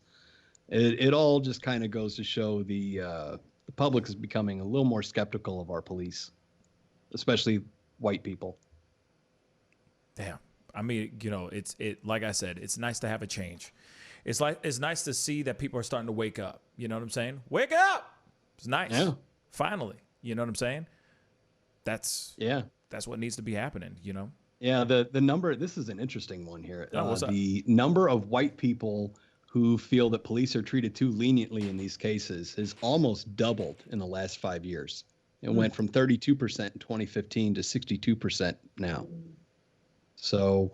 It all just kind of goes to show the public is becoming a little more skeptical of our police, especially white people. Damn. I mean, like I said, it's nice to have a change. It's nice to see that people are starting to wake up. You know what I'm saying? Wake up! It's nice. Yeah. Finally. You know what I'm saying? That's what needs to be happening, you know? Yeah, the number, this is an interesting one here. What's up? The number of white people who feel that police are treated too leniently in these cases has almost doubled in the last 5 years. It went from 32% in 2015 to 62% now. So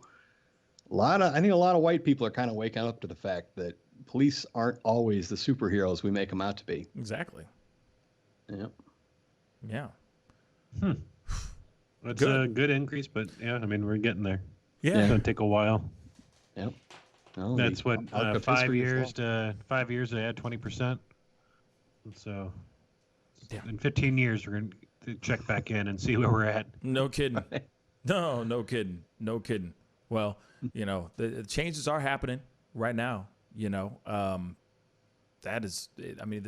I think a lot of white people are kind of waking up to the fact that police aren't always the superheroes we make them out to be. Exactly. Yep. Yeah. It's a good increase, but yeah, I mean, we're getting there. Yeah. It's going to take a while. Yep. That's what 5 years to 5 years they had 20%. So in 15 years we're going to check back in and see where we're at. No kidding. No kidding. No kidding. Well, the changes are happening right now. The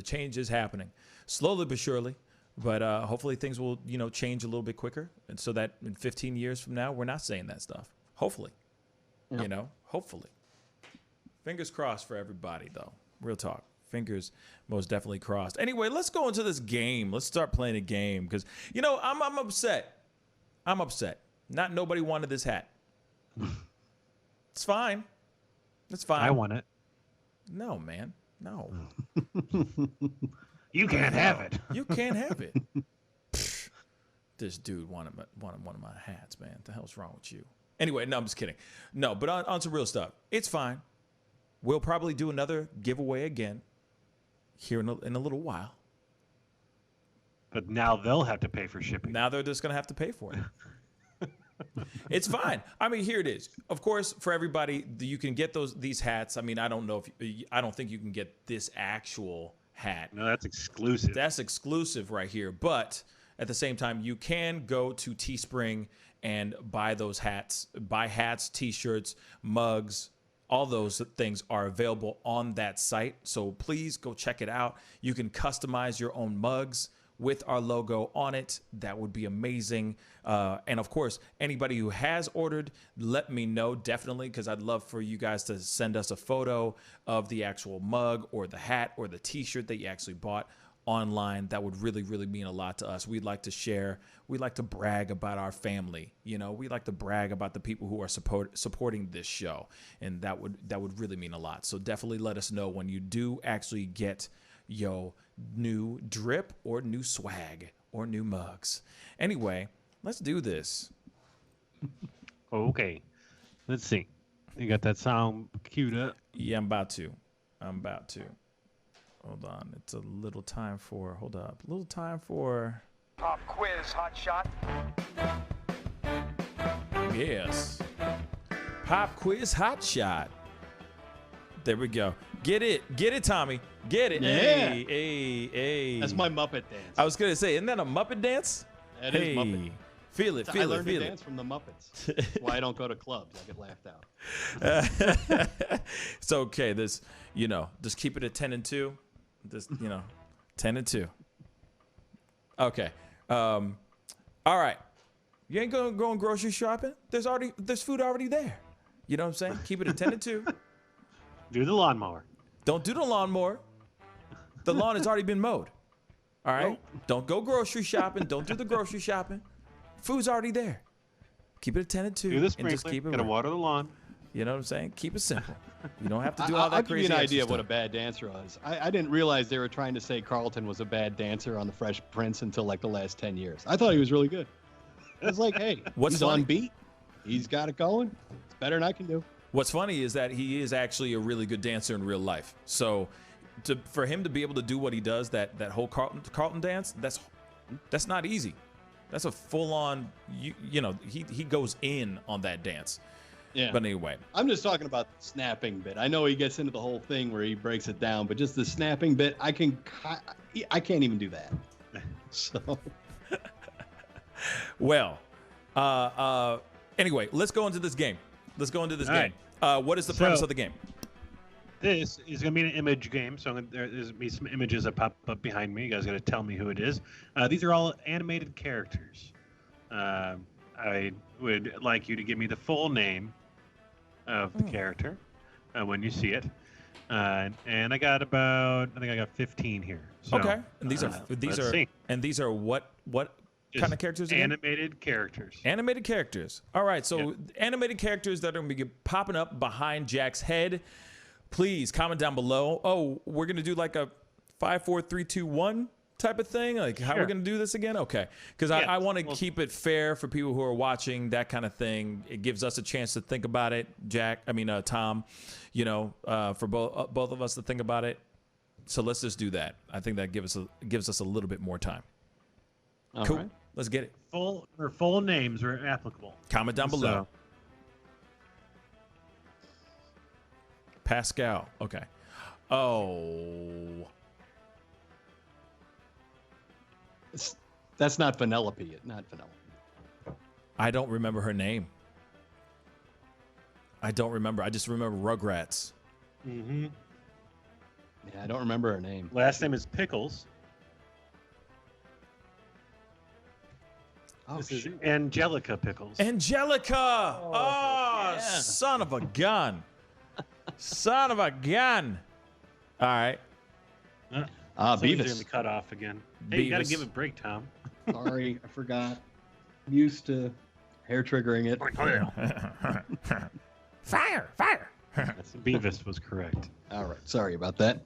change is happening slowly but surely. But hopefully things will, change a little bit quicker, and so that in 15 years from now we're not saying that stuff. Hopefully, hopefully. Fingers crossed for everybody, though. Real talk. Fingers most definitely crossed. Anyway, let's go into this game. Let's start playing a game because I'm upset. I'm upset. Not nobody wanted this hat. It's fine. It's fine. I want it. No, man. No. You can't have it. You can't have it. This dude wanted one of my hats, man. What the hell's wrong with you? Anyway, no, I'm just kidding. No, but on some real stuff. It's fine. We'll probably do another giveaway again here in a little while. But now they'll have to pay for shipping. Now they're just going to have to pay for it. It's fine. I mean, here it is. Of course, for everybody, you can get these hats. I mean, I don't think you can get this actual hat. No, that's exclusive. That's exclusive right here. But at the same time, you can go to Teespring and buy those hats. Buy hats, T-shirts, mugs. All those things are available on that site. So please go check it out. You can customize your own mugs with our logo on it. That would be amazing. And of course, anybody who has ordered, let me know definitely, because I'd love for you guys to send us a photo of the actual mug or the hat or the T-shirt that you actually bought online. That would really, really mean a lot to us. We'd like to share. We'd like to brag about our family. We'd like to brag about the people who are supporting this show. And that would really mean a lot. So definitely let us know when you do actually get your new drip or new swag or new mugs. Anyway, let's do this. Okay. Let's see. You got that sound queued up? Yeah, I'm about to. Hold on. It's a little time for, hold up. A little time for Pop quiz, hot shot. Yes. Pop quiz hot shot. There we go. Get it, Tommy. Get it. Yeah. Hey. That's my Muppet dance. I was gonna say, isn't that a Muppet dance? That is Muppet. Feel it. I learned to dance from the Muppets. That's why I don't go to clubs. I get laughed out. It's okay. This, just keep it at 10 and 2. Just, 10 and 2. Okay. All right. You ain't going grocery shopping? There's food already there. You know what I'm saying? Keep it at 10 and 2. Do the lawnmower. Don't do the lawnmower. The lawn has already been mowed. All right? Nope. Don't go grocery shopping. Don't do the grocery shopping. Food's already there. Keep it at 10 and 2. Do the and just keep it gotta water the lawn. You know what I'm saying? Keep it simple. You don't have to do all that crazy I'll give you an idea stuff. of what a bad dancer was. I didn't realize they were trying to say Carlton was a bad dancer on The Fresh Prince until like the last 10 years. I thought he was really good. I was like, hey, he's on beat. He's got it going. It's better than I can do. What's funny is that he is actually a really good dancer in real life. So for him to be able to do what he does, that whole Carlton dance, that's not easy. That's a full-on, he goes in on that dance. Yeah. But anyway. I'm just talking about the snapping bit. I know he gets into the whole thing where he breaks it down, but just the snapping bit, I can't even do that. So. Well, anyway, let's go into this game. Game. What is the premise of the game? This is going to be an image game, so there's going to be some images that pop up behind me. You guys got to tell me who it is. These are all animated characters. I would like you to give me the full name of the character when you see it. And I think I got 15 here. So, okay. And these are what kind of characters again? Animated characters. Animated characters. All right. So animated characters that are going to be popping up behind Jack's head. Please comment down below. Oh, we're going to do like a 5, 4, 3, 2, 1 type of thing. Like how we're going to do this again? Okay. Because I want to keep it fair for people who are watching, that kind of thing. It gives us a chance to think about it. Tom, for both of us to think about it. So let's just do that. I think that gives us a little bit more time. All cool. right. Let's get it. Full names are applicable. Comment down below. Pascal. Okay. Oh. That's not Penelope. Not Penelope. I don't remember her name. I don't remember. I just remember Rugrats. Mm-hmm. Yeah, I don't remember her name. Last name is Pickles. Oh, this is Angelica Pickles. Angelica! Oh, yeah. Son of a gun. Son of a gun. All right. Beavis. Beavis. Going to cut off again. Hey, you got to give a break, Tom. Sorry, I forgot. Used to hair triggering it. Fire! Yes, Beavis was correct. All right. Sorry about that.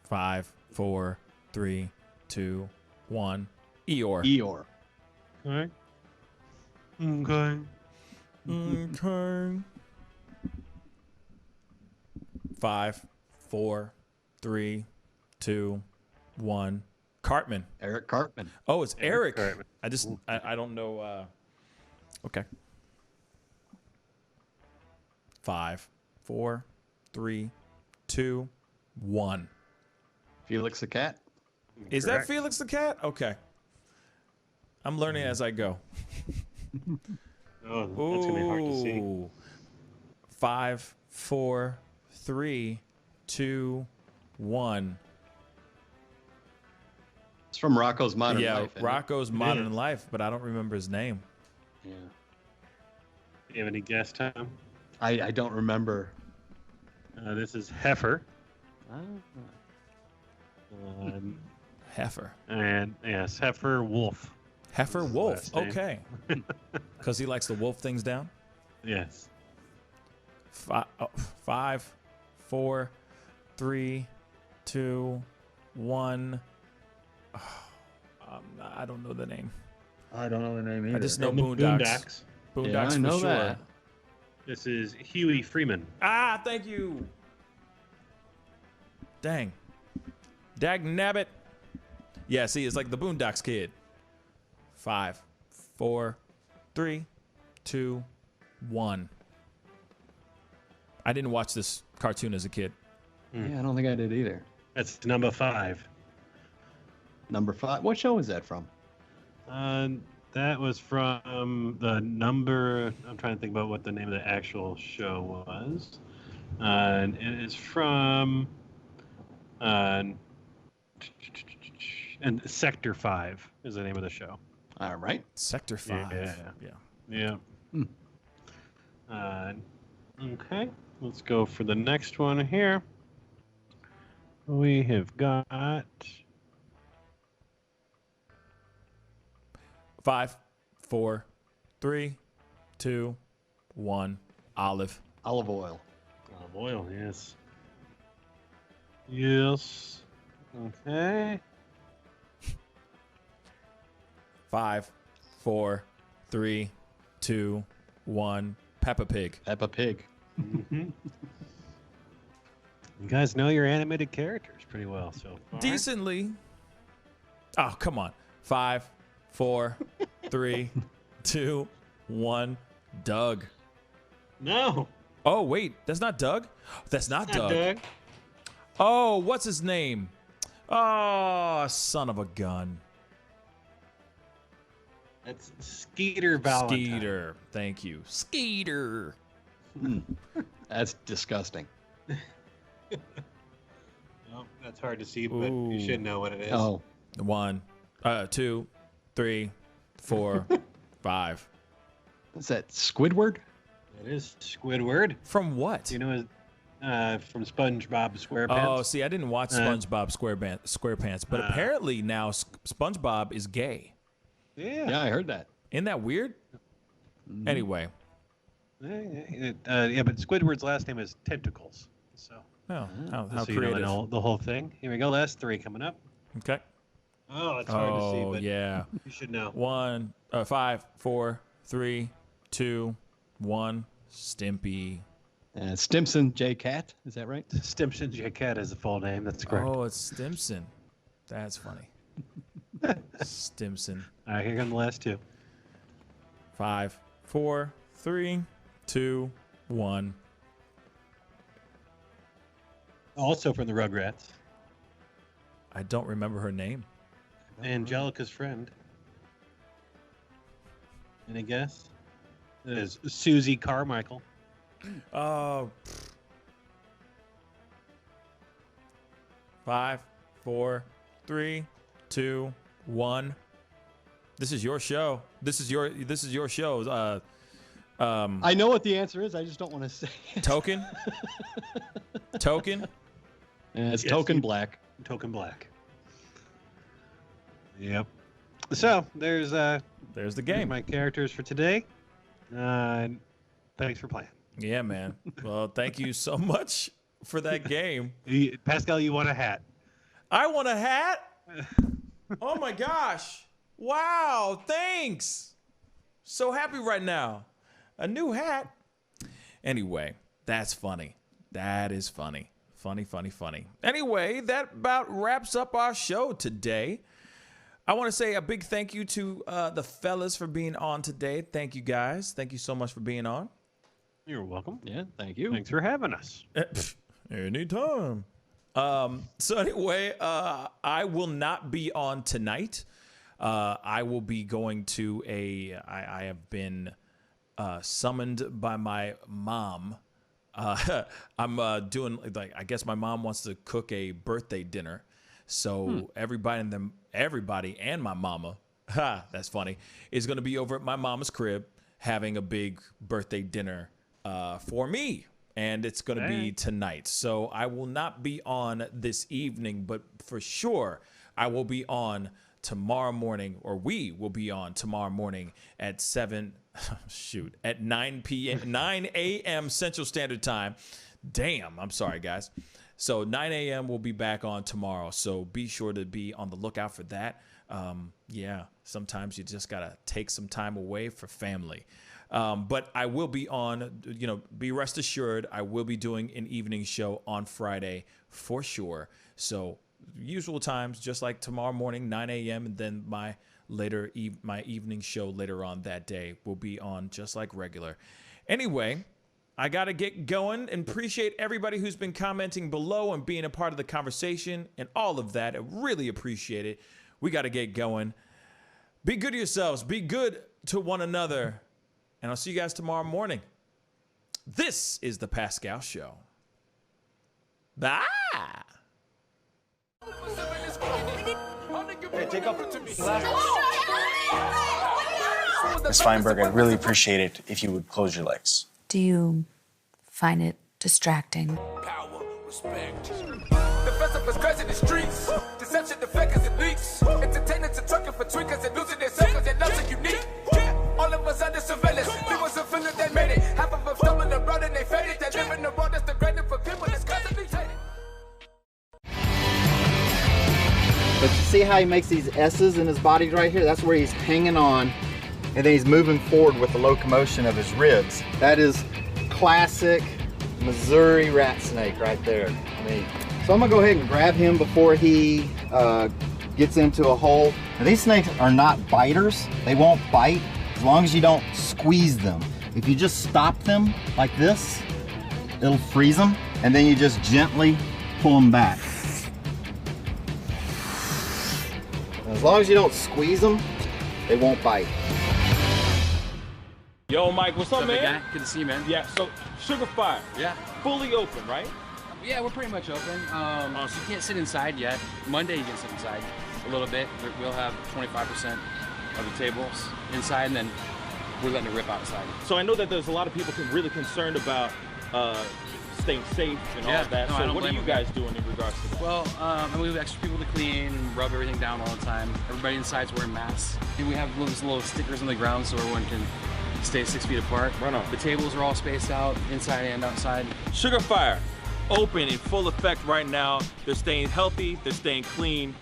5, 4, 3, 2, 1. Eeyore. Eeyore. All right. Okay. 5, 4, 3, 2, 1. Cartman. Eric Cartman. Oh, it's Eric. Cartman. I don't know. Okay. 5, 4, 3, 2, 1. Felix the Cat. Is that Felix the Cat? Okay. I'm learning as I go. Oh, that's going to be hard to see. 5, 4, 3, 2, 1. It's from Rocco's Modern Life. Yeah, Rocco's Modern Life, but I don't remember his name. Yeah. Do you have any guess, Tom? I don't remember. This is Heifer. Heifer. And yes, Heifer Wolf. Heifer Wolf. Okay. Because he likes to wolf things down? Yes. 5, 4, 3, 2, 1. Oh, I don't know the name. I don't know the name either. I just know Boondocks. Boondocks I know for sure. that. This is Huey Freeman. Ah, thank you. Dang. Dag nabbit. Yeah, see, it's like the Boondocks kid. 5, 4, 3, 2, 1. I didn't watch this cartoon as a kid. Yeah, I don't think I did either. That's number 5. Number 5. What show is that from? That was from the number. I'm trying to think about what the name of the actual show was. And it is from. And Sector 5 is the name of the show. All right. Sector 5. Yeah. Okay. Let's go for the next one here. We have got 5, 4, 3, 2, 1. Olive. Olive oil. Olive oil, yes. Yes. Okay. 5, 4, 3, 2, 1. Peppa Pig. Peppa Pig. Mm-hmm. You guys know your animated characters pretty well, so far. Decently. Oh, come on. 5, 4, 3, 2, 1. Doug. No. Oh, wait. That's not Doug? That's not Doug. Oh, what's his name? Oh, son of a gun. That's Skeeter Valentine. Skeeter. Thank you. Skeeter. That's disgusting. Well, that's hard to see, but you should know what it is. Oh. 1, 2, 3, 4, 5. Is that Squidward? It is Squidward. From what? You know, from SpongeBob SquarePants. Oh, see, I didn't watch SpongeBob SquarePants, but apparently now SpongeBob is gay. Yeah, I heard that. Isn't that weird? Anyway. Yeah, but Squidward's last name is Tentacles. So, how so creative. You know the whole thing. Here we go. Last 3 coming up. Okay. Oh, it's hard to see, but yeah. You should know. 5, 4, 3, 2, 1. Stimpy. Stimson J. Cat. Is that right? Stimson J. Cat is the full name. That's correct. Oh, it's Stimson. That's funny. Stimson. All right, here come the last 2. 5, 4, 3, 2, 1. Also from the Rugrats. I don't remember her name. Angelica's friend. Any guess? It is Susie Carmichael. 5, 4, 3, 2, 1. This is your show. This is your show. I know what the answer is. I just don't want to say it. Token. Token. It's Token Black. Token Black. Yep. So there's the game. My characters for today. Thanks for playing. Yeah, man. Well, thank you so much for that game. Pascal, you want a hat? I want a hat? Oh my gosh. Wow, thanks. So happy right now. A new hat. Anyway, that's funny. That is funny. Funny. Anyway, that about wraps up our show today. I want to say a big thank you to the fellas for being on today. Thank you, guys. Thank you so much for being on. You're welcome. Yeah, thank you. Thanks for having us. Anytime. So anyway, I will not be on tonight. I will be going to I have been summoned by my mom. I'm doing, like, I guess my mom wants to cook a birthday dinner. So everybody and my mama, that's funny, is going to be over at my mama's crib having a big birthday dinner for me. And it's going to be tonight. So I will not be on this evening, but for sure I will be on tomorrow morning, or we will be on tomorrow morning at 9 a.m. Central Standard Time. Damn, I'm sorry, guys. So 9 a.m. we'll be back on tomorrow. So be sure to be on the lookout for that. Yeah, sometimes you just got to take some time away for family. But I will be on, be rest assured, I will be doing an evening show on Friday for sure. So usual times, just like tomorrow morning, 9 a.m. And then my evening show later on that day will be on just like regular. Anyway, I got to get going, and appreciate everybody who's been commenting below and being a part of the conversation and all of that. I really appreciate it. We got to get going. Be good to yourselves. Be good to one another. And I'll see you guys tomorrow morning. This is The Pascal Show. Bye. Hey, take off Ms. Feinberg, I'd really appreciate it if you would close your legs. Do you find it distracting? Power, respect. The festival is crazy in the streets. Deception, the fakers and leaks. Entertainers are trucking for tweakers and losing their circles. Their loves are unique. All of us under surveillance. People a feeling they made it. Half of them stolen the road and they faded. They live in the world that's degraded for people that's constantly hated. But you see how he makes these S's in his body right here? That's where he's hanging on, and then he's moving forward with the locomotion of his ribs. That is classic Missouri rat snake right there. So I'm gonna go ahead and grab him before he gets into a hole. Now, these snakes are not biters. They won't bite as long as you don't squeeze them. If you just stop them like this, it'll freeze them, and then you just gently pull them back. As long as you don't squeeze them, they won't bite. Yo, Mike, what's up, man? Guy? Good to see you, man. Yeah, so Sugar Fire. Yeah. Fully open, right? Yeah, we're pretty much open. So you can't sit inside yet. Monday you can sit inside a little bit. We'll have 25% of the tables inside, and then we're letting it rip outside. So I know that there's a lot of people really concerned about staying safe and all of that. No, so what are you guys doing in regards to that? Well, we have extra people to clean and rub everything down all the time. Everybody inside's wearing masks. And we have little stickers on the ground so everyone can stay 6 feet apart. Right on. The tables are all spaced out, inside and outside. Sugar Fire, open in full effect right now. They're staying healthy, they're staying clean.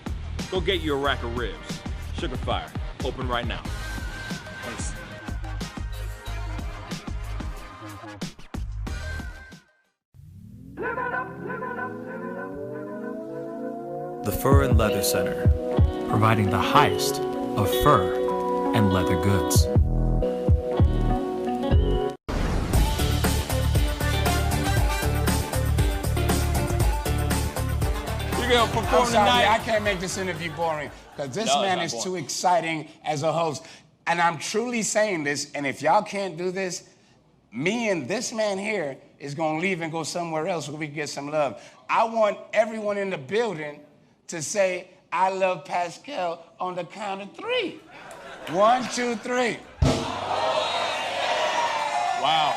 Go get you a rack of ribs. Sugar Fire, open right now. Thanks. The Fur and Leather Center, providing the highest of fur and leather goods. You're gonna perform tonight. I can't make this interview boring because this man is too exciting as a host. And I'm truly saying this, and if y'all can't do this, me and this man here is gonna leave and go somewhere else where we can get some love. I want everyone in the building to say, I love Pascal on the count of 3. 1, 2, 3. Wow.